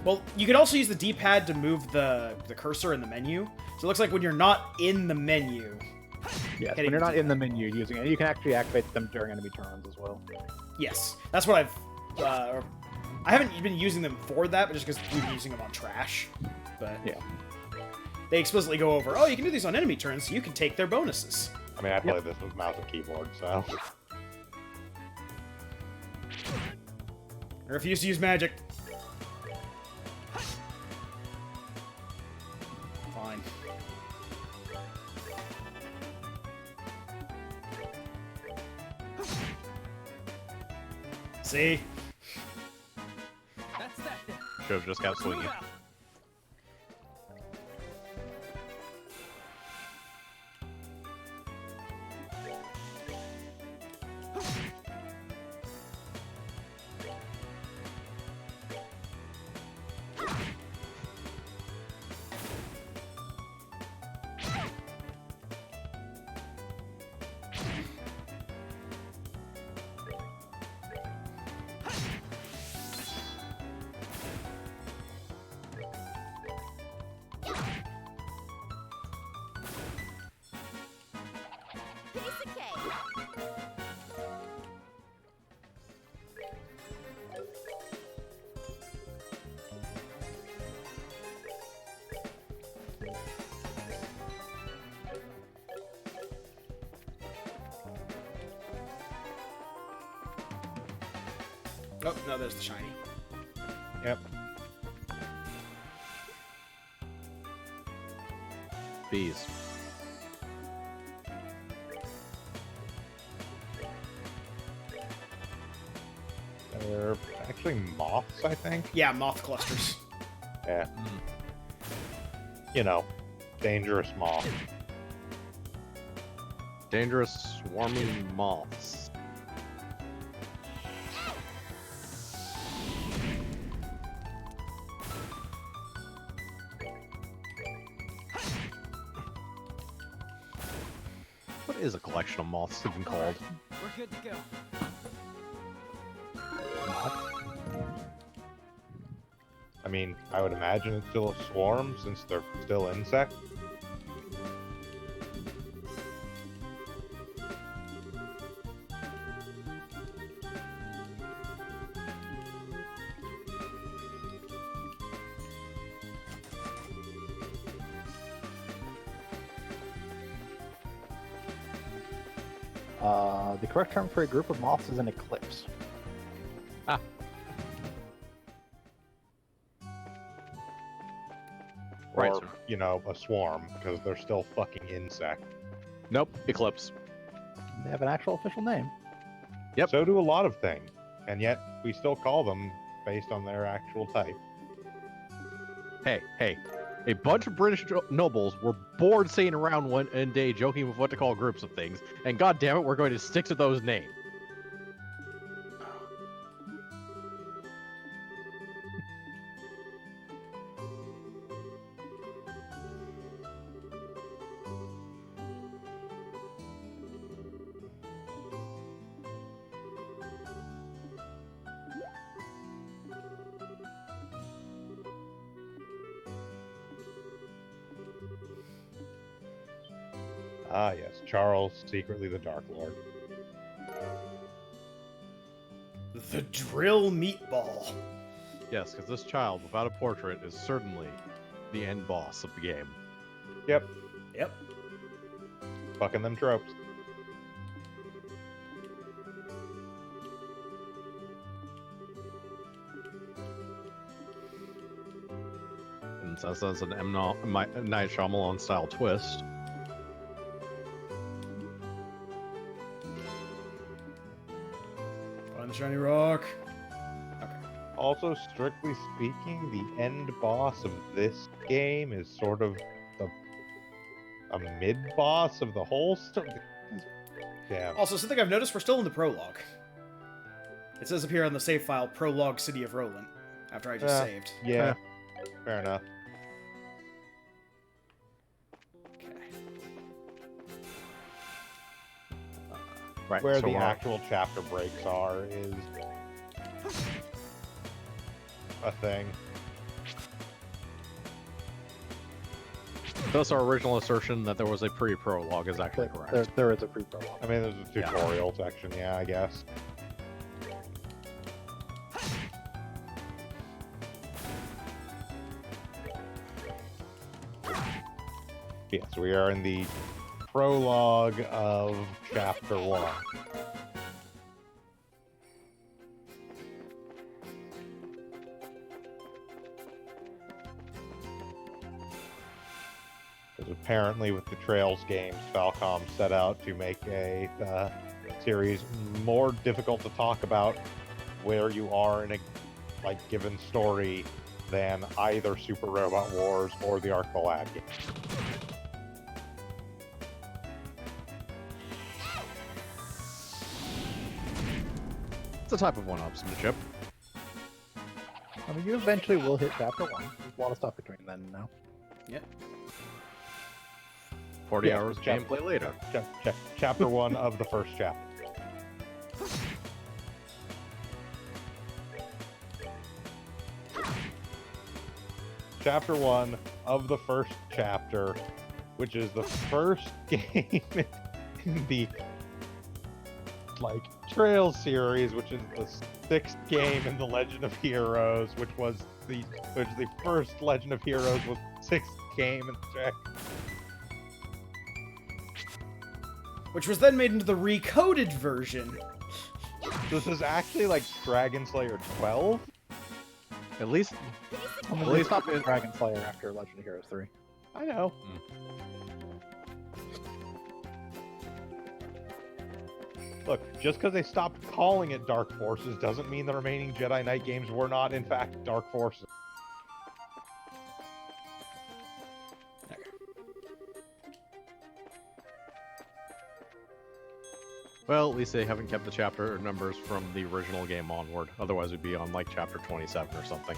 A: Well, you can also use the D-pad to move the cursor in the menu. So it looks like when you're not in the menu.
F: Yes,
A: Hitting
F: when you're not
A: the
F: in the menu using it, you can actually activate them during enemy turns as well.
A: Yes, that's what I've. I haven't been using them for that, but just because we've been using them on trash. But
F: Yeah.
A: they explicitly go over. Oh, you can do these on enemy turns, so you can take their bonuses.
C: I mean, I played this with mouse and keyboard, so...
A: I refuse to use magic. Fine. See?
D: That's that then.
B: Should have just got swinging.
D: Move out.
E: Piece of cake.
A: Oh, no, there's the shiny.
C: Yep.
B: Bees.
C: They're actually moths, I think.
A: Yeah, moth clusters.
C: Yeah. You know, dangerous moth.
B: Dangerous swarming moths. What is a collection of moths even called?
D: We're good to go.
C: I mean, I would imagine it's still a swarm since they're still insects.
F: The correct term for a group of moths is an eclipse.
B: Right,
C: Or,
B: sir.
C: you know, a swarm, because they're still fucking insects.
B: Nope, eclipse.
F: They have an actual official name.
B: Yep.
C: So do a lot of things, and yet we still call them based on their actual type.
B: Hey, hey. A bunch of British nobles were bored sitting around one day joking with what to call groups of things, and god damn it, we're going to stick to those names.
C: Ah, yes, Charles, secretly the Dark Lord.
A: The drill meatball.
B: Yes, because this child without a portrait is certainly the end boss of the game.
C: Yep,
A: Yep.
C: fucking them tropes.
B: And so that's an Night Shyamalan style twist.
A: Find the shiny rock. Okay.
C: Also, strictly speaking, the end boss of this game is sort of a mid-boss of the whole story. Damn.
A: Also, something I've noticed, we're still in the prologue. It says up here on the save file, Prologue City of Roland, after I just saved.
C: Yeah, fair enough.
A: Okay.
B: Right.
C: Where
B: so
C: the
B: we're-
C: actual chapter breaks are is a thing.
B: Thus, our original assertion that there was a pre-prologue is actually correct.
F: There is a pre-prologue.
C: I mean, there's a
B: Yeah.
C: tutorial section, yeah, I guess. Yes, we are in the prologue of chapter 1. Because apparently with the Trails games, Falcom set out to make a series more difficult to talk about where you are in a given story than either Super Robot Wars or the Arc the Lab game.
B: It's a type of one-upsmanship.
F: I mean, you eventually will hit chapter 1. There's a lot of stuff between then and now.
A: Yep.
B: 40
C: Yeah,
B: hours
C: chap-
B: gameplay later.
C: Chapter 1 of the first chapter. Chapter 1 of the first chapter, which is the first game in the Trails series, which is the 6th game in the Legend of Heroes, which was the first Legend of Heroes with 6th game in the track.
A: Which was then made into the recoded version.
C: This is actually like Dragon Slayer 12.
B: At least
F: I mean,
B: At
F: they
B: least
F: stopped with Dragon Slayer after Legend of Heroes 3.
C: I know. Look, just because they stopped calling it Dark Forces doesn't mean the remaining Jedi Knight games were not, in fact, Dark Forces.
B: well, at least they haven't kept the chapter numbers from the original game onward. Otherwise, we'd be on like chapter 27 or something.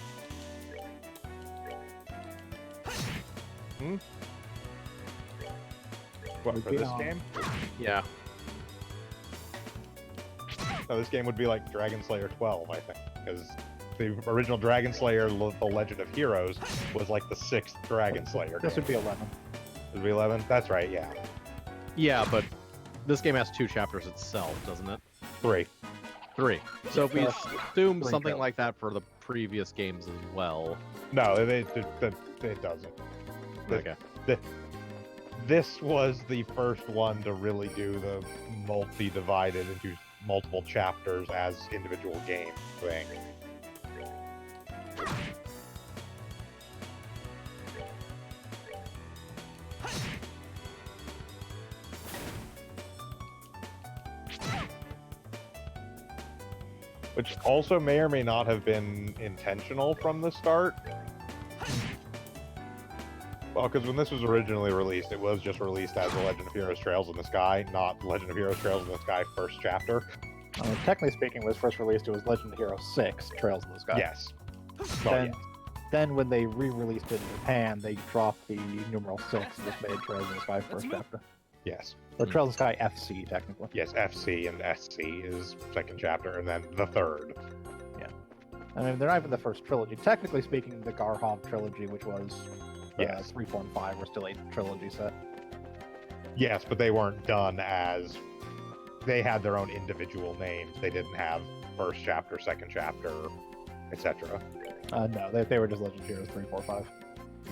C: What,
F: Would
C: for
F: be
C: this
F: on-
C: game?
B: Yeah.
C: No, this game would be like Dragon Slayer 12, I think, because the original Dragon Slayer, The Legend of Heroes, was like the 6th Dragon Slayer
F: This
C: game.
F: would be 11.
C: Would be 11? That's right, yeah.
B: Yeah, but this game has 2 chapters itself, doesn't it?
C: 3.
B: 3. So if we
F: Yeah,
B: assume
F: three
B: something
F: trails.
B: like that for the previous games as well.
C: No, it doesn't.
B: Okay.
C: This was the first one to really do the multi-divided into multiple chapters as individual game thing. Which also may or may not have been intentional from the start. Well, because when this was originally released, it was just released as The Legend of Heroes Trails in the Sky, not Legend of Heroes Trails in the Sky first chapter.
F: Technically speaking, when it was first released, it was Legend of Heroes 6, Trails in the Sky.
C: Yes. Oh,
F: Then,
C: yes.
F: then when they re-released it in Japan, they dropped the numeral 6 and just made Trails in the Sky first chapter.
C: Yes.
F: Or Trails in the Sky FC, technically.
C: Yes, FC and SC is second chapter, and then the third.
F: I mean, they're not even the first trilogy. Technically speaking, the Garhog trilogy, which was
C: Yes.
F: 3, 4, and 5, were still a trilogy set.
C: Yes, but they weren't done as... They had their own individual names. They didn't have first chapter, second chapter, etc.
F: No, they were just Legend of Heroes 3, 4, 5.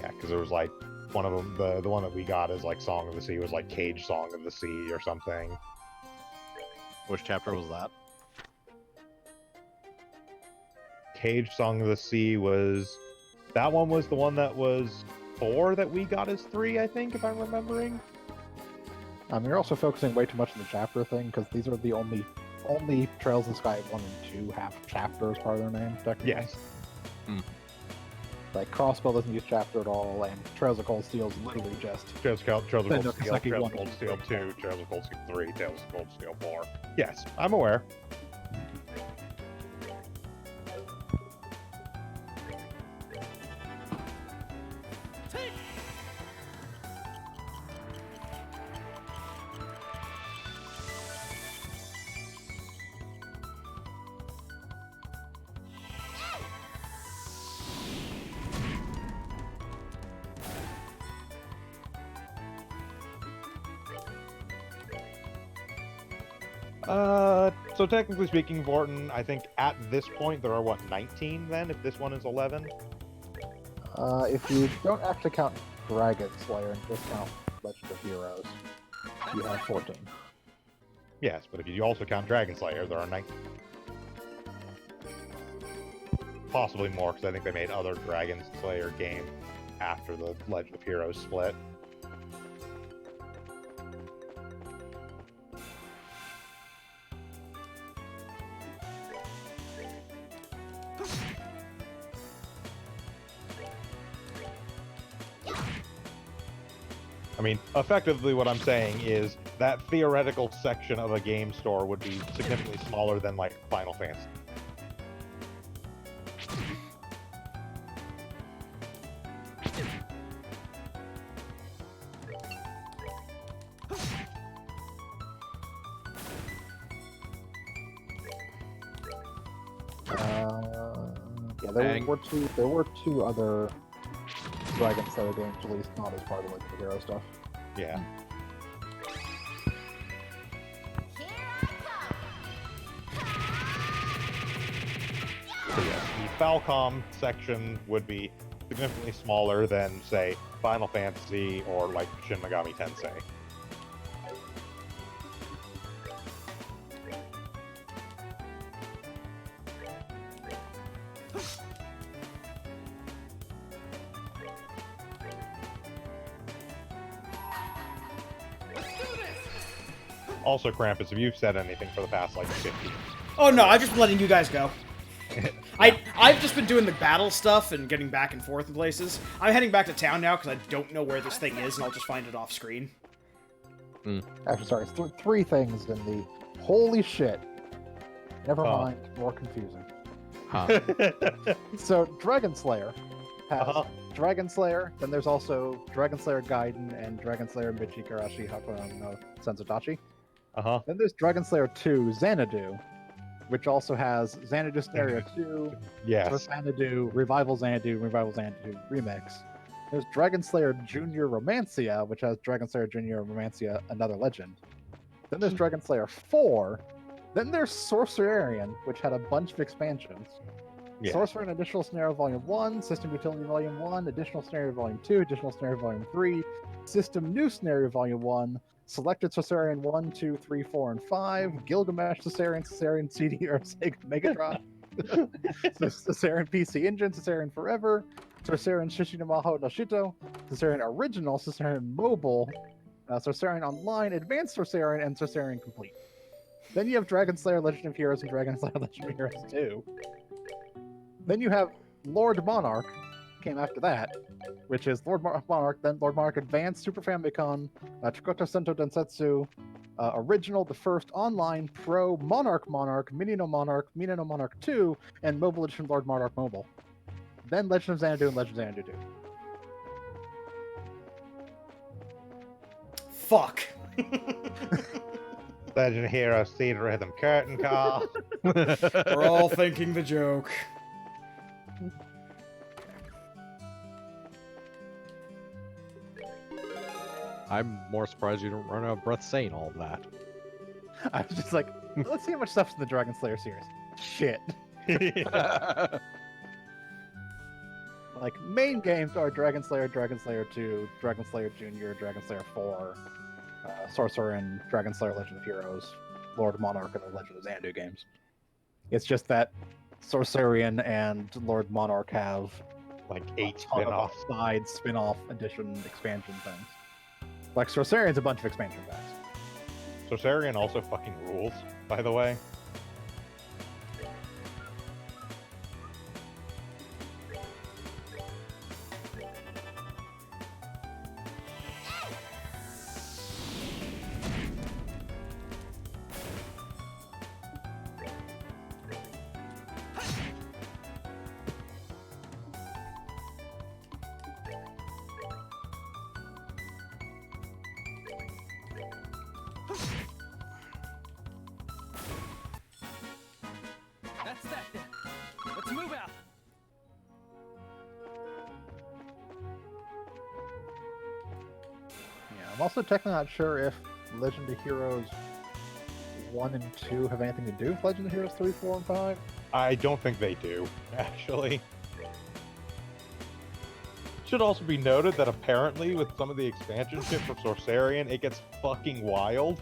C: Yeah, because there was like one of them, the one that we got is like Song of the Sea was like Cage Song of the Sea or something.
B: Which chapter was that?
C: Cage Song of the Sea was... That one was the one that was 4 that we got as 3, I think, if I'm remembering.
F: You're also focusing way too much on the chapter thing, because these are the only Trails in the Sky 1 and 2 have chapter as part of their name, technically.
C: Yes.
F: Like, Crossbow doesn't use chapter at all, and Trails of Cold Steel is literally just...
C: Trails of Cold
F: Then
C: Steel,
F: no
C: Trails
F: Kaseki
C: of
F: 1,
C: Cold
F: 2,
C: Steel
F: 3.
C: 2, Trails of Cold Steel 3, Trails of Cold Steel 4. Yes, I'm aware. So technically speaking, Vorton, I think at this point there are, what, 19 then, if this one is 11?
F: If you don't actually count Dragon Slayer and just count Legend of Heroes, you have 14.
C: Yes, but if you also count Dragon Slayer, there are 19. Possibly more, because I think they made other Dragon Slayer games after the Legend of Heroes split. I mean, effectively what I'm saying is that theoretical section of a game store would be significantly smaller than, like, Final Fantasy.
F: Yeah,
B: Dang.
F: there were two other Dragon Slayer games released not as part of Legend of Heroes stuff.
C: Yeah.
E: Here I come.
C: So yes, the Falcom section would be significantly smaller than, say, Final Fantasy or, like, Shin Megami Tensei. Also, Krampus, if you've said anything for the past like 50.
A: Oh no, I've just been letting you guys go. I've just been doing the battle stuff and getting back and forth in places. I'm heading back to town now because I don't know where this thing is, and I'll just find it off screen.
F: Actually, sorry, three things in the... Holy shit. Never
C: Oh.
F: mind, more confusing.
B: Huh.
F: So, Dragon Slayer has
C: Uh-huh.
F: Dragon Slayer, then there's also Dragon Slayer Gaiden and Dragon Slayer Michikarashi Hakuna no Sensutachi.
C: Uh-huh.
F: Then there's Dragon Slayer 2 Xanadu, which also has Xanadu Scenario 2,
C: Yes.
F: Xanadu, Revival Xanadu Remix. There's Dragon Slayer Junior Romancia, which has Dragon Slayer Junior Romancia Another Legend. Then there's Dragon Slayer 4. Then there's Sorcerarian, which had a bunch of expansions.
C: Yeah.
F: Sorcerer Additional Scenario Volume 1, System Utility Volume 1, Additional Scenario Volume 2, Additional Scenario Volume 3, System New Scenario Volume 1, Selected Sorcerarian 1, 2, 3, 4, and 5, Gilgamesh Sorcerarian CD or Sega Mega Drive, Sorcerarian PC Engine, Sorcerarian Forever, Sorcerarian Shishinamaho no Shito, Sorcerarian Original, Sorcerarian Mobile, Sorcerarian Online, Advanced Sorcerarian, and Sorcerarian Complete. Then you have Dragon Slayer Legend of Heroes and Dragon Slayer Legend of Heroes 2. Then you have Lord Monarch, came after that, which is Monarch, then Lord Monarch Advanced, Super Famicom, Chikoto Sento Densetsu, Original, the first online, Pro, Monarch, Mini no Monarch 2, and Mobile Edition Lord Monarch Mobile. Then Legend of Xanadu and Legend of Xanadu 2.
A: Fuck.
C: Legend of Heroes, Cedar Rhythm, Curtain Call.
A: We're all thinking the joke.
B: I'm more surprised you don't run out of breath saying all of that.
F: I was just like, let's see how much stuff's in the Dragon Slayer series. Shit. Like, main games are Dragon Slayer 2, Dragon Slayer Junior, Dragon Slayer 4, Sorcerer and Dragon Slayer Legend of Heroes, Lord Monarch, and the Legend of Xanadu games. It's just that Sorcerian and Lord Monarch have
C: Like 8
F: ton of
C: spin-offs.
F: side spin-off edition expansion things. Like, Sorcerian's a bunch of expansion packs.
C: Sorcerian also fucking rules, by the way.
D: That's that then. Let's move out.
F: Yeah, I'm also technically not sure if Legend of Heroes 1 and 2 have anything to do with Legend of Heroes 3, 4, and 5.
C: I don't think they do, actually. Should also be noted that apparently with some of the expansion shit for Sorcerian, it gets fucking wild.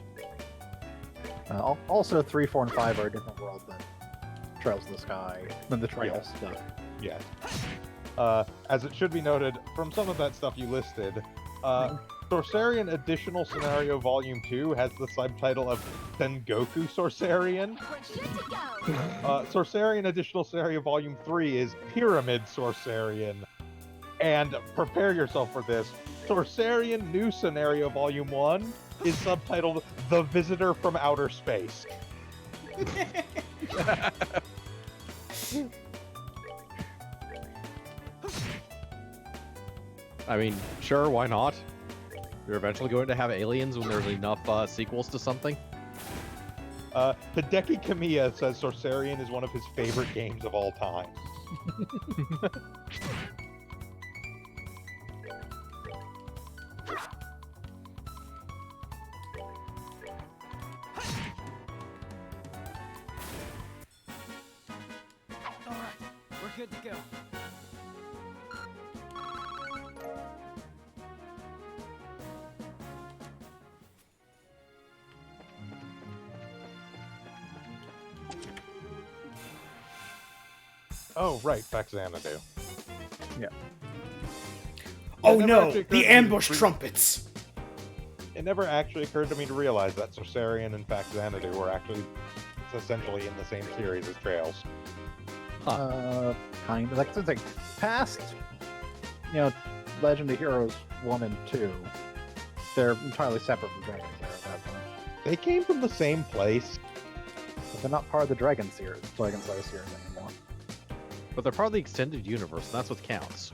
F: Also, 3, 4, and 5 are a different world than Trails of the Sky, than the Trails stuff.
C: Yes. As it should be noted, from some of that stuff you listed, Sorcerian Additional Scenario Volume 2 has the subtitle of Sengoku Sorcerian.
E: We're good to go.
C: Sorcerian Additional Scenario Volume 3 is Pyramid Sorcerian. And prepare yourself for this. Sorcerian New Scenario Volume 1 is subtitled The Visitor from Outer Space.
B: I mean, sure, why not? You're eventually going to have aliens when there's enough sequels to something.
C: Hideki Kamiya says Sorcerian is one of his favorite games of all time.
D: All right, we're good to go.
C: Oh, right, back to Xanadu.
A: Oh
C: never
A: no,
C: actually occurred to
A: the
C: me
A: ambush
C: pre-
A: trumpets.
C: It never actually occurred to me to realize that Sorcerian and fact Xanadu were actually essentially in the same series as Trails.
F: Kind of. Like, since like past, Legend of Heroes 1 and 2, they're entirely separate from Dragon Slayer at that point.
C: They came from the same place.
F: But they're not part of the Dragon Slayer series anymore.
B: But they're part of the extended universe, and that's what counts.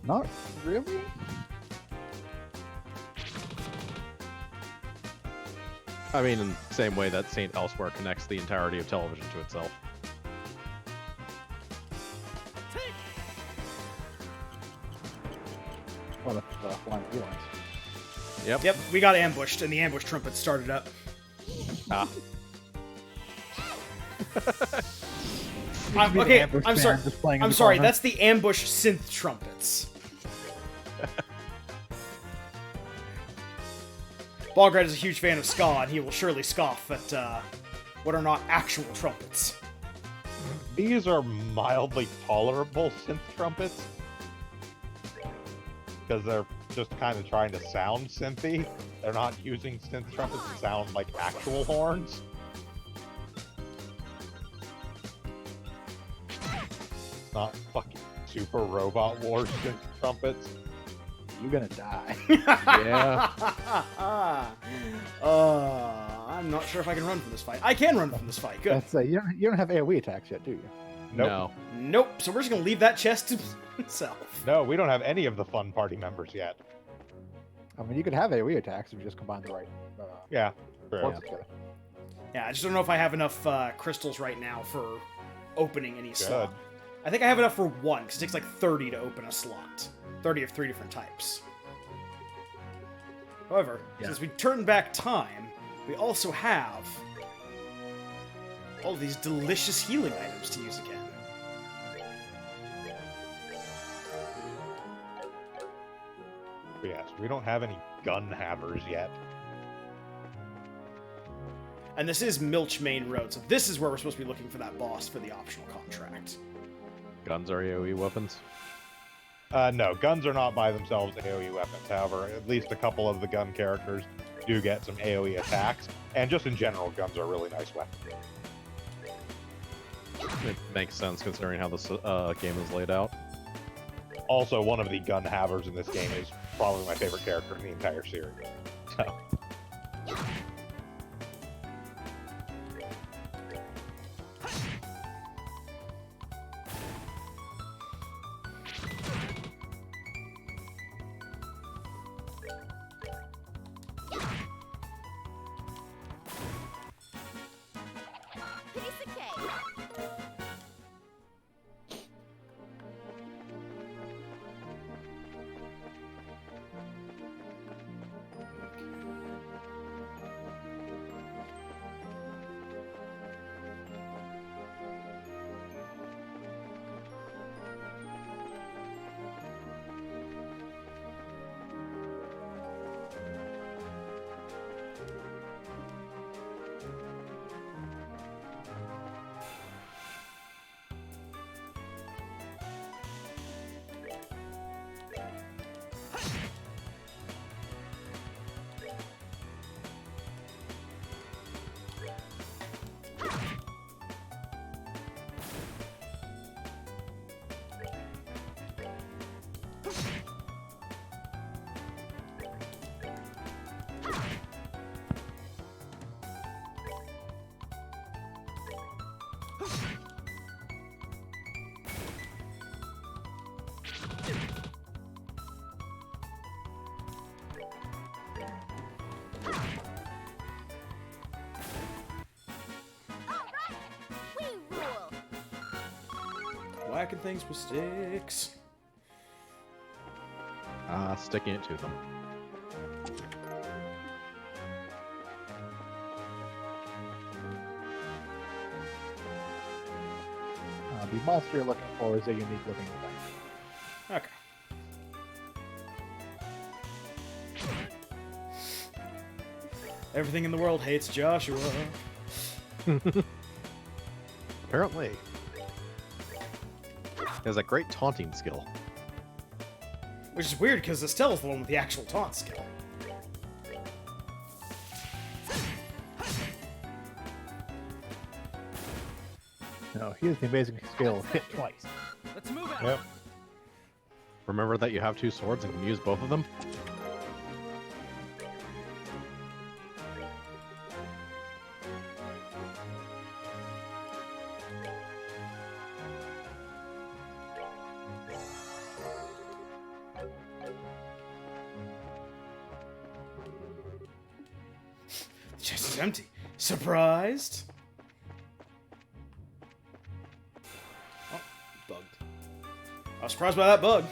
F: Not really?
B: I mean, in the same way that Saint Elsewhere connects the entirety of television to itself.
F: Well, the Flying Feelings.
A: Yep, we got ambushed, and the ambush trumpet started up.
B: Ah.
A: Okay, I'm sorry. I'm sorry,
F: That's
A: that's the ambush synth trumpets. Bograd is a huge fan of ska, and he will surely scoff at what are not actual trumpets.
C: These are mildly tolerable synth trumpets. Because they're just kind of trying to sound synthy. They're not using synth trumpets to sound like actual horns. Not fucking super robot wars synth trumpets.
F: You're gonna die.
B: Yeah.
A: I'm not sure if I can run from this fight. I can run from this fight. Good.
F: That's you don't have AoE attacks yet, do you?
C: Nope.
B: No.
A: Nope. So we're just gonna leave that chest to itself.
C: No, we don't have any of the fun party members yet.
F: I mean, you could have AoE attacks if you just combine the right
C: Yeah. Sure.
F: forces together.
A: Yeah, I just don't know if I have enough crystals right now for opening any
C: Good.
A: slot. I think I have enough for one, because it takes like 30 to open a slot. 30 of 3 different types. However, since we turn back time, we also have all these delicious healing items to use again.
C: Yes, we don't have any gun havers yet.
A: And this is Milch Main Road, so this is where we're supposed to be looking for that boss for the optional contract.
B: Guns are AoE weapons.
C: No, guns are not by themselves AoE weapons. However, at least a couple of the gun characters do get some AoE attacks. And just in general, guns are a really nice weapon.
B: It makes sense considering how this game is laid out.
C: Also, one of the gun havers in this game is probably my favorite character in the entire series. So,
E: Piece of cake. We rule.
A: Whacking things with sticks.
B: Sticking it to them.
F: The monster you're looking for is a unique living thing.
A: Okay. Everything in the world hates Joshua.
B: Apparently. He has that great taunting skill.
A: Which is weird, because Estelle's the one with the actual taunt skill.
F: No, he has the amazing skill of hit twice.
D: Let's move out.
C: Yep.
B: Remember that you have 2 swords and can use both of them?
A: The chest is empty. Surprised? Oh, bugged. I was surprised by that bug.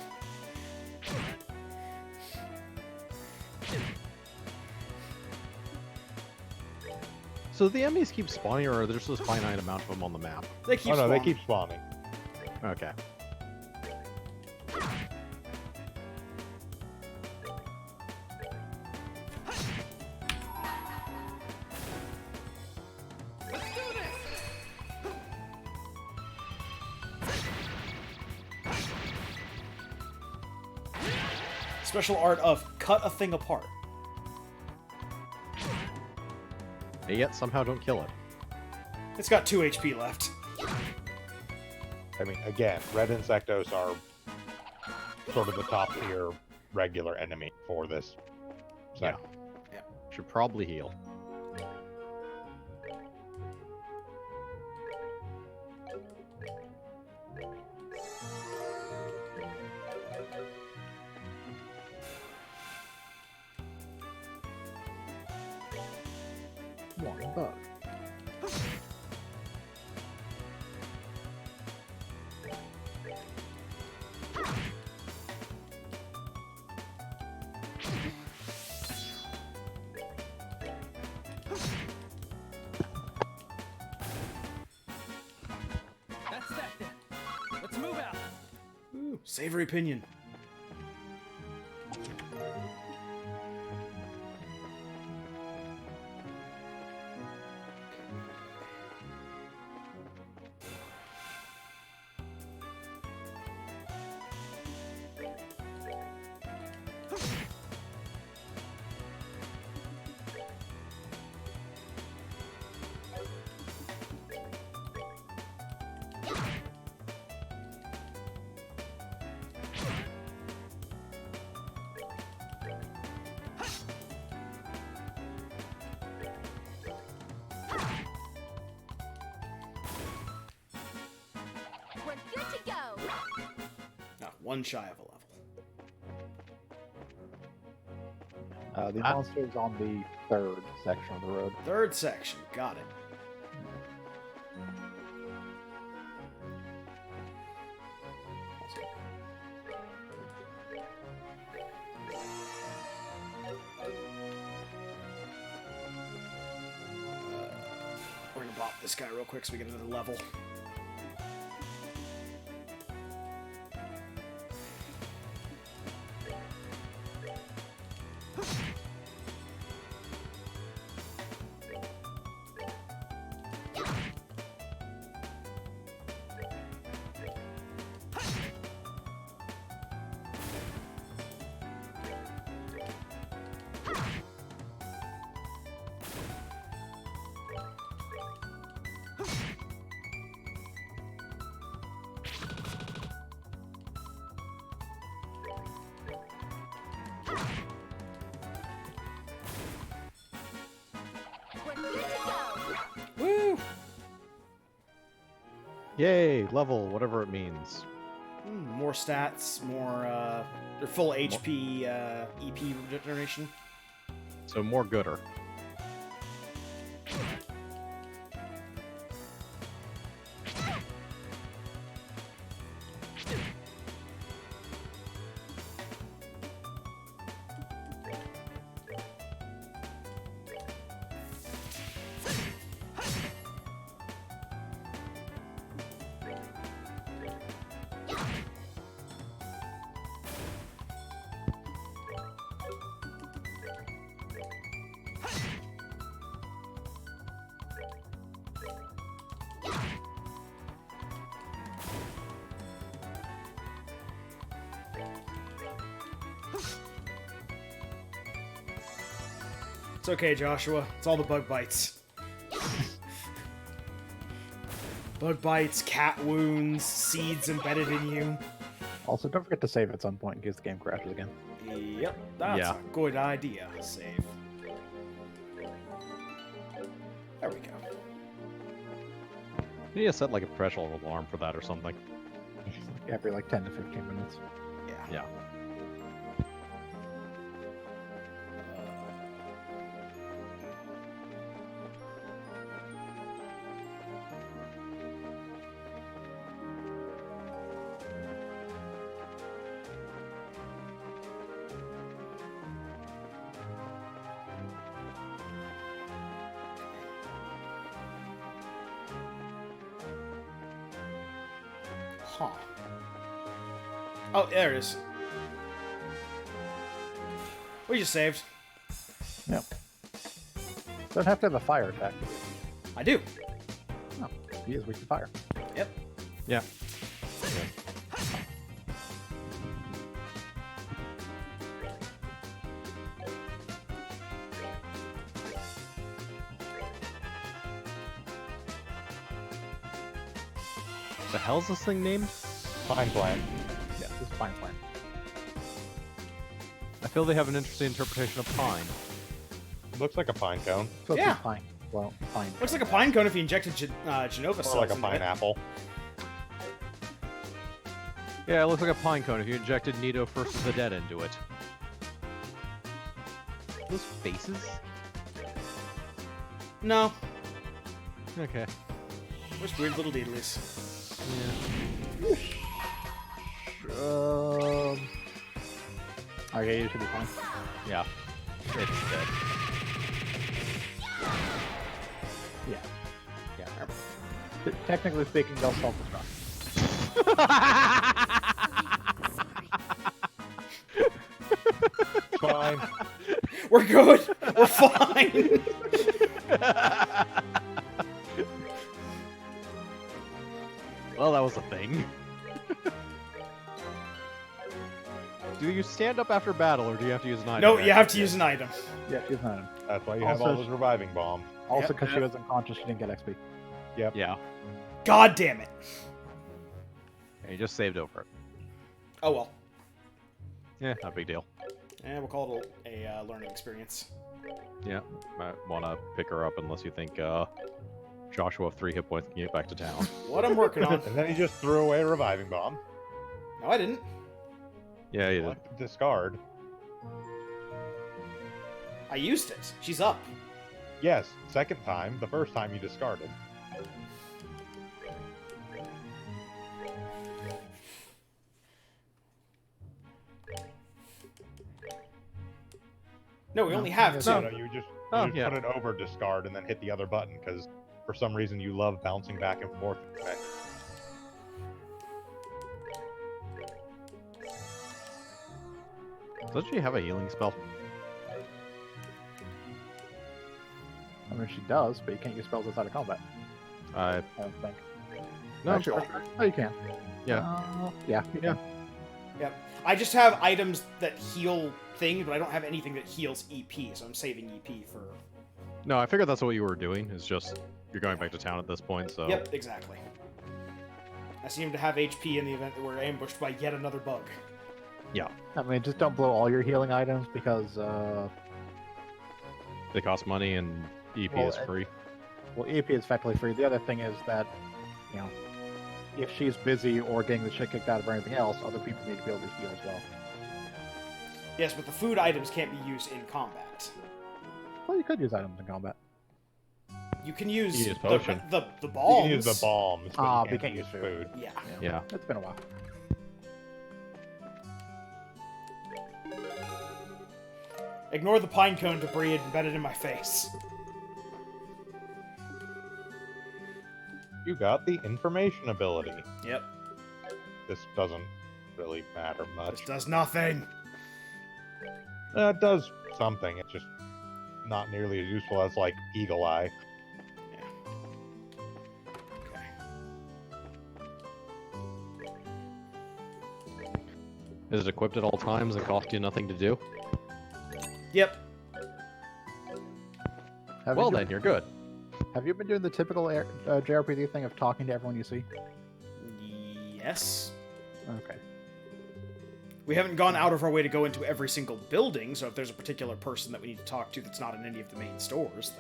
B: So the enemies keep spawning, or there's just a finite amount of them on the map?
A: They keep
C: Oh no,
A: spawning.
C: they keep spawning.
B: Okay.
D: Let's do this.
A: Special art of cut a thing apart.
B: And yet somehow don't kill it.
A: It's got 2 HP left.
C: I mean, again, red insectos are sort of the top tier regular enemy for this. So,
B: Yeah. Should probably heal.
F: One bug.
D: That's that then. Let's move out.
A: Ooh, savory pinion.
E: We're good to go.
A: Not one shy of a level.
F: The monster's on the third section of the road.
A: Third section. Got it. We're gonna bop this guy real quick so we get another level.
E: We're good to go.
A: Woo!
B: Yay, level, whatever it means.
A: More stats, more or full HP, EP regeneration.
B: So more gooder.
A: It's okay, Joshua. It's all the bug bites. Bug bites, cat wounds, seeds embedded in you.
F: Also, don't forget to save at some point in case the game crashes again.
A: Yep, that's
B: Yeah.
A: a good idea. Save. There we go.
B: You need to set like a professional alarm for that or something.
F: Every like 10 to 15 minutes.
A: Yeah.
B: Yeah.
A: Huh. Oh, there it is. We just saved.
F: Yep. Don't have to have a fire attack.
A: I do.
F: No, he is weak to fire.
A: Yep.
B: Yeah. The hell's this thing named?
C: Pine plant.
F: Yeah, this is fine plan.
B: I feel they have an interesting interpretation of pine.
C: Looks like a pine cone.
F: So
A: Yeah.
F: it's pine. Well, pine.
A: Looks like a pine cone if you injected Genova
C: Or
A: cells
C: like a
A: into it.
C: pineapple.
B: Yeah, it looks like a pine cone if you injected Nito versus the Dead into it. Those faces?
A: No.
B: Okay.
A: Just weird little deedlies.
B: Yeah.
F: Okay, you should be fine.
B: Yeah. It's dead.
F: Yeah.
B: Yeah.
F: Technically speaking, they'll self-destruct.
C: Fine.
A: We're good. We're fine.
B: Well, that was a thing. Do you stand up after battle, or do you have to use an item?
A: No, you have to use an item.
F: Yeah, she's not him.
C: That's why you have
F: Also-
C: all those reviving bombs.
F: Also,
A: Yep.
F: because she was unconscious, she didn't get XP.
B: Yeah.
A: God damn it.
B: And you just saved over it.
A: Oh well.
B: Yeah, not a big deal.
A: And we'll call it a learning experience.
B: Yeah. Might want to pick her up unless you think Joshua of 3 hit points can get back to town.
A: What I'm working on.
C: And then he just threw away a reviving bomb.
A: No, I didn't.
B: Yeah, you did.
C: What? Discard.
A: I used it. She's up.
C: Yes, second time. The first time you discarded.
A: No, we only have two.
C: No, no, you just
B: yeah.
C: put it over discard and then hit the other button because for some reason you love bouncing back and forth. Okay.
B: Doesn't she have a healing spell?
F: I mean, she does, but you can't use spells outside of combat.
B: I
F: I don't think.
B: no.
F: Actually, oh, you can.
B: Yeah.
F: Yeah. You
B: Yeah.
F: can.
A: Yep. I just have items that heal things, but I don't have anything that heals EP, so I'm saving EP for...
B: No, I figured that's what you were doing. Is just you're going back to town at this point, so.
A: Yep, exactly. I seem to have HP in the event that we're ambushed by yet another bug.
F: I mean, just don't blow all your healing items because,
B: They cost money and EP
F: Well,
B: is free.
F: well, EP is effectively free. The other thing is that, you know, if she's busy or getting the shit kicked out of her or anything else, other people need to be able to heal as well.
A: Yes, but the food items can't be used in combat.
F: Well, you could use items in combat.
A: You can use,
B: You use potion.
A: the
C: You
A: bombs.
C: can use the bombs, but
F: Ah,
C: you
F: but
C: can't use food.
A: Yeah.
B: Yeah.
F: It's been a while.
A: Ignore the pine cone debris embedded in my face.
C: You got the information ability.
A: Yep.
C: This doesn't really matter much.
A: This does nothing.
C: It does something. It's just not nearly as useful as like Eagle Eye.
B: Is it equipped at all times and cost you nothing to do?
A: Yep.
F: Have
B: Well
F: you-
B: then, you're good.
F: Have you been doing the typical JRPG thing of talking to everyone you see?
A: Yes.
F: Okay.
A: We haven't gone out of our way to go into every single building, so if there's a particular person that we need to talk to that's not in any of the main stores,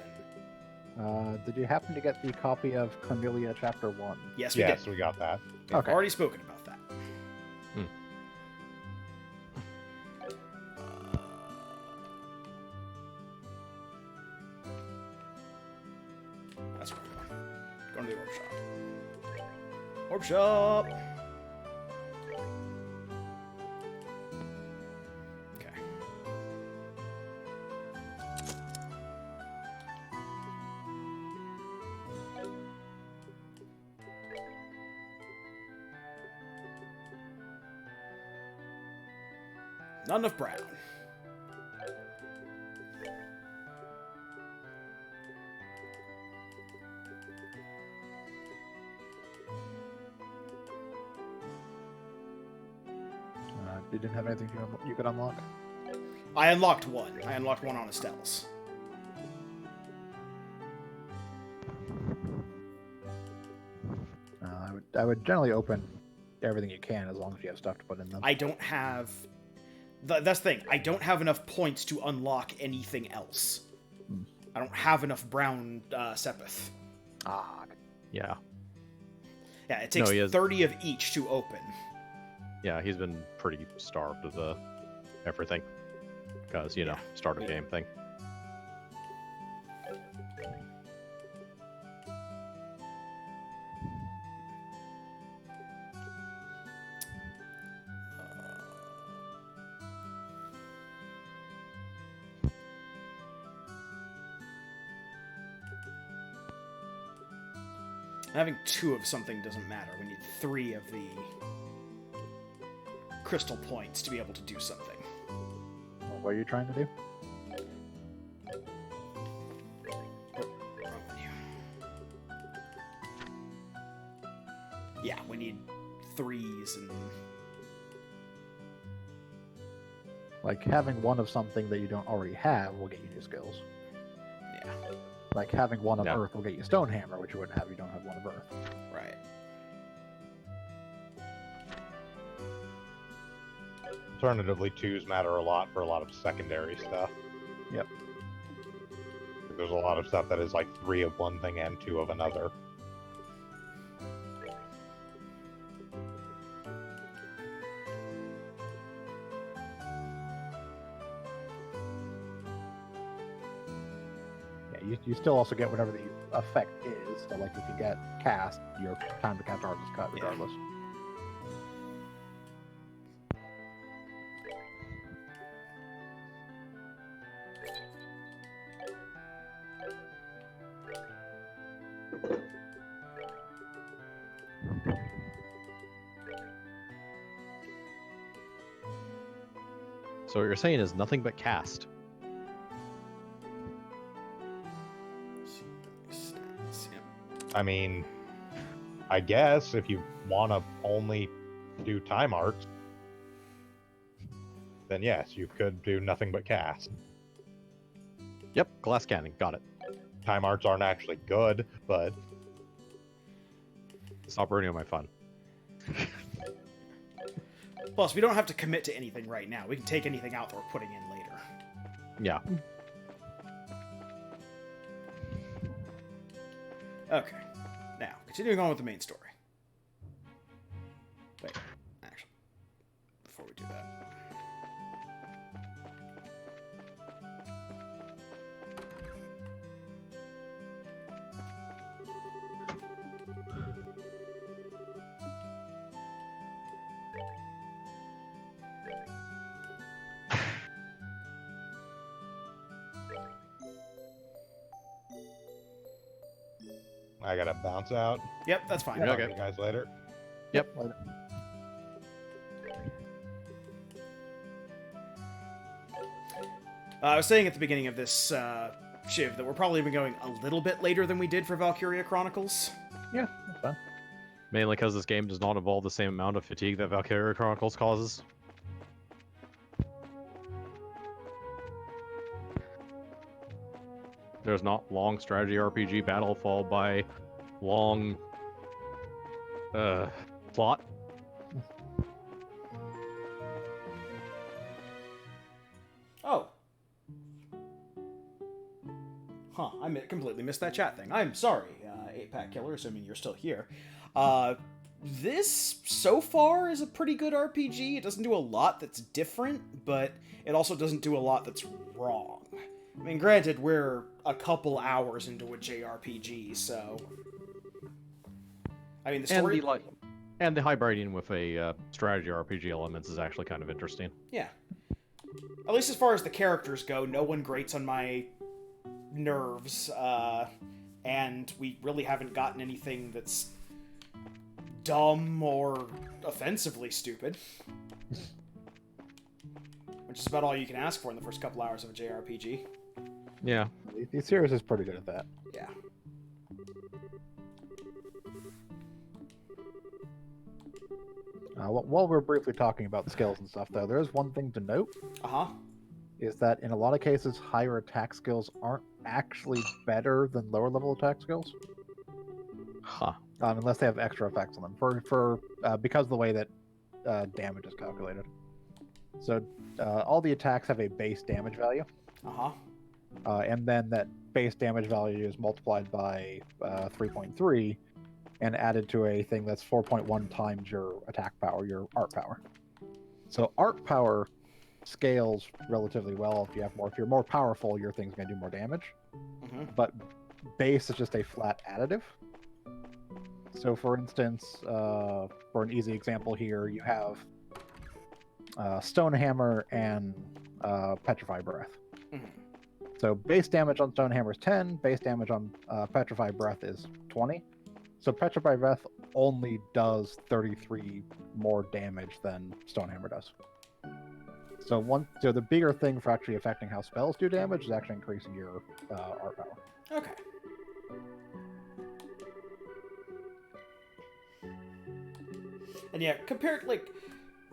A: then...
F: Did you happen to get the copy of Cornelia Chapter 1?
A: Yes, we
C: Yes,
A: did.
C: we got that.
A: We've
F: Okay.
A: already spoken about that.
B: Hmm.
A: That's where we're going. Going to the orb shop. Orb shop! Okay. Not enough brown.
F: You didn't have anything you could unlock?
A: I unlocked one. I unlocked one on Estelle's.
F: I would generally open everything you can as long as you have stuff to put in them.
A: I don't have... That's the thing. I don't have enough points to unlock anything else.
F: Hmm.
A: I don't have enough brown Sepith.
F: Ah,
B: Yeah.
A: Yeah, it takes
B: he has-
A: 30 of each to open.
B: Yeah, he's been pretty starved of everything. Because, you know,
A: Yeah.
B: start of game thing.
A: Having 2 of something doesn't matter. We need 3 of the crystal points to be able to do something.
F: what are you trying to do?
A: Wrong menu. Yeah, we need 3s and...
F: Like, having one of something that you don't already have will get you new skills.
A: Yeah,
F: Like, having one of
B: Yeah.
F: Earth will get you Stonehammer, which you wouldn't have if you don't have one of Earth.
A: right.
C: Alternatively, 2s matter a lot for a lot of secondary stuff.
F: Yep.
C: There's a lot of stuff that is like 3 of one thing and 2 of another.
F: Yeah, you still also get whatever the effect is. So, like, if you get cast, your time to cast art is cut
A: Yeah.
F: regardless.
B: So what you're saying is nothing but cast.
A: Stats, yep.
C: I mean, I guess if you want to only do time arts, then yes, you could do nothing but cast.
B: Yep, glass cannon, got it.
C: Time arts aren't actually good, but
B: Stop ruining my fun.
A: Plus, we don't have to commit to anything right now. We can take anything out that we're putting in later.
B: Yeah.
A: Okay. Now, continuing on with the main story. Wait, actually, before we do that.
C: I gotta bounce out.
A: Yep, that's fine.
B: Yeah.
C: Talk to
B: Okay.
C: you guys later.
A: I was saying at the beginning of this Shiv that we're probably been going a little bit later than we did for Valkyria Chronicles.
F: Yeah, that's fine.
B: Mainly because this game does not involve the same amount of fatigue that Valkyria Chronicles causes. There's not long strategy RPG battle followed by long plot.
A: Oh. Huh, completely missed that chat thing. I'm sorry, 8-Pack Killer, assuming you're still here. This, so far, is a pretty good RPG. It doesn't do a lot that's different, but it also doesn't do a lot that's wrong. I mean, granted, we're a couple hours into a JRPG, so... I mean, the story...
B: And the hybriding with a strategy RPG elements is actually kind of interesting.
A: Yeah. At least as far as the characters go, no one grates on my nerves, and we really haven't gotten anything that's dumb or offensively stupid. Which is about all you can ask for in the first couple hours of a JRPG.
B: Yeah.
F: The series is pretty good at that.
A: Yeah.
F: While we're briefly talking about the skills and stuff, though, there is one thing to note.
A: Uh-huh.
F: Is that in a lot of cases, higher attack skills aren't actually better than lower level attack skills.
B: Huh.
F: Unless they have extra effects on them, because of the way that damage is calculated. So all the attacks have a base damage value,
A: Uh-huh.
F: and then that base damage value is multiplied by 3.3 and added to a thing that's 4.1 times your attack power, your art power. So art power scales relatively well. If you're more powerful, your thing's going to do more damage.
A: Mm-hmm.
F: But base is just a flat additive. So for instance, for an easy example here, you have Stonehammer and Petrify Breath.
A: Mm-hmm.
F: So base damage on Stonehammer is 10, base damage on Petrify Breath is 20. So Petrify Breath only does 33 more damage than Stonehammer does. So the bigger thing for actually affecting how spells do damage is actually increasing your art power.
A: Okay. And yeah,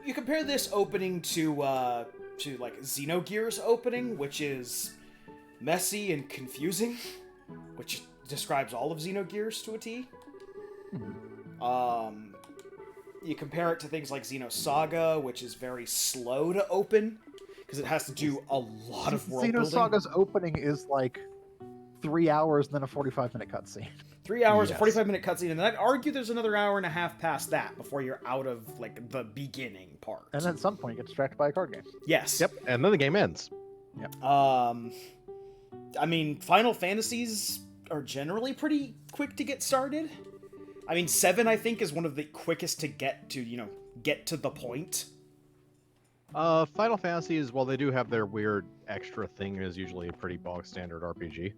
A: you compare this opening to like Xenogears opening, which is messy and confusing, which describes all of Xenogears to a T. You compare it to things like Xenosaga, which is very slow to open because it has to do a lot of world building.
F: Xenosaga's opening is like 3 hours and then a 45-minute cutscene.
A: 3 hours,
B: Yes.
A: a 45-minute cutscene, and I'd argue there's another hour and a half past that before you're out of like the beginning part.
F: And then at some point you get distracted by a card game.
A: Yes.
B: Yep. And then the game ends.
A: I mean, Final Fantasies are generally pretty quick to get started. I mean, 7, I think, is one of the quickest to get to the point.
B: Final Fantasies, while they do have their weird extra thing, is usually a pretty bog standard RPG.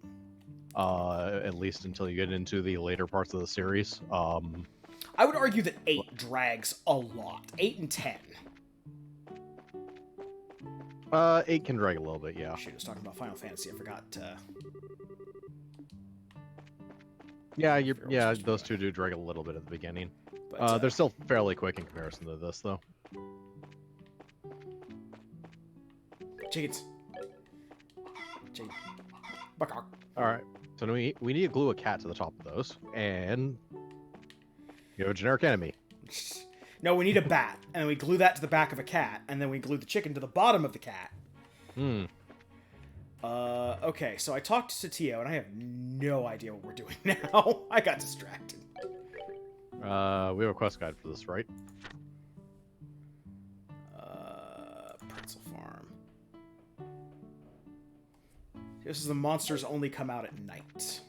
B: At least until you get into the later parts of the series.
A: I would argue that 8 drags a lot. 8 and 10.
B: 8 can drag a little bit, yeah.
A: Shoot, I was talking about Final Fantasy. I forgot.
B: Yeah,
A: Feral System.
B: those two do drag a little bit at the beginning.
A: But,
B: They're still fairly quick in comparison to this, though.
A: Chickens. Chicken. Buck.
B: All right, so we need to glue a cat to the top of those, and you have a generic enemy.
A: No, we need a bat, and then we glue that to the back of a cat, and then we glue the chicken to the bottom of the cat. Okay, so I talked to Tio, and I have no idea what we're doing now. I got distracted.
B: We have a quest guide for this, right?
A: Pretzel Farm. This is the monsters only come out at night.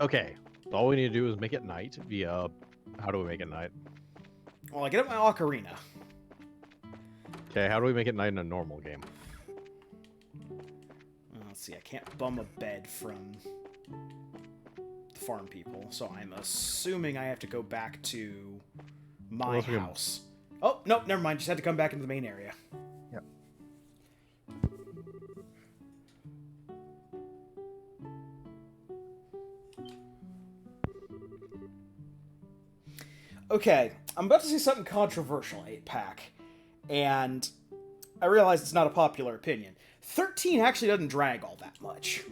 B: Okay, so all we need to do is make it night via... How do we make it night?
A: Well, I get up my ocarina.
B: Okay, how do we make it night in a normal game?
A: Let's see, I can't bum a bed from the farm people, so I'm assuming I have to go back to my
B: Unless we can-
A: house. Oh, no, never mind. Just had to come back into the main area.
F: Yep.
A: Okay, I'm about to say something controversial, 8-Pack, and I realize it's not a popular opinion. 13 actually doesn't drag all that much.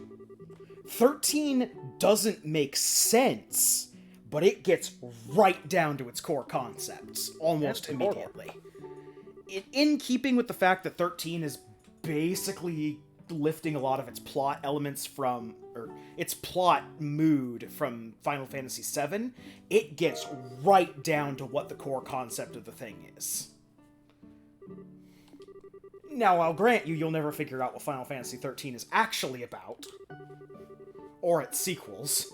A: 13 doesn't make sense, but it gets right down to its core concepts almost
F: That's Portal.
A: immediately. In keeping with the fact that 13 is basically lifting a lot of its plot elements from, or its plot mood from Final Fantasy VII, it gets right down to what the core concept of the thing is. Now, I'll grant you, you'll never figure out what Final Fantasy XIII is actually about. Or its sequels.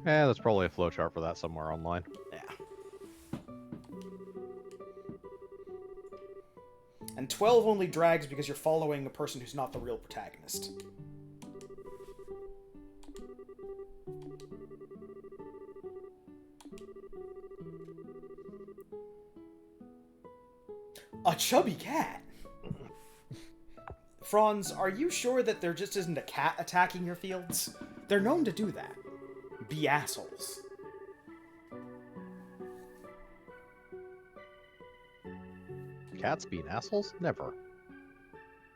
B: There's probably a flowchart for that somewhere online.
A: Yeah. And 12 only drags because you're following a person who's not the real protagonist. A chubby cat? Franz, are you sure that there just isn't a cat attacking your fields? They're known to do that. Be assholes.
B: Cats being assholes? Never.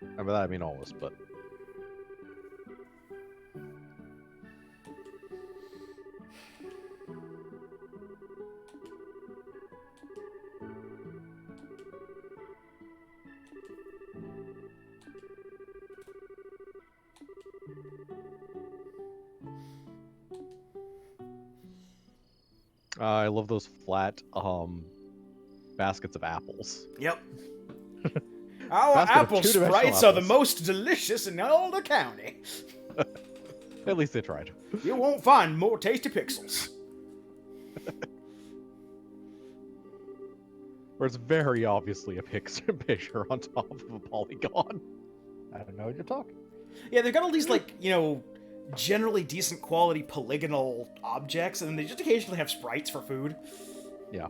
B: And by that I mean always, but... I love those flat, baskets of apples.
A: Yep. Our
B: Basket of
A: apple
B: two-dimensional
A: sprites are the
B: apples.
A: most delicious in all the county.
B: At least they tried.
A: You won't find more tasty pixels.
B: Where it's very obviously a picture on top of a polygon.
F: I don't know what you're talking.
A: Yeah, they've got all these, like, you know, generally decent quality polygonal objects, and then they just occasionally have sprites for food.
B: Yeah.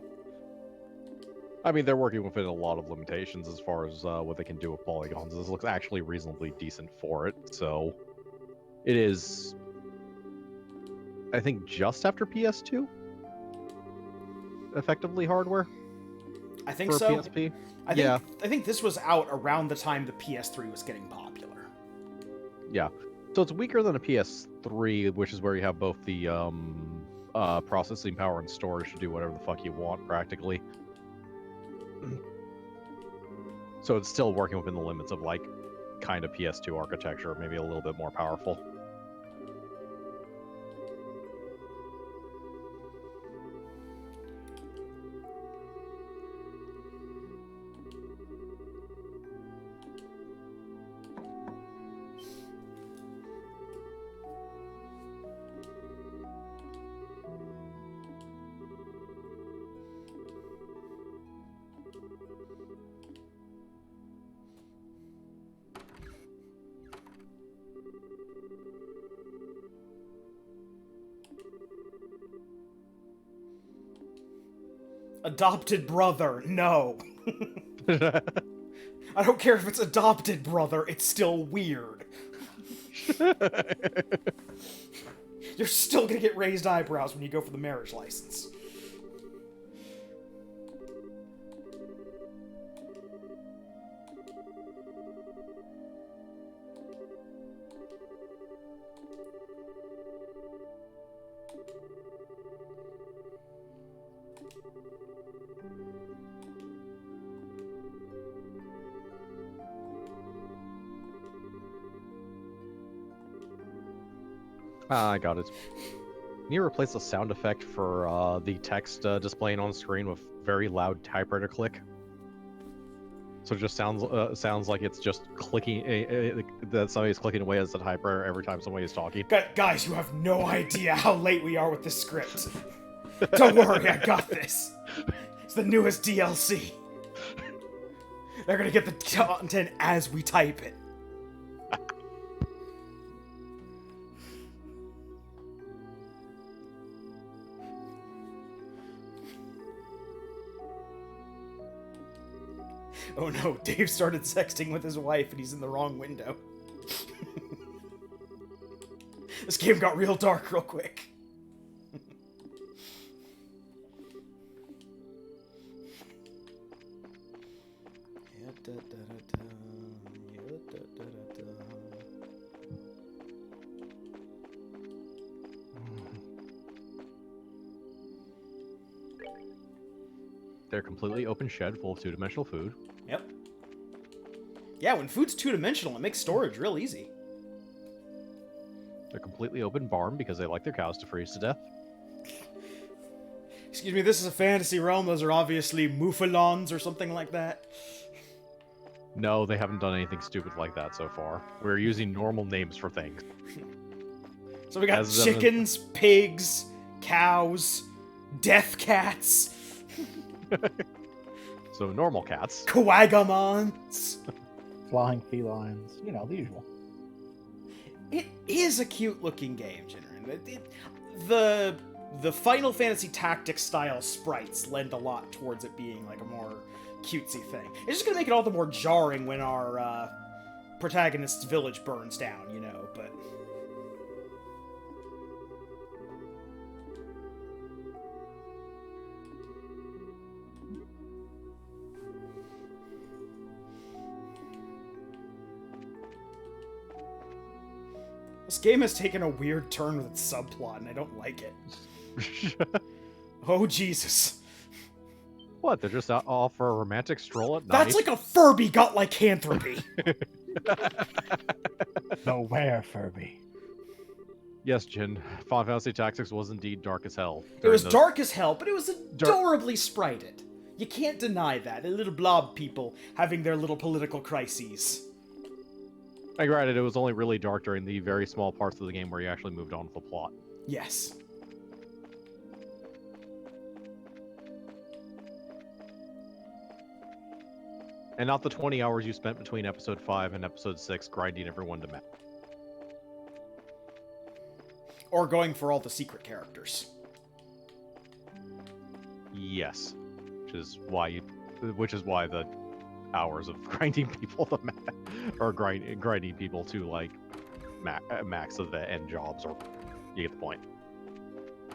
B: I mean, they're working within a lot of limitations as far as what they can do with polygons. This looks actually reasonably decent for it, so... It is... I think just after PS2? Effectively hardware?
A: I think
B: For
A: so.
B: PSP?
A: I think,
B: Yeah.
A: I think this was out around the time the PS3 was getting popular.
B: Yeah. So it's weaker than a PS3, which is where you have both the processing power and storage to do whatever the fuck you want, practically. So it's still working within the limits of, like, kind of PS2 architecture, maybe a little bit more powerful.
A: Adopted brother, no. I don't care if it's adopted brother, it's still weird. You're still gonna get raised eyebrows when you go for the marriage license.
B: Ah, I got it. Can you replace the sound effect for the text displaying on screen with very loud typewriter click? So it just sounds like it's just clicking, that somebody's clicking away as the typewriter every time somebody is talking.
A: Guys, you have no idea how late we are with this script. Don't worry, I got this. It's the newest DLC. They're gonna get the content as we type it. Oh no, Dave started sexting with his wife and he's in the wrong window. This game got real dark real quick.
B: They're completely open shed full of two-dimensional food.
A: Yep. Yeah, when food's two-dimensional, it makes storage real easy.
B: They're completely open barn because they like their cows to freeze to death.
A: Excuse me, this is a fantasy realm. Those are obviously mouflons or something like that.
B: No, they haven't done anything stupid like that so far. We're using normal names for things.
A: So we got
B: As
A: chickens, pigs, cows, death cats,
B: So normal cats.
A: quagamons.
F: Flying felines, you know, the usual.
A: It is a cute-looking game, Jinren. The Final Fantasy Tactics style sprites lend a lot towards it being like a more cutesy thing. It's just gonna make it all the more jarring when our protagonist's village burns down, you know. But this game has taken a weird turn with its subplot, and I don't like it. Oh, Jesus.
B: What? They're just out all for a romantic stroll at night?
A: That's like a Furby got lycanthropy.
F: Nowhere, Furby.
B: Yes, Jin. Final Fantasy Tactics was indeed dark as hell.
A: It was
B: during the-
A: dark as hell, but it was adorably sprited. You can't deny that. The little blob people having their little political crises.
B: I granted, it was only really dark during the very small parts of the game where you actually moved on with the plot.
A: Yes.
B: And not the 20 hours you spent between episode 5 and episode 6 grinding everyone to map.
A: Or going for all the secret characters.
B: Yes. Which is why the hours of grinding people to map, or grinding people to like max of the end jobs, or you get the point.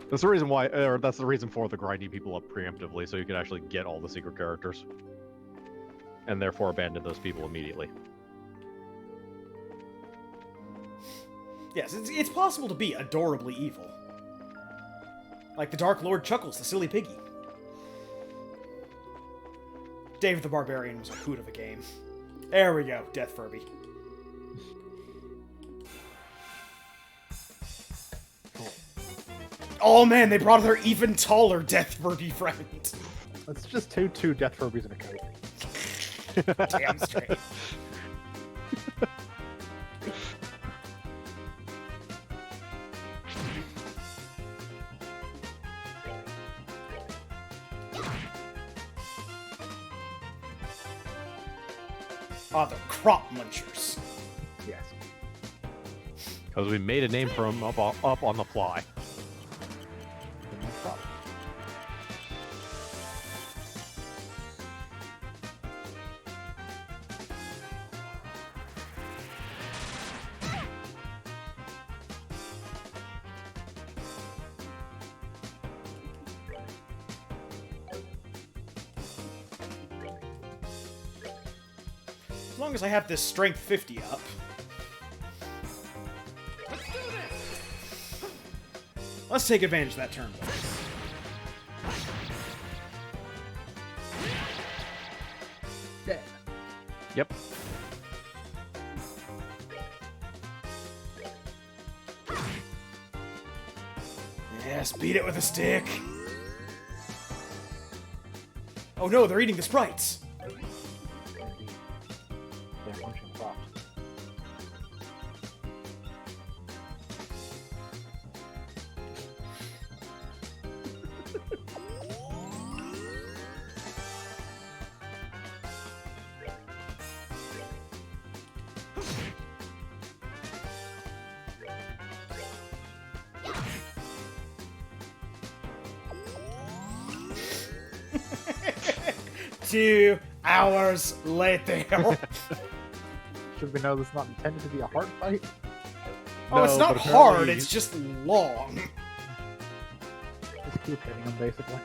B: That's the reason why, or that's the reason for the grinding people up preemptively, so you can actually get all the secret characters. And therefore abandon those people immediately.
A: Yes, it's possible to be adorably evil. Like the Dark Lord Chuckles, the silly piggy. Dave the Barbarian was a hoot of a game. There we go, Death Furby. Oh man, they brought their even taller Death Furby friend.
F: It's just two Death Furbies in a coat.
A: Damn straight. Ah, the crop munchers.
F: Yes.
B: Because we made a name for them up on the fly.
F: No problem.
A: As long as I have this strength 50 up. Let's take advantage of that turn.
F: Dead.
B: Yep.
A: Yes, beat it with a stick. Oh no, they're eating the sprites.
F: They're munching crops.
A: Two hours later.
F: Should we know this is not intended to be a hard fight?
A: Oh, it's
C: No,
A: not
C: but
A: hard,
C: apparently-
A: it's just long.
F: Just keep hitting them, basically.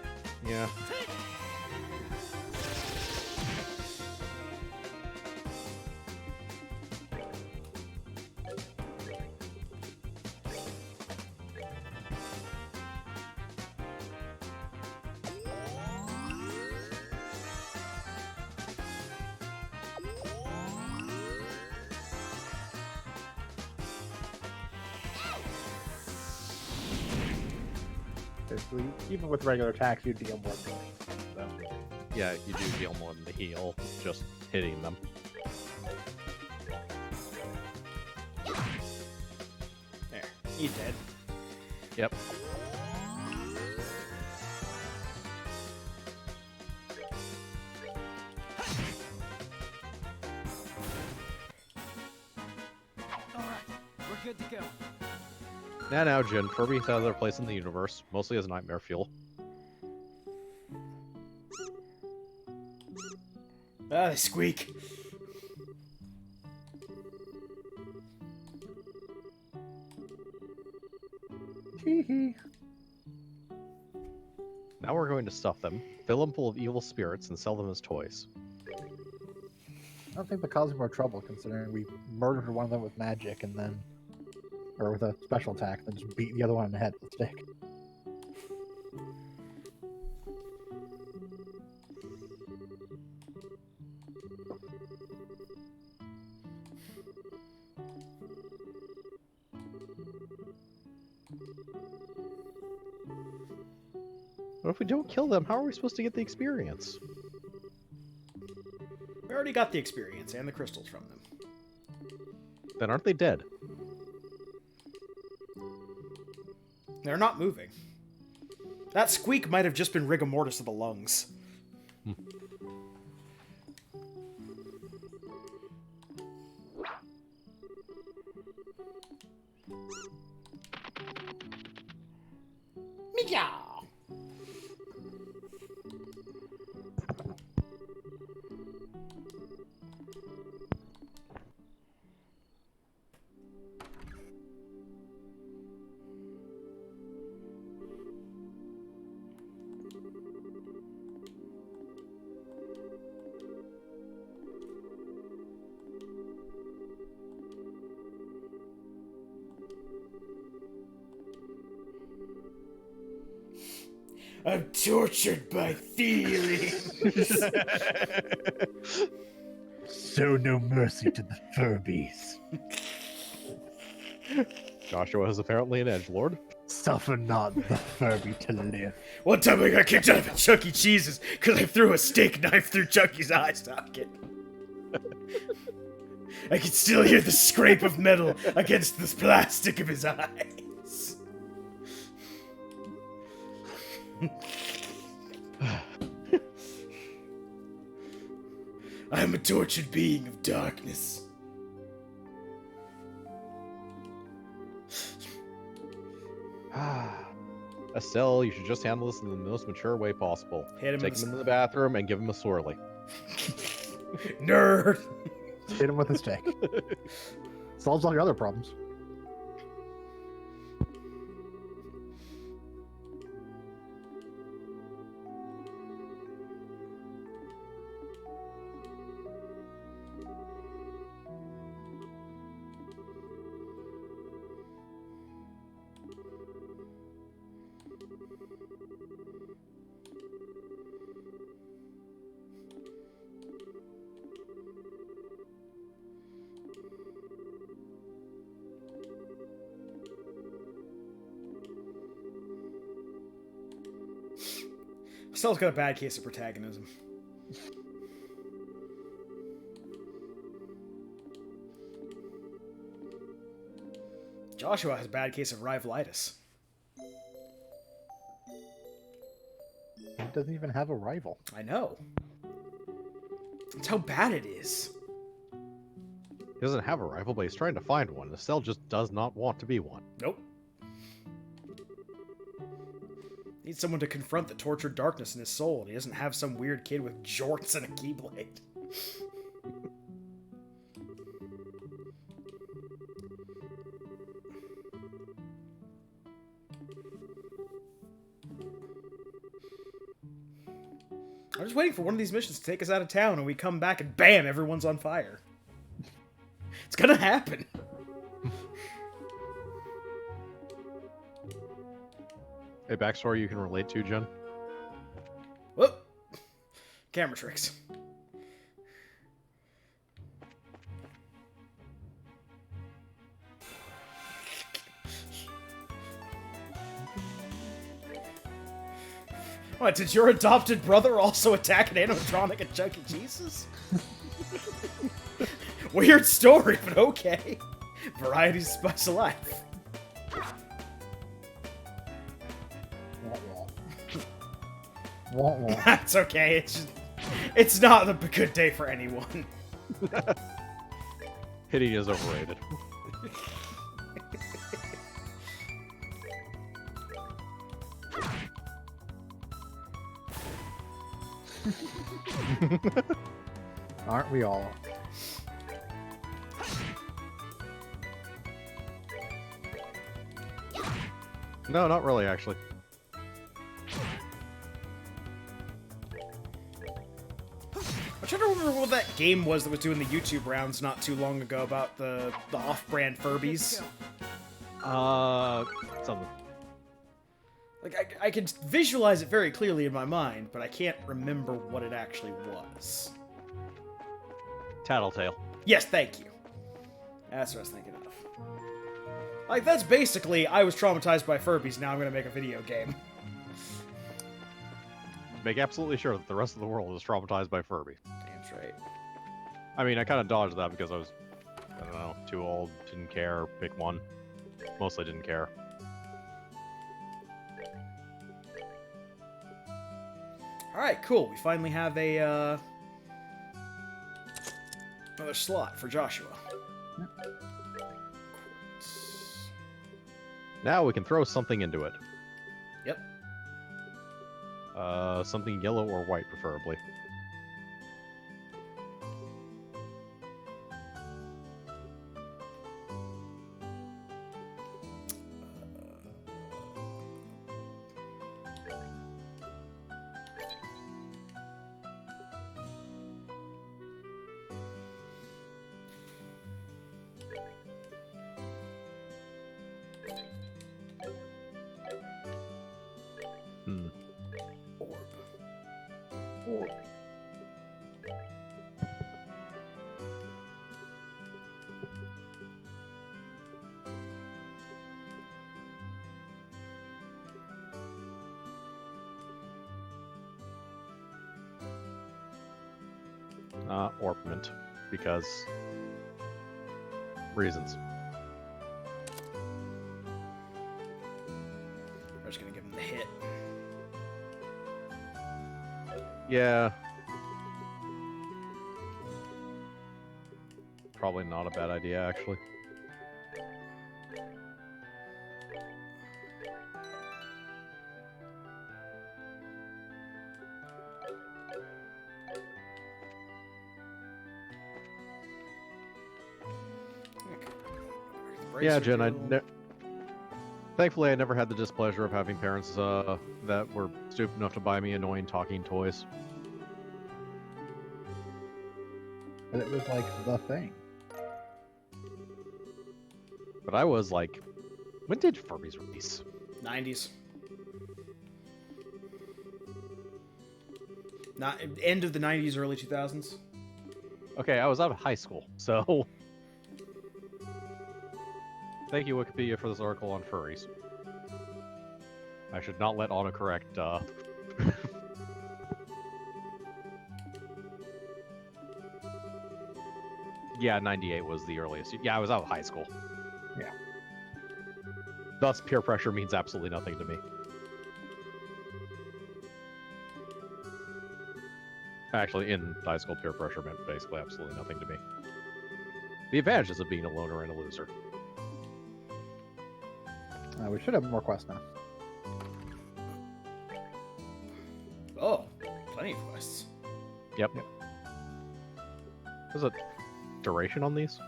B: Yeah.
F: So even with regular attacks, you deal more damage. So.
B: Yeah, you do deal more than the heal, just hitting them.
A: There. He's dead.
B: Yep.
D: Alright, we're good to go.
B: Now, Jin, Furby has their place in the universe, mostly as nightmare fuel.
A: Ah, they squeak.
F: Hee.
B: Now we're going to stuff them, fill them full of evil spirits, and sell them as toys.
F: I don't think that causes more trouble, considering we murdered one of them with magic and then, or with a special attack, then just beat the other one in the head with a stick.
B: But if we don't kill them, how are we supposed to get the experience?
A: We already got the experience and the crystals from them.
B: Then aren't they dead?
A: They're not moving. That squeak might have just been rigor mortis of the lungs. Meow. I'm tortured by feelings.
F: Show no mercy to the Furbies.
B: Joshua is apparently an edgelord.
F: Suffer not the Furby to live.
A: One time I got kicked out of Chuck E. Cheese's because I threw a steak knife through Chucky's eye socket. I can still hear the scrape of metal against the plastic of his eyes. I am a tortured being of darkness.
B: Estelle, you should just handle this in the most mature way possible.
A: Hit him
B: Take
A: with
B: him into the bathroom and give him a swirly.
A: Nerd.
F: Hit him with a stick. Solves all your other problems.
A: Estelle's got a bad case of protagonism. Joshua has a bad case of rivalitis.
F: He doesn't even have a rival.
A: I know. That's how bad it is.
B: He doesn't have a rival, but he's trying to find one. Estelle just does not want to be one.
A: Nope. Needs someone to confront the tortured darkness in his soul, and he doesn't have some weird kid with jorts and a keyblade. I'm just waiting for one of these missions to take us out of town, and we come back and bam, everyone's on fire. It's gonna happen.
B: A backstory you can relate to, Jen?
A: Whoop! Camera tricks. What, did your adopted brother also attack an animatronic at Chuck E. Cheese's? Weird story, but okay. Variety's spice of life.
F: Wah, wah.
A: That's okay, it's not a good day for anyone.
B: Hitting is overrated.
F: Aren't we all?
B: No, not really, actually.
A: I'm trying to remember what that game was that was doing the YouTube rounds not too long ago about the off-brand Furbies.
B: Something.
A: Like, I can visualize it very clearly in my mind, but I can't remember what it actually was.
B: Tattletale.
A: Yes, thank you. That's what I was thinking of. Like, that's basically, I was traumatized by Furbies, now I'm gonna make a video game.
B: Make absolutely sure that the rest of the world is traumatized by Furby.
A: Damn right.
B: I mean, I kind of dodged that because I was, I don't know, too old, didn't care, pick one. Mostly didn't care.
A: Alright, cool. We finally have a, another slot for Joshua. Quartz.
B: Now we can throw something into it.
A: Yep.
B: Something yellow or white, preferably. Hmm.
A: Orb.
B: Orpiment. Because... reasons.
A: I'm just gonna give him the hit.
B: Yeah. Probably not a bad idea, actually. Yeah, Jen, thankfully I never had the displeasure of having parents that were stupid enough to buy me annoying talking toys.
F: But it was like the thing.
B: But I was like, when did Furbies release?
A: 90s. Not end of the 90s, early 2000s.
B: Okay, I was out of high school, so... Thank you, Wikipedia, for this article on furries. I should not let autocorrect, Yeah, 98 was the earliest. Yeah, I was out of high school.
F: Yeah.
B: Thus, peer pressure means absolutely nothing to me. Actually, in high school, peer pressure meant basically absolutely nothing to me. The advantages of being a loner and a loser.
F: We should have more quests now.
A: Oh, plenty of quests.
B: Yep. There's a duration on these?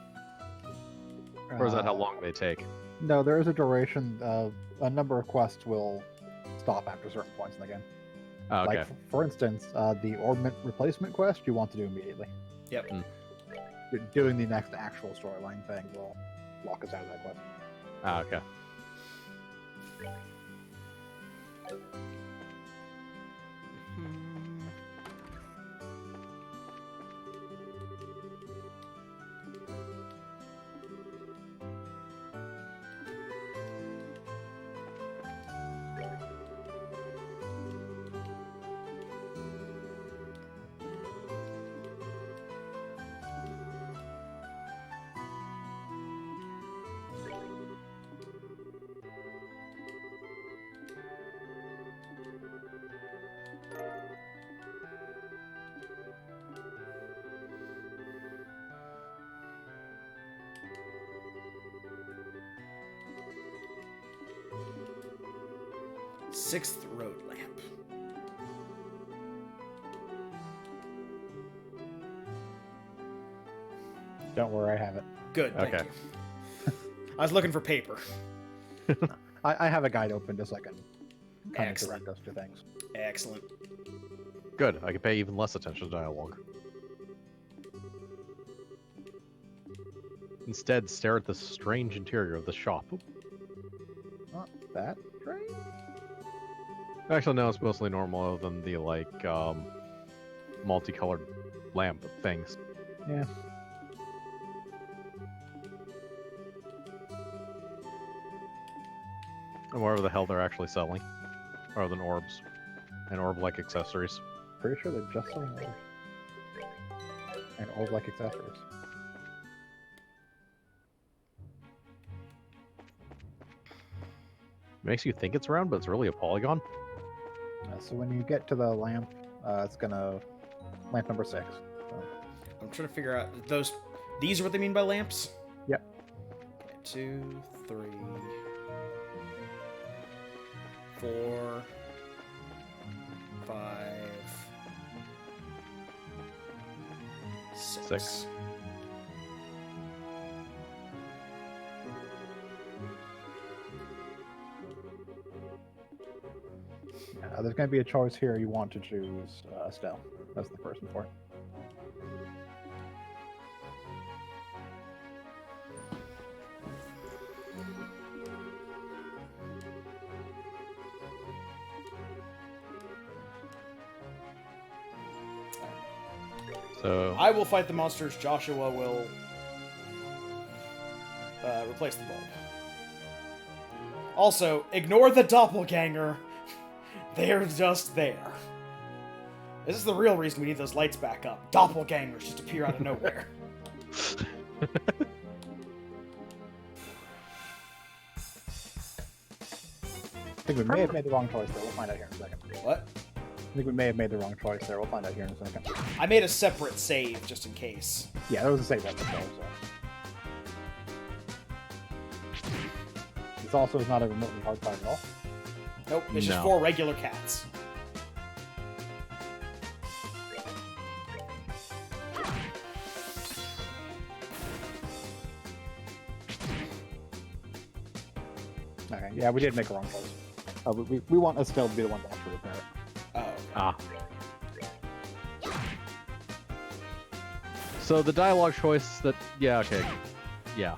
B: Or is that how long they take?
F: No, there is a duration. A number of quests will stop after certain points in the game.
B: Oh, okay.
F: Like, for instance, the ornament replacement quest you want to do immediately.
A: Yep.
F: Doing the next actual storyline thing will lock us out of that quest.
B: Ah, okay.
A: Sixth road lamp.
F: Don't worry, I have it.
A: Good, thank
B: Okay.
A: you. I was looking for paper.
F: I have a guide open just so I can kind of
A: Excellent.
F: direct us to things.
A: Excellent.
B: Good. I can pay even less attention to dialogue. Instead, stare at the strange interior of the shop.
F: Not that strange.
B: Actually, no, it's mostly normal, other than the multicolored lamp things.
F: Yeah.
B: And whatever the hell they're actually selling, other than orbs and orb-like accessories.
F: Pretty sure they're just selling orbs. And orb-like accessories.
B: Makes you think it's round, but it's really a polygon.
F: So when you get to the lamp, it's gonna lamp number 6.
A: I'm trying to figure out those. These are what they mean by lamps?
F: Yep.
A: Okay, 2, 3, 4, 5, 6.
B: 6.
F: There's gonna be a choice here. You want to choose Estelle. That's the person for it.
B: So
A: I will fight the monsters. Joshua will replace the bulb. Also, ignore the doppelganger. They're just there. This is the real reason we need those lights back up. Doppelgangers just appear out of nowhere.
F: I think we may have made the wrong choice there. We'll find out here in a second.
A: What?
F: I think we may have made the wrong choice there. We'll find out here in a second.
A: I made a separate save just in case.
F: Yeah, there was a save at the show, so. This also is not a remotely hard fight at all.
A: Nope, it's just
B: No.
A: 4 regular cats.
F: Okay, yeah, we did make a wrong choice. We want Estelle to be the one to actually repair it.
A: Oh, okay.
B: Ah. So the dialogue choice that yeah, okay. Yeah.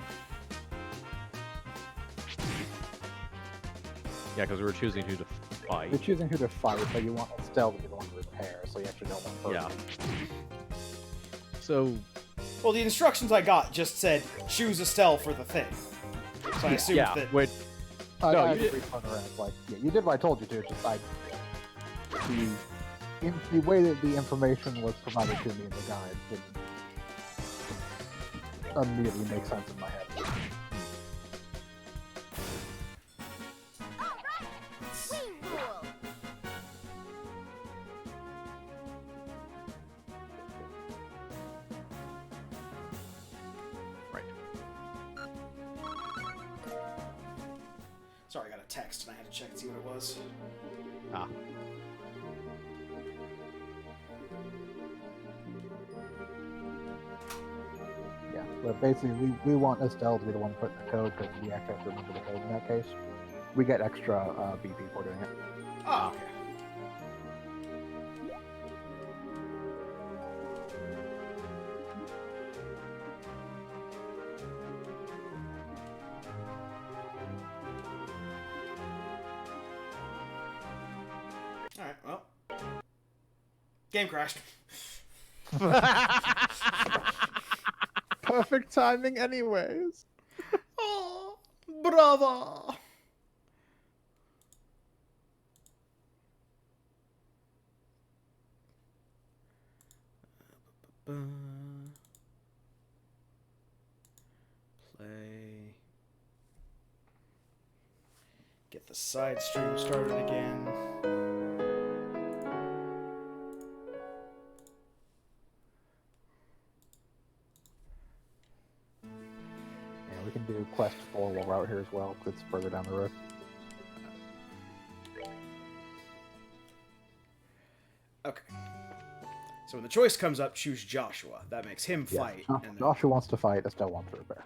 B: Yeah, because we were choosing who to fight.
F: You're choosing who to fight, but you want Estelle to be the one to repair, so you actually don't want her.
B: Yeah. So
A: Well, the instructions I got just said, choose Estelle for the thing. So I assumed
B: yeah,
A: that...
B: wait.
F: I
B: No,
F: had
B: you
F: to
B: did-
F: refund her, and it's like, yeah, you did what I told you to. It's just the way that the information was provided to me in the guide didn't immediately make sense in my head.
E: We rule.
B: Right.
A: Sorry, I got a text and I had to check and see what it was.
B: Ah.
F: Yeah, but basically, we want Estelle to be the one putting the code because we actually have to remember the code in that case. We get extra BP for doing it.
A: Oh, okay. Alright, well. Game crashed.
F: Perfect timing, anyways.
A: Oh, bravo! Play. Get the side stream started again.
F: Yeah, we can do quest 4 while we're out here as well, because it's further down the road.
A: Okay. So when the choice comes up, choose Joshua. That makes him
F: Yes,
A: fight.
F: Jo-
A: And then...
F: Joshua wants to fight. Estelle wants to repair.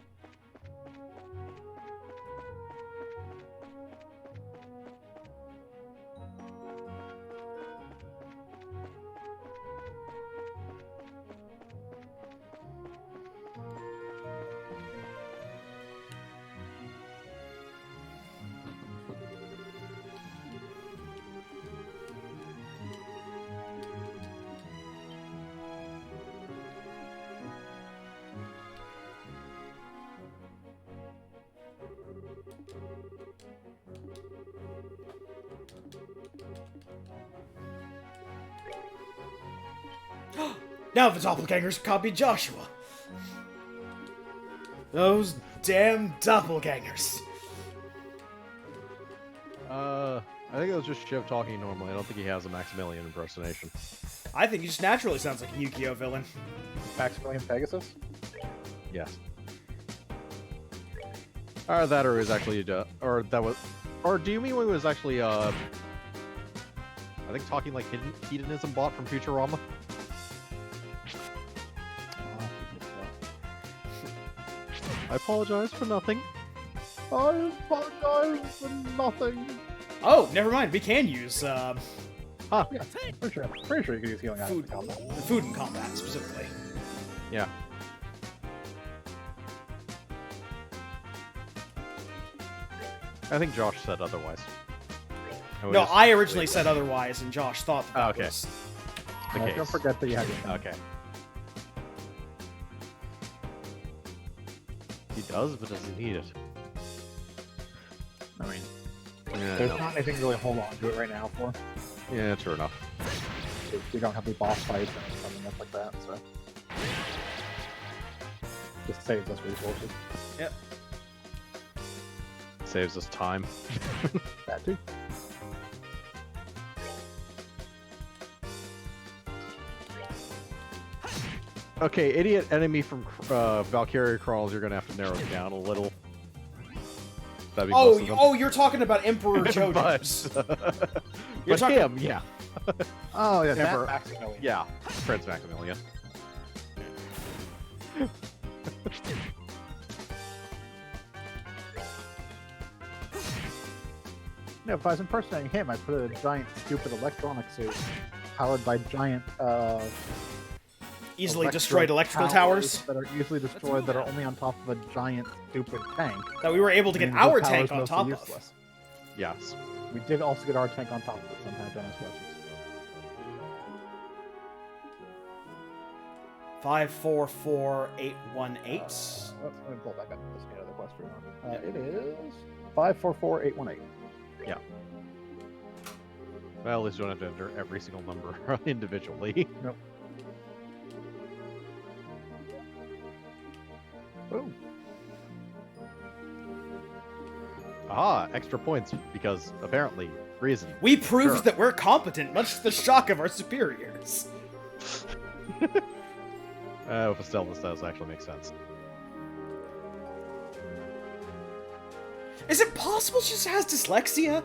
A: Now the doppelgangers copied Joshua. Those damn doppelgangers.
B: I think it was just Shiv talking normally. I don't think he has a Maximilian impersonation.
A: I think he just naturally sounds like a Yu-Gi-Oh villain.
F: Maximilian Pegasus?
B: Yes. Or that, or is actually, or that was, or do you mean when it was actually, I think talking like hedonism bot from Futurama? I apologize for nothing.
F: I apologize for nothing.
A: Oh, never mind. We can use
F: Yeah, pretty sure you could use healing items
A: food,
F: in combat.
A: food in combat specifically.
B: Yeah. I think Josh said otherwise. And we
A: No,
B: just-
A: I originally said otherwise, and Josh thought that,
B: Oh,
A: that
B: okay.
A: was...
B: the
F: Don't
B: case.
F: forget that you have your
B: Okay. He does, but doesn't need it.
F: I mean,
B: Yeah,
F: there's
B: no.
F: not anything to really hold on to it right now for.
B: Yeah, true enough.
F: You don't have any boss fights or something else like that, so. Just saves us resources.
A: Yep.
B: Saves us time.
F: That too.
B: Okay, idiot enemy from Valkyria Crawls, you're gonna have to narrow it down a little. That'd be most of them.
A: Oh, you're talking about Emperor Jojo's.
B: But
A: talking-
B: him, yeah.
F: Oh, yeah,
B: Never-
F: that Maximilian.
B: Yeah, Prince Maximilian.
F: No, if I was impersonating him, I'd put a giant, stupid electronic suit powered by giant,
A: Easily destroyed electrical towers
F: that are easily destroyed that are only on top of a giant, stupid tank.
A: that we were able to get
F: means
A: our
F: the
A: tank
F: power's
A: on
F: mostly
A: top of.
F: useless.
B: Yes.
F: We did also get our tank on top of it somehow, Dennis Questions.
A: 544818.
F: Let me pull back up this other question. It is 544818.
B: Well, at least you don't have to enter every single number individually.
F: Boom.
B: Aha, extra points because apparently reason.
A: We proved
B: Sure.
A: that we're competent, much to the shock of our superiors.
B: If Estelle this does actually make sense.
A: Is it possible she just has dyslexia?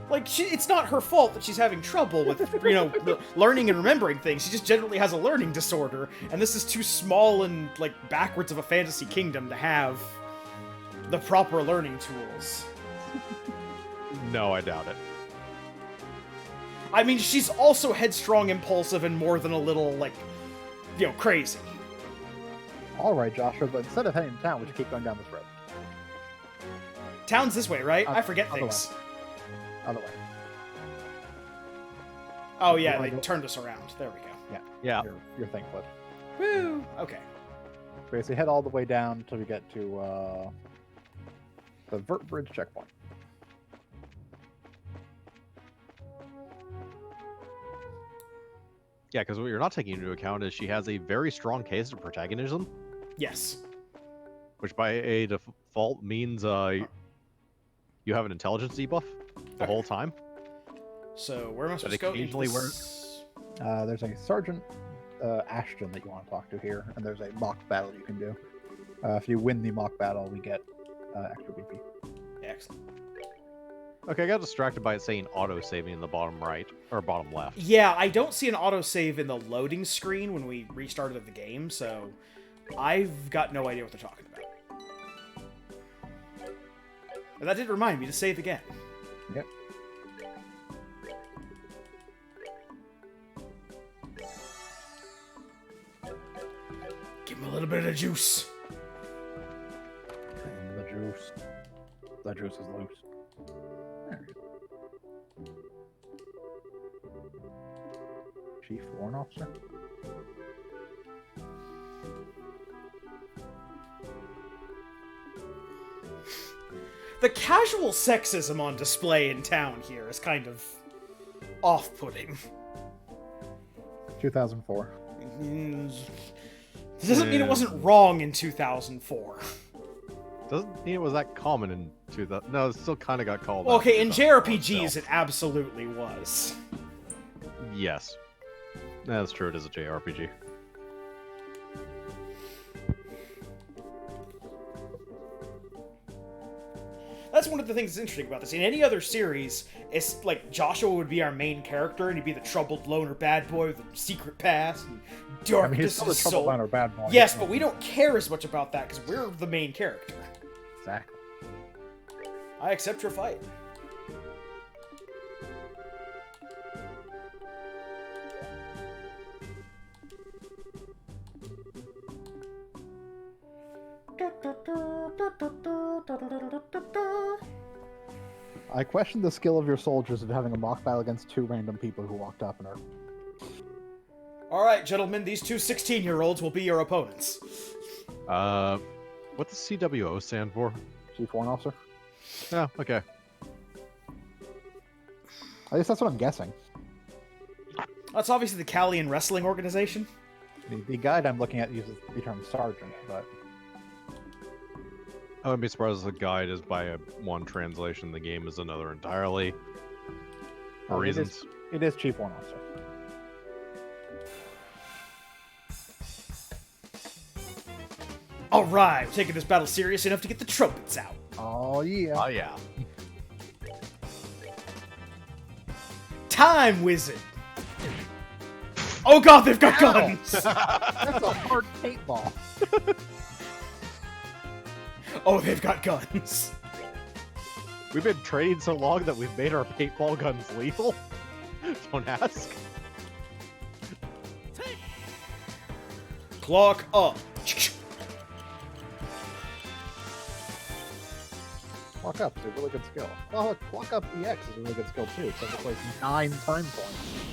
A: Like, it's not her fault that she's having trouble with, learning and remembering things. She just generally has a learning disorder, and this is too small and, backwards of a fantasy kingdom to have the proper learning tools.
B: No, I doubt it.
A: I mean, she's also headstrong, impulsive, and more than a little, crazy.
F: All right, Joshua, but instead of heading to town, we should keep going down this road.
A: Town's this way, right? I
F: Other
A: forget
F: way.
A: things.
F: Other way.
A: Oh, yeah,
F: Wanna
A: they
F: go-
A: turned us around. There we go.
B: Yeah.
F: Your thing flipped.
A: Woo! Okay.
F: Basically, head all the way down until we get to the Vert Bridge checkpoint.
B: Yeah, because what you're not taking into account is she has a very strong case of protagonism,
A: Yes.
B: which by a default means you have an intelligence debuff the
A: Okay.
B: whole time.
A: So, where am I supposed to
B: But
A: go? Into
B: occasionally
A: this-
F: There's a Sergeant Ashton that you want to talk to here, and there's a mock battle you can do. If you win the mock battle, we get extra BP.
A: Excellent.
B: Okay, I got distracted by it saying auto saving in the bottom right or bottom left.
A: Yeah, I don't see an autosave in the loading screen when we restarted the game, so I've got no idea what they're talking about. But that did remind me to save again.
F: Yep.
A: Give him a little bit of juice.
F: And the juice. The juice is loose. There we go. Chief Warrant Officer?
A: The casual sexism on display in town here is kind of off-putting.
F: 2004.
A: This doesn't mean it wasn't wrong in 2004.
B: Doesn't mean it was that common in 2000. No, it still kind of got called. out
A: Okay, in
B: 2004
A: JRPGs,
B: still.
A: it absolutely was.
B: Yes, that's true. It is a JRPG.
A: That's one of the things that's interesting about this. In any other series, it's like Joshua would be our main character, and he'd be the troubled loner bad boy with a secret past and
F: I
A: darkness
F: mean, he's
A: in
F: still a
A: his
F: trouble
A: soul.
F: line or bad boy.
A: Yes, but we don't care as much about that because we're the main character.
F: Exactly.
A: I accept your fight.
F: I question the skill of your soldiers of having a mock battle against two random people who walked up and are.
A: All right, gentlemen, these two 16-year-olds will be your opponents.
B: What does CWO stand for?
F: Chief Warrant Officer?
B: Oh, okay.
F: At least that's what I'm guessing.
A: That's obviously the Callian Wrestling Organization.
F: The guide I'm looking at uses the term sergeant, but
B: I wouldn't be surprised if the guide is by one translation, the game is another entirely. For
F: it is-
B: reasons.
F: it is Chief Warrant Officer.
A: All right, we're taking this battle serious enough to get the trumpets out.
F: Oh yeah.
B: Oh yeah.
A: Time Wizard. Oh god, they've got
F: Ow!
A: guns!
F: That's a hard paintball.
A: Oh, they've got guns.
B: We've been trading so long that we've made our paintball guns lethal. Don't ask.
A: Clock up.
F: Walk up is a really good skill. Well, Walk up EX is a really good skill too. So it's like 9 time points.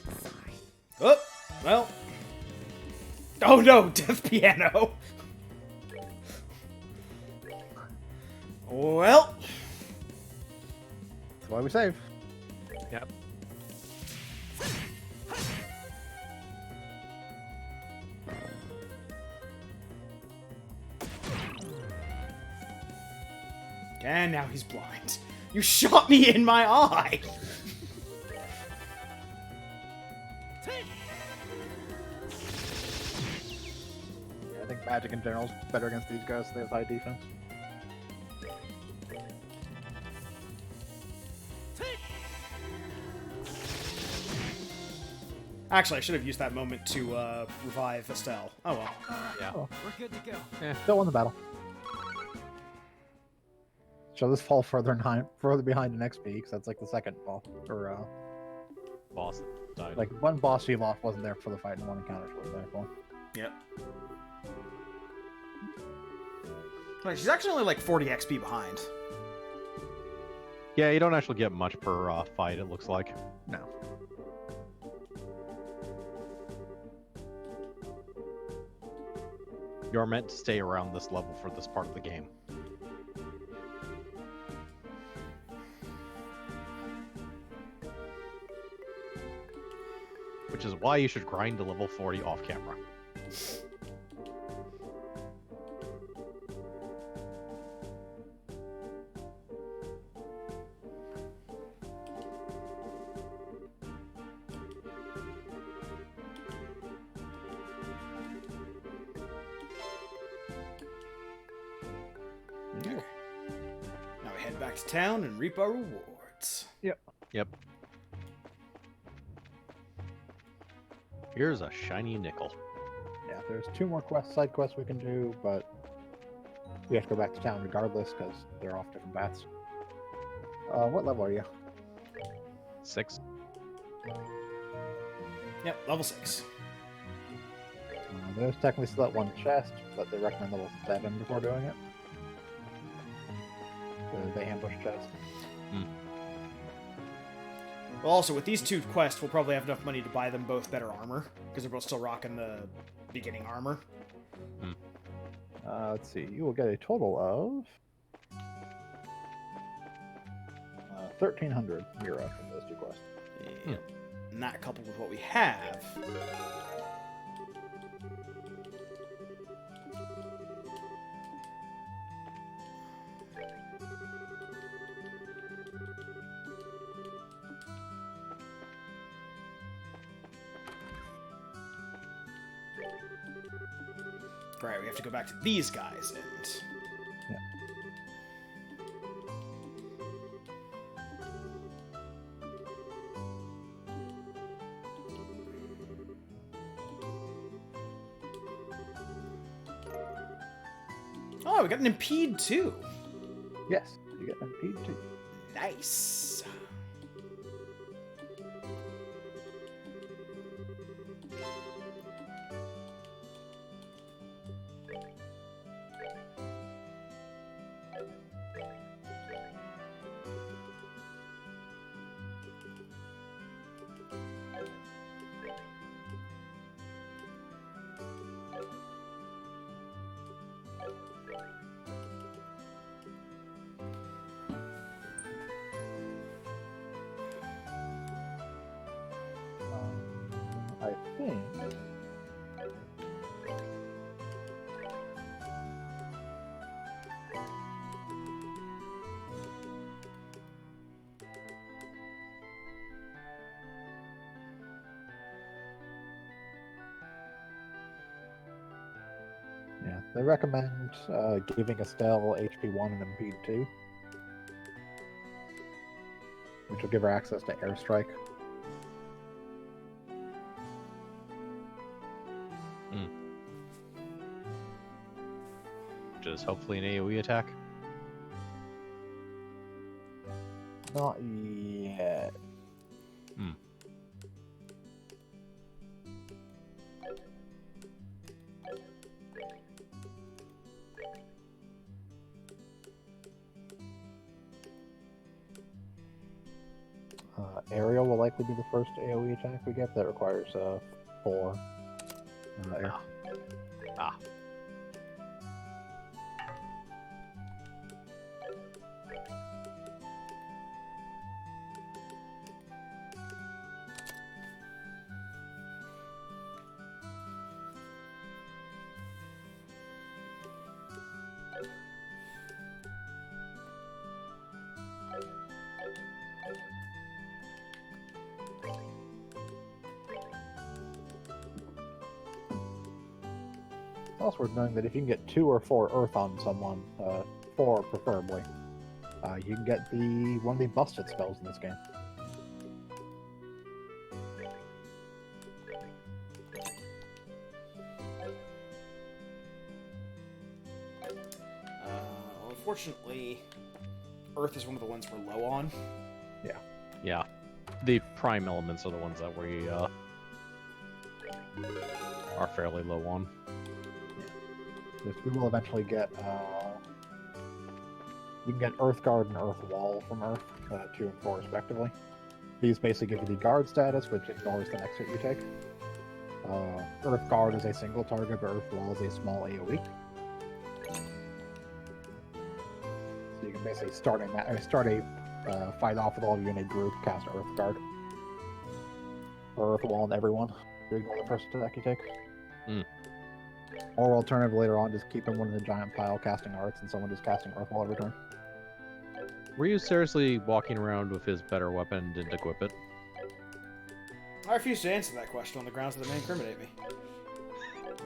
E: I'm sorry.
A: Oh, well. Oh no, Death Piano. Well,
F: That's why we save.
B: Yep.
A: and now he's blind. You shot me in my eye.
F: Yeah, I think Magic in general is better against these guys. They have high defense.
A: Actually, I should have used that moment to revive Estelle. Oh well.
B: Yeah.
F: Oh,
D: We're good to go.
F: still won the battle. Shall this fall further behind in XP? Because that's like the second ball. Or
B: Boss died.
F: like one boss Elof wasn't there for the fight, and one encounter was there for.
A: Yep. Wait, she's actually only like 40 XP behind.
B: Yeah, you don't actually get much per fight, it looks like.
F: No.
B: You're meant to stay around this level for this part of the game. Which is why you should grind to level 40 off camera.
A: Okay. Now we head back to town and reap our rewards.
B: Yep. Here's a shiny nickel.
F: Yeah, there's 2 more side quests we can do, but we have to go back to town regardless because they're off different paths. What level are you?
B: 6.
A: Yep, level 6.
F: There's technically still that one chest, but they recommend level 7 before doing it. The ambush chest.
A: Well, also, with these 2 quests, we'll probably have enough money to buy them both better armor, because they're both still rocking the beginning armor.
F: Let's see. You will get a total of 1,300 Mira from those 2 quests.
A: Yeah. And that coupled with what we have. Right, we have to go back to these guys and...
F: Yeah.
A: Oh, we got an impede too.
F: Yes, you get impede too.
A: Nice.
F: I think. Yeah, they recommend giving Estelle HP 1 and Impede 2, which will give her access to Airstrike.
B: Which is hopefully an AoE attack.
F: Not yet. Aerial will likely be the first AoE attack we get that requires 4 air.
B: Ah.
F: It's also worth knowing that if you can get 2 or 4 Earth on someone, 4 preferably, you can get one of the busted spells in this game.
A: Unfortunately, Earth is one of the ones we're low on.
B: Yeah. The prime elements are the ones that we are fairly low on.
F: Yes, we will eventually get. You can get Earth Guard and Earth Wall from Earth, 2 and 4 respectively. These basically give you the guard status, which ignores the next hit you take. Earth Guard is a single target, but Earth Wall is a small AoE. So you can basically start a fight off with all of you in a group, cast Earth Guard. Or Earth Wall on everyone. You ignore the first attack you take. Or alternative later on, just keep him one in the giant pile casting arts and someone just casting Earth Wall every turn.
B: Were you seriously walking around with his better weapon and didn't equip it?
A: I refuse to answer that question on the grounds that it may incriminate me.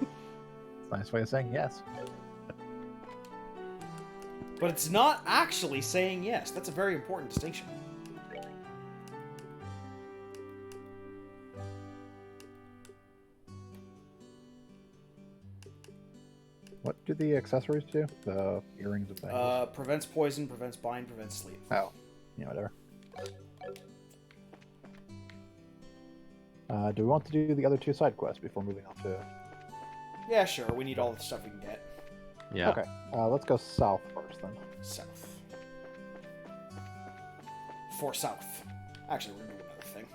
F: It's a nice way of saying yes.
A: But it's not actually saying yes. That's a very important distinction.
F: What do the accessories do? The earrings and things?
A: Prevents poison, prevents bind, prevents sleep.
F: Oh, yeah, whatever. Do we want to do the other 2 side quests before moving on to...
A: Yeah, sure. We need all the stuff we can get.
B: Yeah.
F: Okay, let's go south first then.
A: South. For south. Actually, we're gonna do another thing.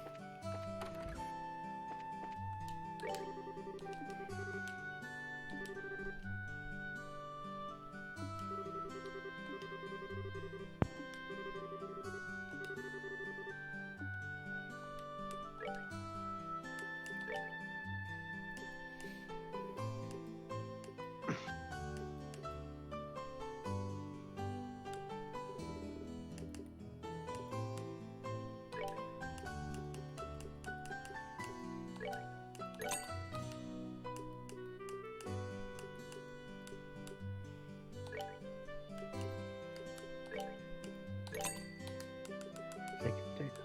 F: Take your data.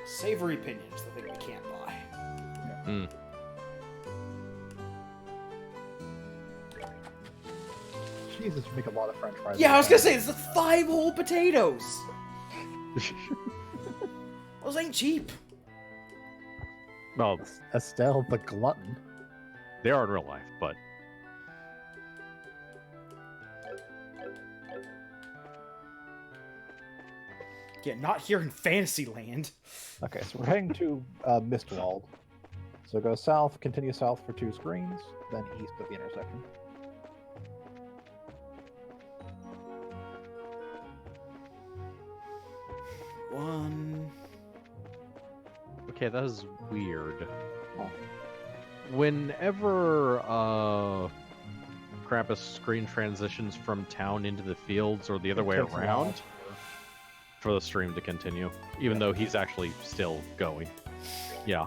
A: Savory Pinions, the thing we can't buy.
B: Hmm.
F: Jesus, you make a lot of French fries.
A: Yeah, I was gonna say, it's 5 whole potatoes! Those ain't cheap.
B: Well,
F: Estelle the Glutton.
B: they are in real life, but
A: Yeah, not here in Fantasyland.
F: Okay, so we're heading to Mistwald. So go south, continue south for 2 screens, then east at the intersection.
A: One.
B: okay, that is weird.
F: Oh.
B: Whenever Krampus screen transitions from town into the fields or the other way
F: Takes a while.
B: around for the stream to continue, even though he's actually still going. Yeah.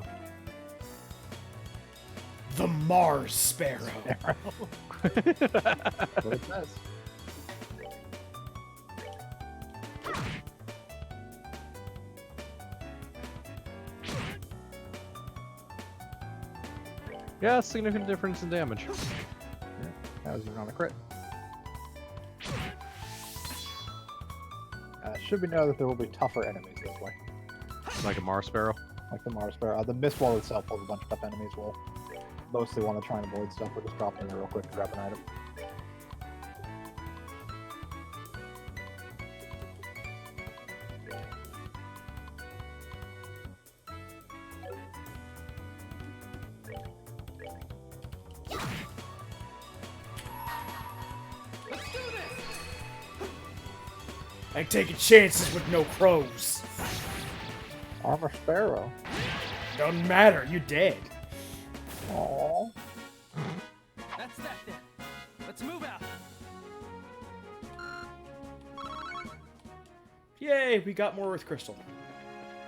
A: The Mars Sparrow.
F: What it says.
B: Yeah, significant difference in damage.
F: That was even on a crit. Should be know that there will be tougher enemies this way,
B: Like a Mars Sparrow.
F: like the Mars Sparrow. The Mistwall itself has a bunch of tough enemies. We'll mostly want to try and avoid stuff. We'll just drop in there real quick to grab an item.
A: I ain't taking chances with no crows.
F: Armor Sparrow.
A: Doesn't matter, you dead.
F: Aww.
D: That's that then. Let's move out.
A: Yay, we got more Earth Crystal.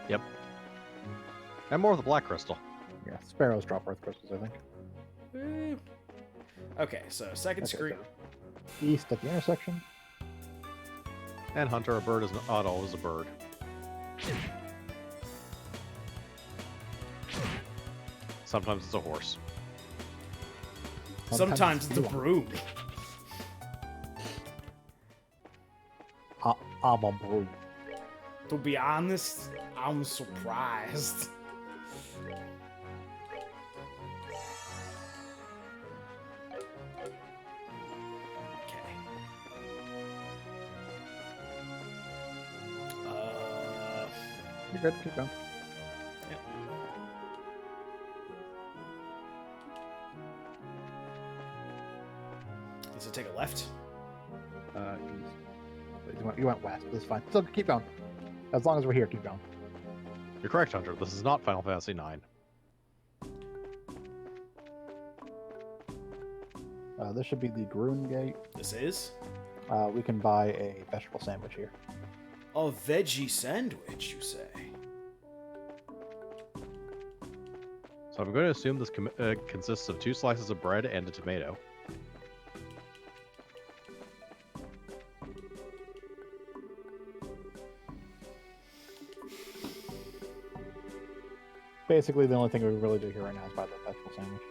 B: Yep. And more of the Black Crystal.
F: Yeah, Sparrows drop Earth Crystals, I think.
A: Woo. Okay, so second
F: Okay,
A: screen.
F: so east at the intersection.
B: And Hunter, a bird is not always a bird. Sometimes it's a horse.
A: Sometimes it's a
F: you.
A: broom.
F: I'm a broom.
A: To be honest, I'm surprised. Okay.
F: You're good, keep going.
A: Yeah. Does it take a left?
F: East. You went west, but it's fine. So keep going. As long as we're here, keep going.
B: You're correct, Hunter. This is not Final Fantasy IX.
F: This should be the Grun Gate.
A: This is
F: We can buy a vegetable sandwich here.
A: a veggie sandwich, you say?
B: So I'm going to assume this consists of 2 slices of bread and a tomato.
F: Basically, the only thing we really do here right now is buy the vegetable sandwich.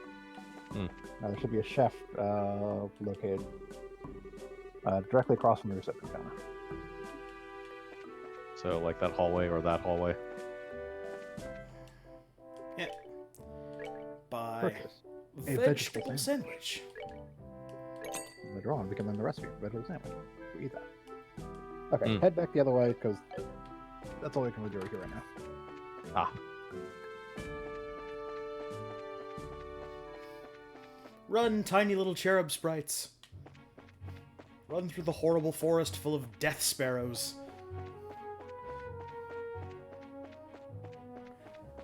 B: Hmm.
F: There should be a chef located directly across from the reception counter.
B: So like that hallway or that hallway.
A: Yeah. Buy
F: Purchase. A
A: vegetable sandwich.
F: Later on, we can learn the recipe for vegetable sandwich. We eat that. Okay,
B: Hmm.
F: head back the other way because that's all we can really do here right now.
B: Ah.
A: Run, tiny little cherub sprites. Run through the horrible forest full of death sparrows.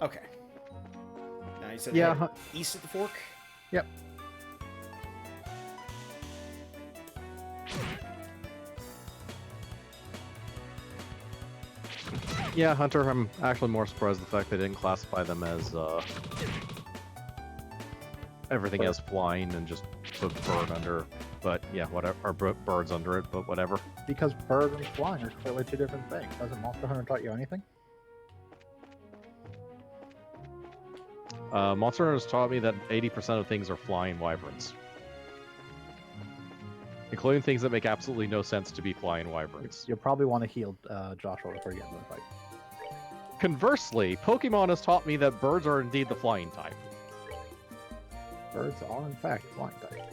A: Okay. Now you said
F: Yeah,
A: head east at the fork?
F: Yep.
B: Yeah, Hunter, I'm actually more surprised the fact they didn't classify them as everything as flying and just put bird under. But yeah, whatever, or birds under it, but whatever.
F: Because bird and flying are clearly two different things. Hasn't Monster Hunter taught you anything?
B: Monster Hunter has taught me that 80% of things are flying wyverns. Including things that make absolutely no sense to be flying wyverns.
F: You'll probably want to heal Joshua before you get into the fight.
B: Conversely, Pokemon has taught me that birds are indeed the flying type.
F: Birds are, in fact, flying type.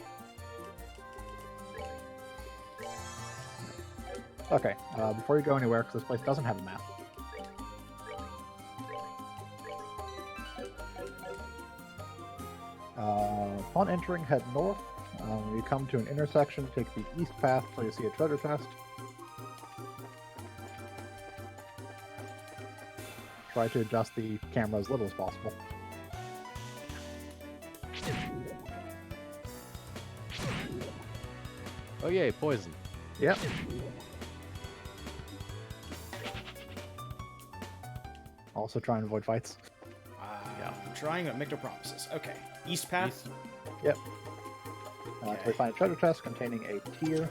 F: Okay, before you go anywhere, because this place doesn't have a map. Upon entering, head north. When you come to an intersection, take the east path until you see a treasure chest. Try to adjust the camera as little as possible.
B: Oh yay, poison.
F: Yep. Also try and avoid fights.
A: I'm trying, but make no promises. Okay. East path?
F: Yep. Until we find a treasure chest containing a tier.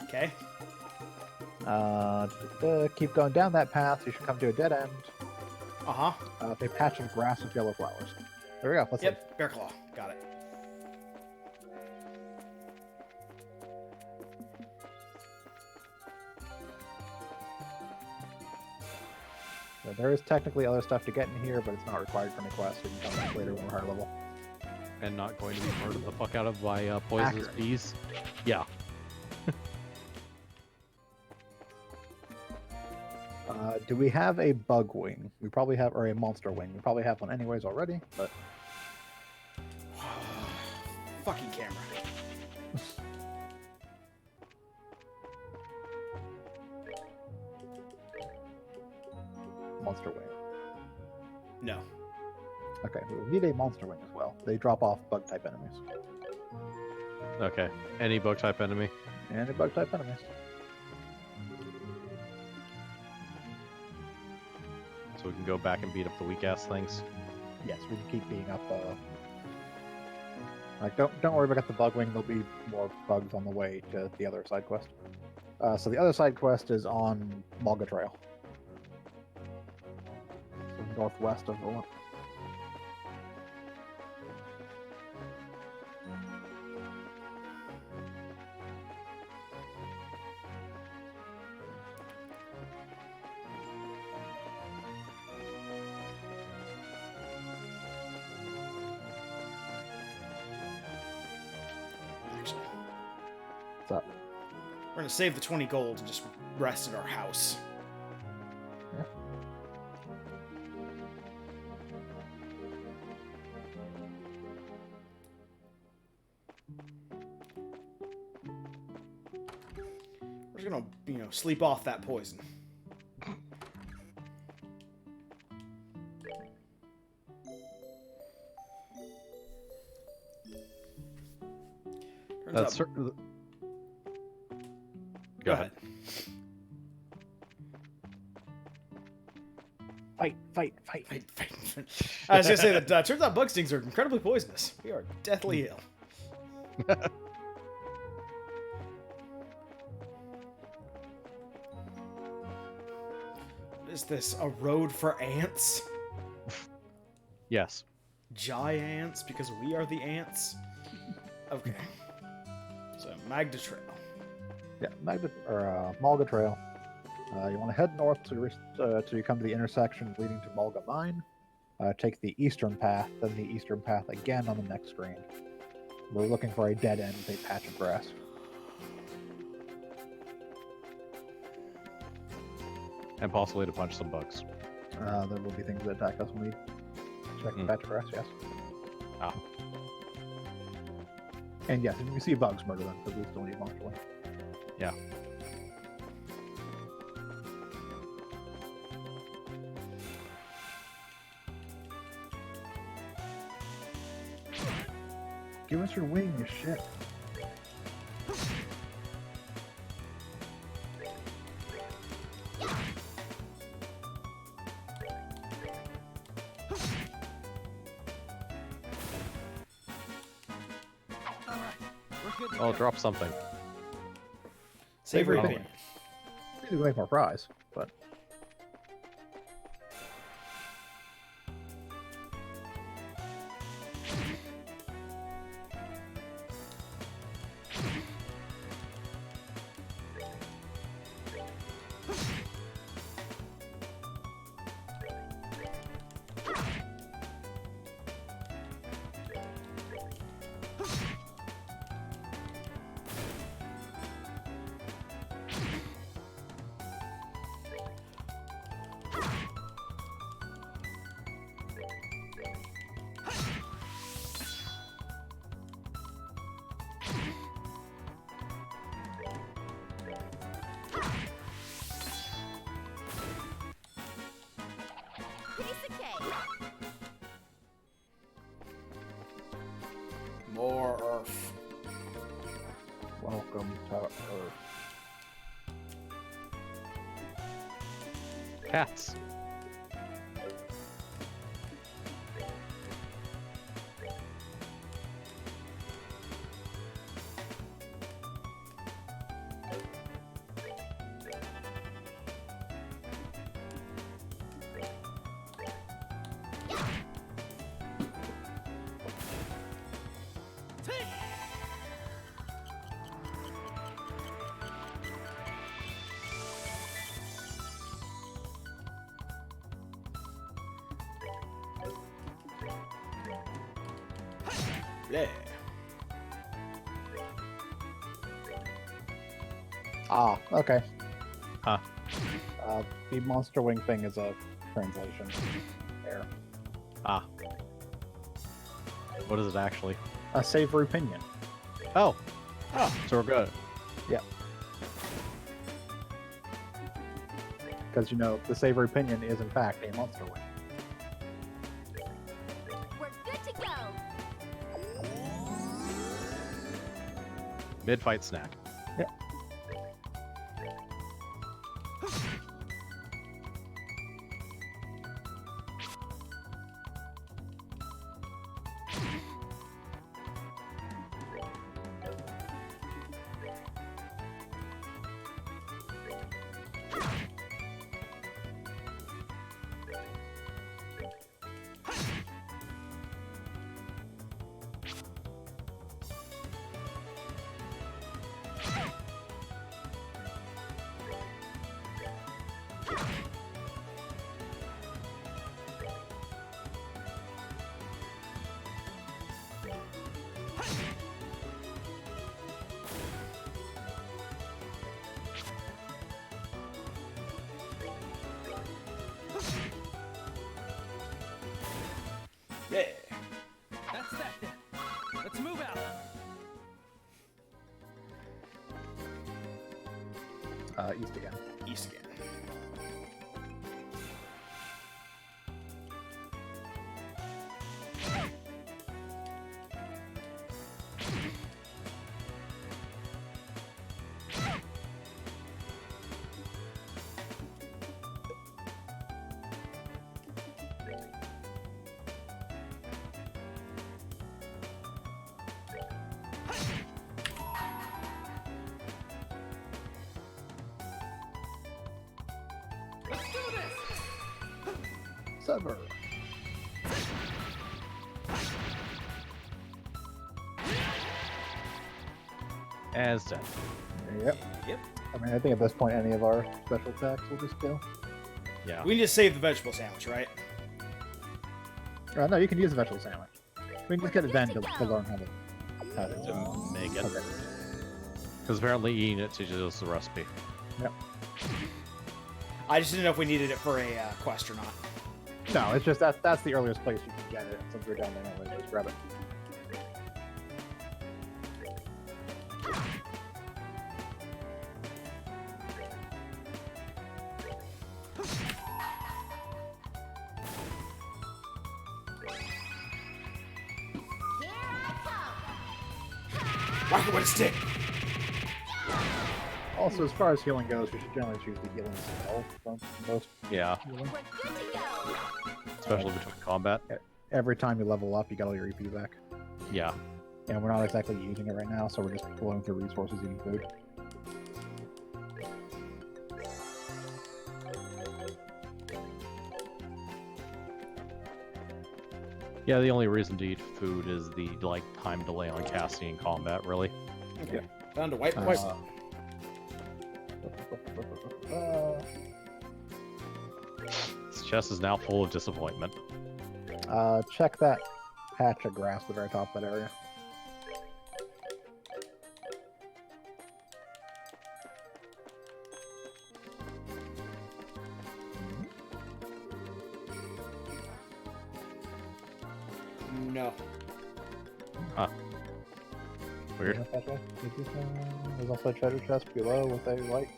A: Okay.
F: Keep going down that path. You should come to a dead end.
A: Uh-huh.
F: A patch of grass with yellow flowers. There we go. Let's
A: Yep, Bear Claw. Got it.
F: So there is technically other stuff to get in here, but it's not required from the quest, so you can come back later when we're higher level.
B: And not going to be murdered the fuck out of by poisonous
F: Accurate.
B: bees. Yeah.
F: Do we have a bug wing? We probably have, or a monster wing. We probably have one anyways already, but
A: Fucking camera.
F: monster wing.
A: No.
F: Okay, we need a monster wing as well. They drop off bug type enemies.
B: Okay. Any bug type enemy?
F: And a bug type enemies.
B: So we can go back and beat up the weak ass things.
F: Yes, we can keep being up. Like, don't worry about the bug wing. There'll be more bugs on the way to the other side quest. So the other side quest is on Mulga Trail, so northwest of Olymp.
A: Actually,
F: What's up?
A: we're gonna save the 20 gold and just rest at our house.
F: Yeah.
A: We're just gonna, sleep off that poison. Turns
B: That's
A: out- Go ahead.
F: Fight.
A: Fight. I was gonna say that turns out bug stings are incredibly poisonous. We are deathly ill. What is this? A road for ants?
B: Yes.
A: Giants, because we are the ants. Okay. So Magda Trail.
F: Yeah, Malga Trail. You want to head north to you come to the intersection leading to Malga Mine. Take the eastern path, then the eastern path again on the next screen. We're looking for a dead end with a patch of grass.
B: And possibly to punch some bugs.
F: There will be things that attack us when we check the patch of grass, yes.
B: Ah.
F: And yes, if you see bugs, murder them, because we still need eventually.
B: Yeah.
F: Give us your wing, you shit.
B: Oh, drop something.
A: Savory
F: Savory
A: opinion.
F: Maybe we make more fries, but
E: Piece of cake.
A: More Earth.
F: welcome to Earth.
B: Cats.
A: Yeah.
F: Ah, okay.
B: Huh.
F: The monster wing thing is a translation error.
B: Ah. What is it actually?
F: A savory pinion.
B: Oh.
A: Oh.
B: So we're good.
F: Because, you know, the savory pinion is in fact a monster wing.
E: We're good to go.
B: Mid-fight snack.
A: Yeah.
D: That's that then. Let's move out.
F: East again.
A: East again.
D: Let's do this!
F: Sever.
B: As dead.
F: Yep.
A: Yep.
F: I mean, I think at this point, any of our special attacks will just kill.
B: Yeah.
A: We need to save the vegetable sandwich, right?
F: No, you can use the vegetable sandwich. We can just get it then to learn how to
B: Make it.
F: Okay.
B: Because apparently eating it teaches us the recipe.
F: Yep.
A: I just didn't know if we needed it for a quest or not.
F: No, it's just that's the earliest place you can get it. Since we're down there, anyway, just grab it.
E: Here I come.
A: Whack it with a stick!
F: Also, as far as healing goes, we should generally choose the healing spell from most
B: Yeah.
F: healing.
E: We're good to go.
B: Especially between combat.
F: Every time you level up, you get all your EP back.
B: Yeah.
F: And we're not exactly using it right now, so we're just blowing through resources eating food.
B: Yeah, the only reason to eat food is the like time delay on casting in combat, really.
A: Okay. Down to white
F: Uh,
A: points.
B: This chest is now full of disappointment.
F: Check that patch of grass at the very top of that area.
A: No.
B: Weird.
F: There's also a treasure chest below with a white.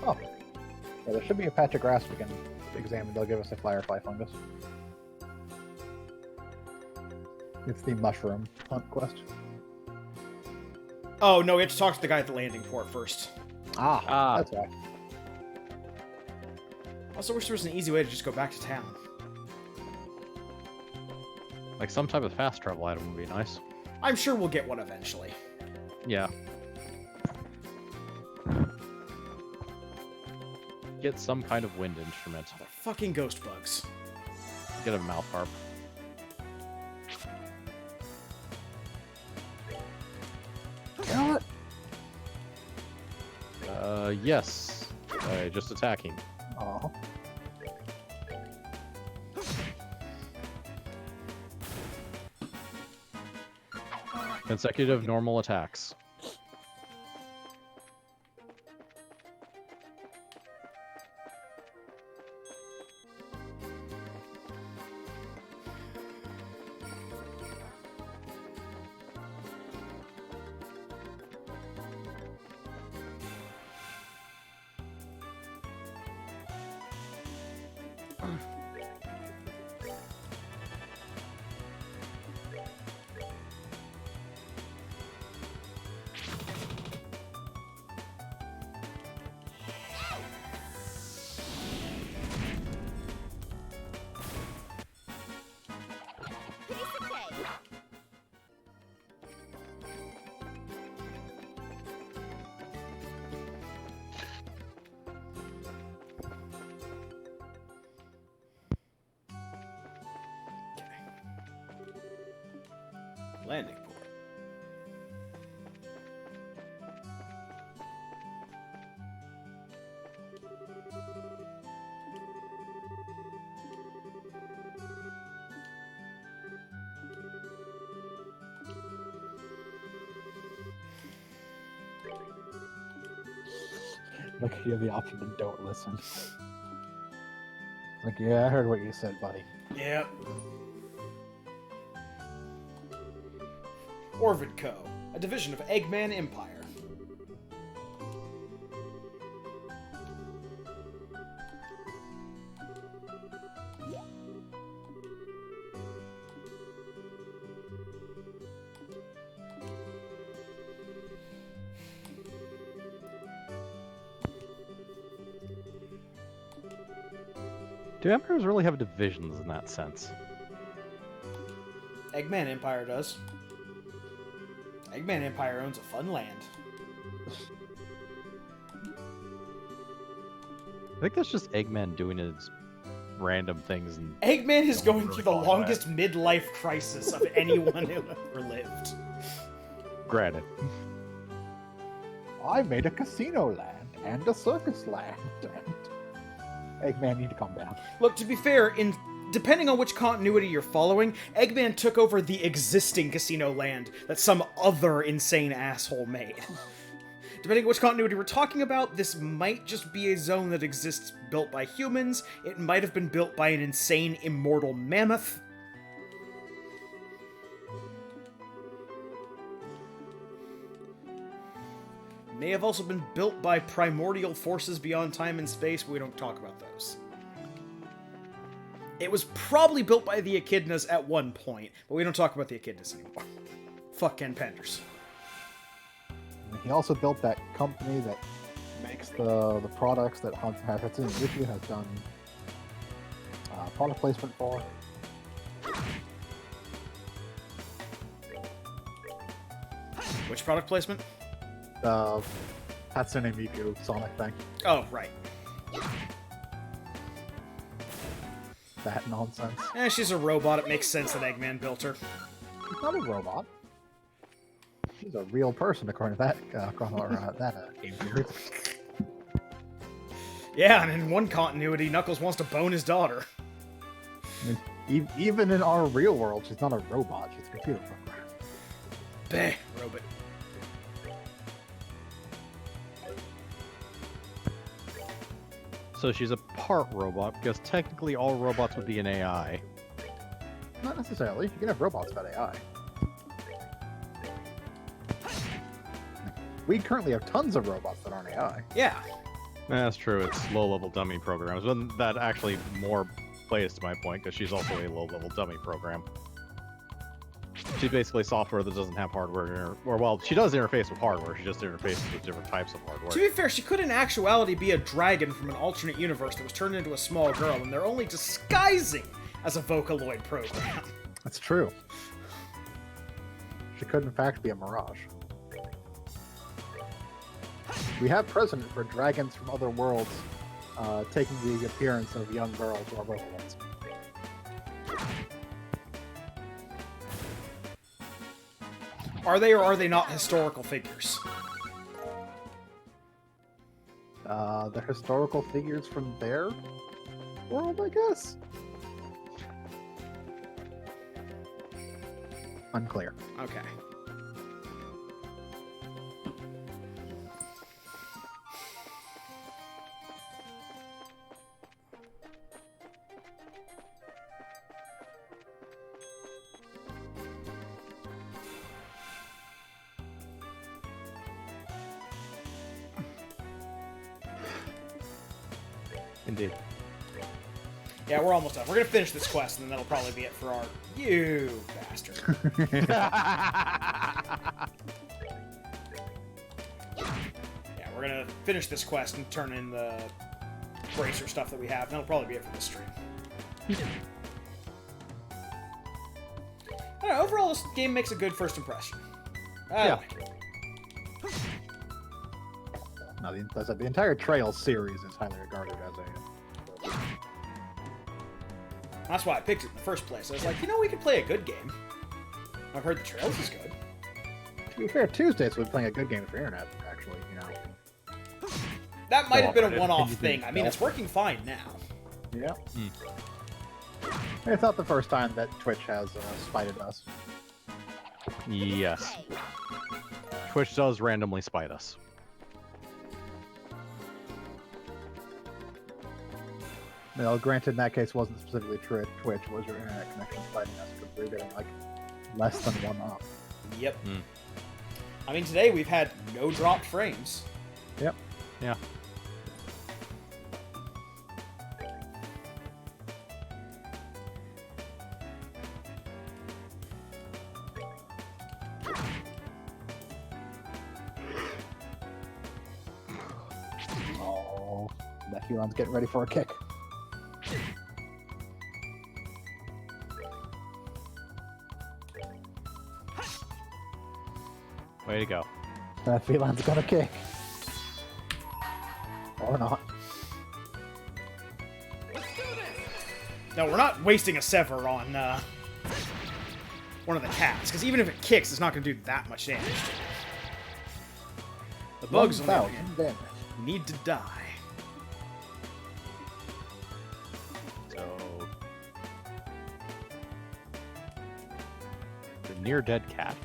F: Oh, yeah, there should be a patch of grass we can examine. They'll give us a firefly fungus. It's the mushroom hunt quest.
A: Oh, no, we have to talk to the guy at the landing port first.
B: Ah.
F: That's right.
A: Also wish there was an easy way to just go back to town.
B: Like some type of fast travel item would be nice.
A: I'm sure we'll get one eventually.
B: Yeah. Get some kind of wind instrument.
A: The fucking ghost bugs.
B: Get a mouth harp.
F: Kill it!
B: Yes. Just attacking.
F: Oh.
B: Consecutive normal attacks.
E: Piece of cake.
A: Landing port.
F: Like you have the option to don't listen. Like, yeah, I heard what you said, buddy.
A: Yep. Orvid Co., a division of Eggman Empire.
B: Do empires really have divisions in that sense?
A: Eggman Empire does. Eggman Empire owns a fun land.
B: I think that's just Eggman doing his random things. And
A: Eggman is
C: Don't
A: going
C: really
A: through the
C: call it
A: longest midlife crisis of anyone who ever lived.
B: granted,
F: I made a casino land and a circus land. And Eggman, need to calm down.
A: Look, to be fair, depending on which continuity you're following, Eggman took over the existing casino land that some other insane asshole made. Depending on which continuity we're talking about, this might just be a zone that exists built by humans. It might have been built by an insane immortal mammoth. May have also been built by primordial forces beyond time and space, but we don't talk about those. It was probably built by the Echidnas at one point, but we don't talk about the Echidnas anymore. Fuck Ken Penders.
F: And he also built that company that makes the products that Hatsune Miku has done product placement for.
A: Which product placement?
F: Hatsune Miku Sonic thing.
A: Oh, right.
F: That nonsense.
A: She's a robot. It makes sense that Eggman built her.
F: She's not a robot. She's a real person, according to that game series.
A: Yeah, and in one continuity, Knuckles wants to bone his daughter.
F: I mean, even in our real world, she's not a robot. She's a computer program.
A: Bleh, robot.
B: so she's a part robot because technically all robots would be an AI.
F: Not necessarily. You can have robots without AI. We currently have tons of robots that aren't AI.
A: Yeah.
B: That's true. It's low-level dummy programs, but that actually more plays to my point because she's also a low-level dummy program. She's basically software that doesn't have hardware, or well, she does interface with hardware. She just interfaces with different types of hardware.
A: To be fair, she could in actuality be a dragon from an alternate universe that was turned into a small girl, and they're only disguising as a Vocaloid program.
F: That's true. She could, in fact, be a mirage. We have precedent for dragons from other worlds taking the appearance of young girls who are Vocaloids.
A: Are they or are they not historical figures?
F: They're historical figures from their world, I guess? Unclear.
A: Okay.
B: Indeed.
A: Yeah, we're almost done. We're gonna finish this quest, and then that'll probably be it for our... You bastard. Yeah, we're gonna finish this quest and turn in the bracer stuff that we have, and that'll probably be it for this stream. I don't know, overall, this game makes a good first impression. I
B: Yeah.
A: like it.
F: No, the entire Trails series is highly regarded as a...
A: That's why I picked it in the first place. I was like, you know, we could play a good game. I've heard the Trails is good.
F: To be fair, Tuesdays we're playing a good game for internet, actually, you know.
A: That might have been a
F: Cooperative.
A: one-off
F: You
A: thing.
F: think
A: I mean,
F: so?
A: it's working fine now.
F: Yeah. It's not the first time that Twitch has spited us.
B: Yes. Twitch does randomly spite us.
F: No, granted, in that case, it wasn't specifically Twitch. It was your internet connection spiting us because we were getting, like, less than one up.
A: Yep.
B: Hmm.
A: I mean, today we've had no dropped frames.
F: Yep.
B: Yeah.
F: Oh, that Huron's getting ready for a kick.
B: Way to go.
F: That feline's gonna kick. Or not.
A: No, we're not wasting a Sever on one of the cats, because even if it kicks, it's not going to do that much damage. The bugs, on the other hand,
F: 1,000 damage.
A: need to die.
B: So the near dead cat.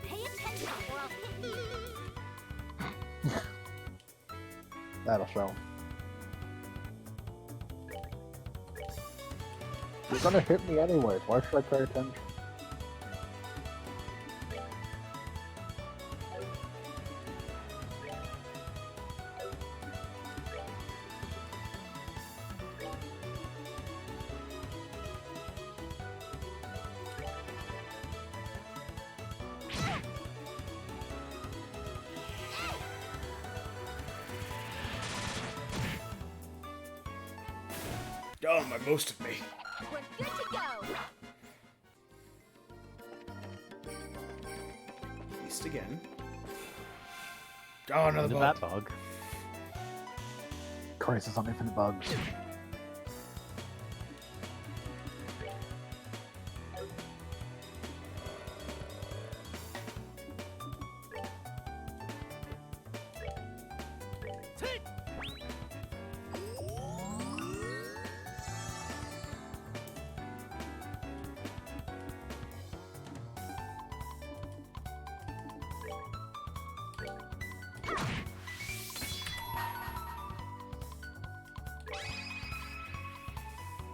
E: Pay attention or I'll hit you.
F: That'll show. You're gonna hit me anyways. Why should I pay attention?
A: Oh, my most of me.
E: We're good to go.
A: Beast again. Oh, another
B: Into
A: bug.
B: that bug.
F: Crisis on infinite bugs.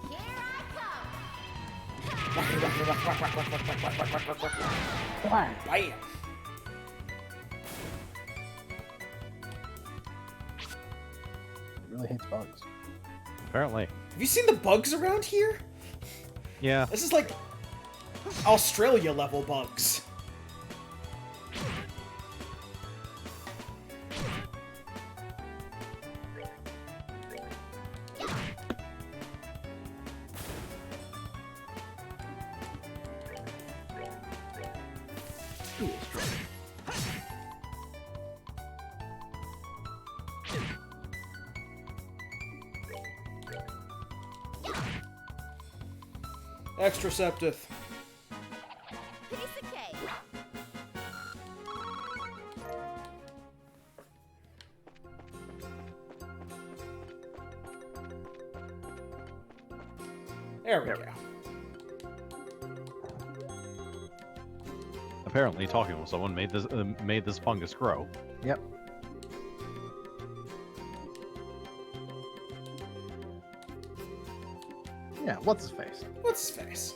E: Here I come.
A: Bam!
F: It really hates bugs.
B: Apparently.
A: Have you seen the bugs around here?
B: Yeah.
A: This is like Australia level bugs. Extraceptive.
E: Piece of cake.
A: There we go.
B: Apparently, talking with someone made this fungus grow.
F: Yep. Yeah, what's his face?
A: What's his face?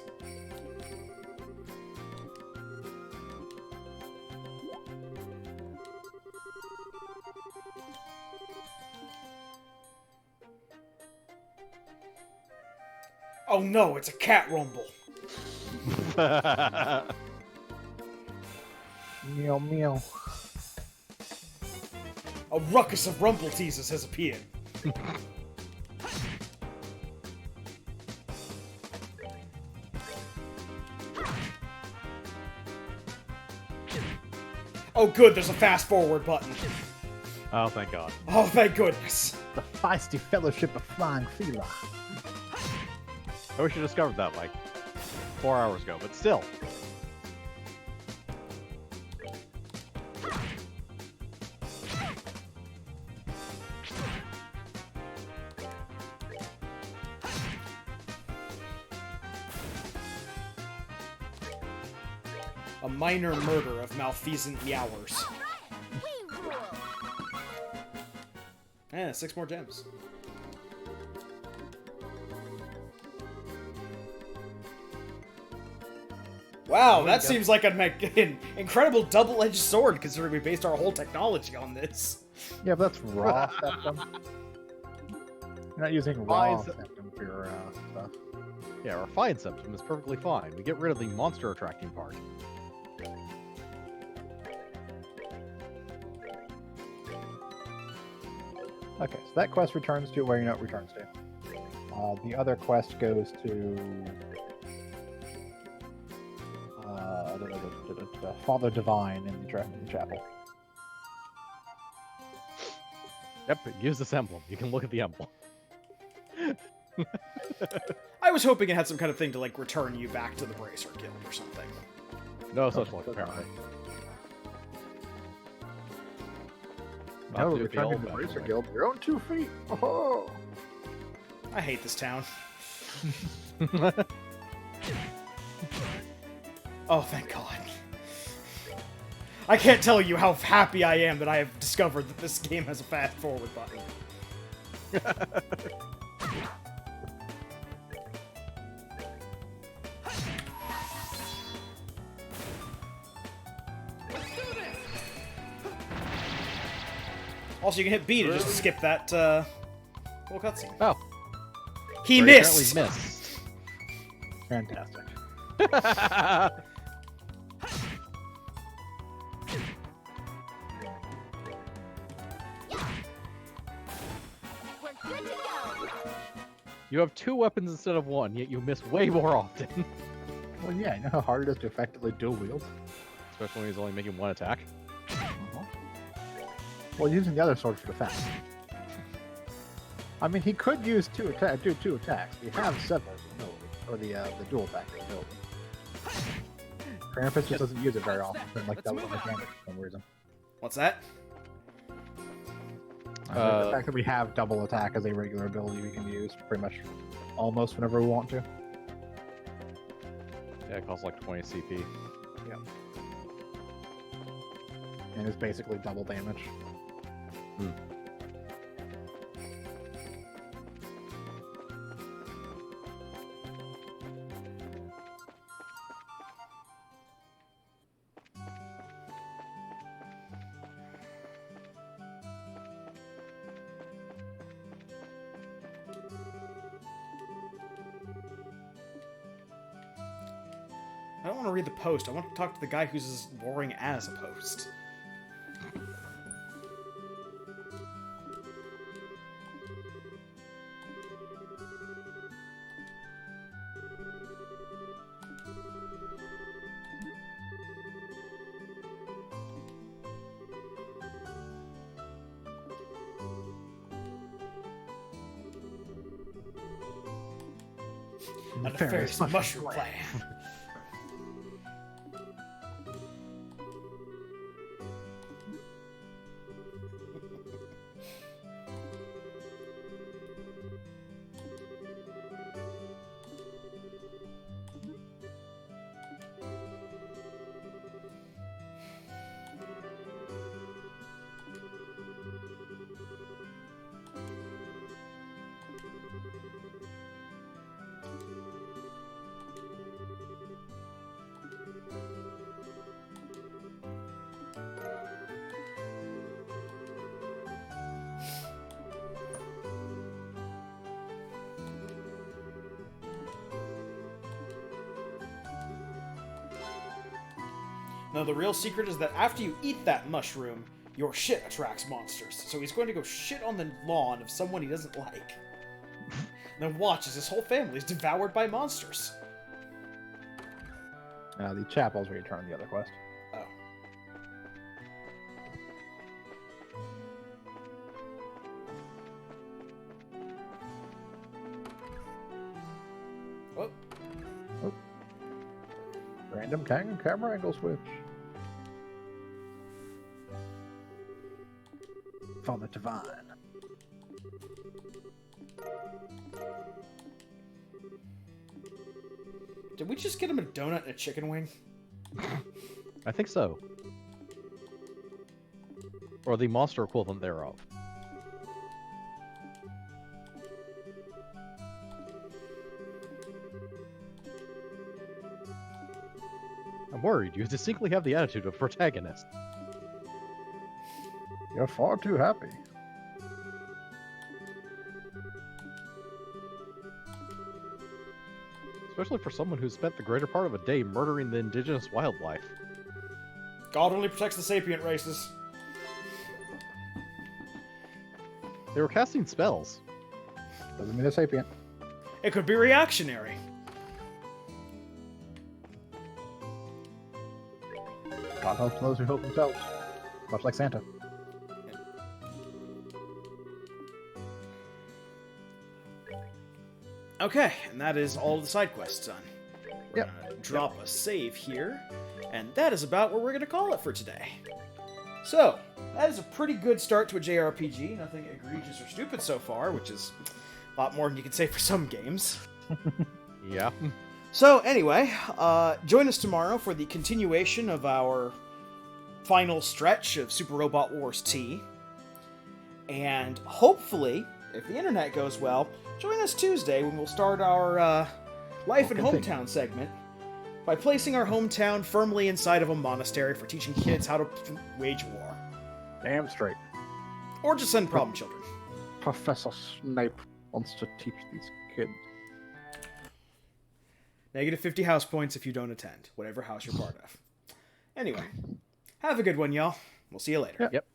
A: Oh no, it's a cat rumble.
F: Meow meow.
A: A ruckus of rumble teases has appeared. Oh good, there's a fast forward button.
B: Oh, thank God.
A: Oh thank goodness.
F: The feisty fellowship of flying Fila.
B: I wish I discovered that like 4 hours ago, but still.
A: A minor murder of malfeasant meowers.
E: We rule.
A: Eh, 6 more gems. Wow,
C: Oh,
A: that
C: yeah.
A: seems like an incredible double-edged sword, considering we based our whole technology on this.
F: Yeah, but that's raw septum. You're not using raw
B: Fine.
F: septum for your stuff.
B: Yeah, refined septum is perfectly fine. We get rid of the monster attracting part.
F: Okay, so that quest returns to where you know it returns to. The other quest goes to Father Divine in the chapel.
B: Yep, use this emblem. You can look at the emblem.
A: I was hoping it had some kind of thing to, like, return you back to the Bracer Guild or something.
B: No such luck, apparently. Not
F: No,
B: to the
F: returning
B: old
F: to the Bracer
B: method.
F: Guild, your own 2 feet. Oh.
A: I hate this town. Oh, thank God. I can't tell you how happy I am that I have discovered that this game has a fast forward button. Also, you can hit B to just skip that little cutscene.
B: Oh,
A: He
B: Ray
A: missed!
B: apparently missed.
F: Fantastic.
E: We're good to go.
B: You have 2 weapons instead of 1, yet you miss way more often.
F: Well, yeah, you know how hard it is to effectively dual wield?
B: Especially when he's only making 1 attack.
F: Well, using the other sword for defense. I mean, he could use do 2 attacks. We have several ability, or the dual attack ability. Krampus just doesn't use it very often, like that was mechanic for some reason.
A: What's that?
F: The fact that we have double attack as a regular ability we can use pretty much almost whenever we want to.
B: Yeah, it costs like 20 CP.
F: And it's basically double damage.
A: I don't want to read the post. I want to talk to the guy who's as boring as a post. A nefarious mushroom clan. No, the real secret is that after you eat that mushroom, your shit attracts monsters. So he's going to go shit on the lawn of someone he doesn't like. And then watch as his whole family is devoured by monsters.
F: The chapel's where you turn the other quest.
A: Oh. Oh.
F: Random camera angle switch. Father Divine.
A: Did we just get him a donut and a chicken wing?
B: I think so. Or the monster equivalent thereof. I'm worried. You distinctly have the attitude of a protagonist.
F: You're far too happy.
B: Especially for someone who spent the greater part of a day murdering the indigenous wildlife.
A: God only protects the sapient races.
B: They were casting spells.
F: Doesn't mean they're sapient.
A: It could be reactionary.
F: God helps those who help themselves. Much like Santa.
A: Okay, and that is all the side quests done. We're
F: Yep.
A: gonna drop a save here, and that is about what we're gonna call it for today. So, that is a pretty good start to a JRPG. Nothing egregious or stupid so far, which is a lot more than you can say for some games.
B: Yeah.
A: So, anyway, join us tomorrow for the continuation of our final stretch of Super Robot Wars T. And hopefully, if the internet goes well, join us Tuesday when we'll start our Life and
F: Continue.
A: Hometown segment by placing our hometown firmly inside of a monastery for teaching kids how to wage war.
F: Damn straight.
A: Or just send problem children.
F: Professor Snape wants to teach these kids.
A: Negative 50 house points if you don't attend, whatever house you're part of. Anyway, have a good one, y'all. We'll see you later.
F: Yep.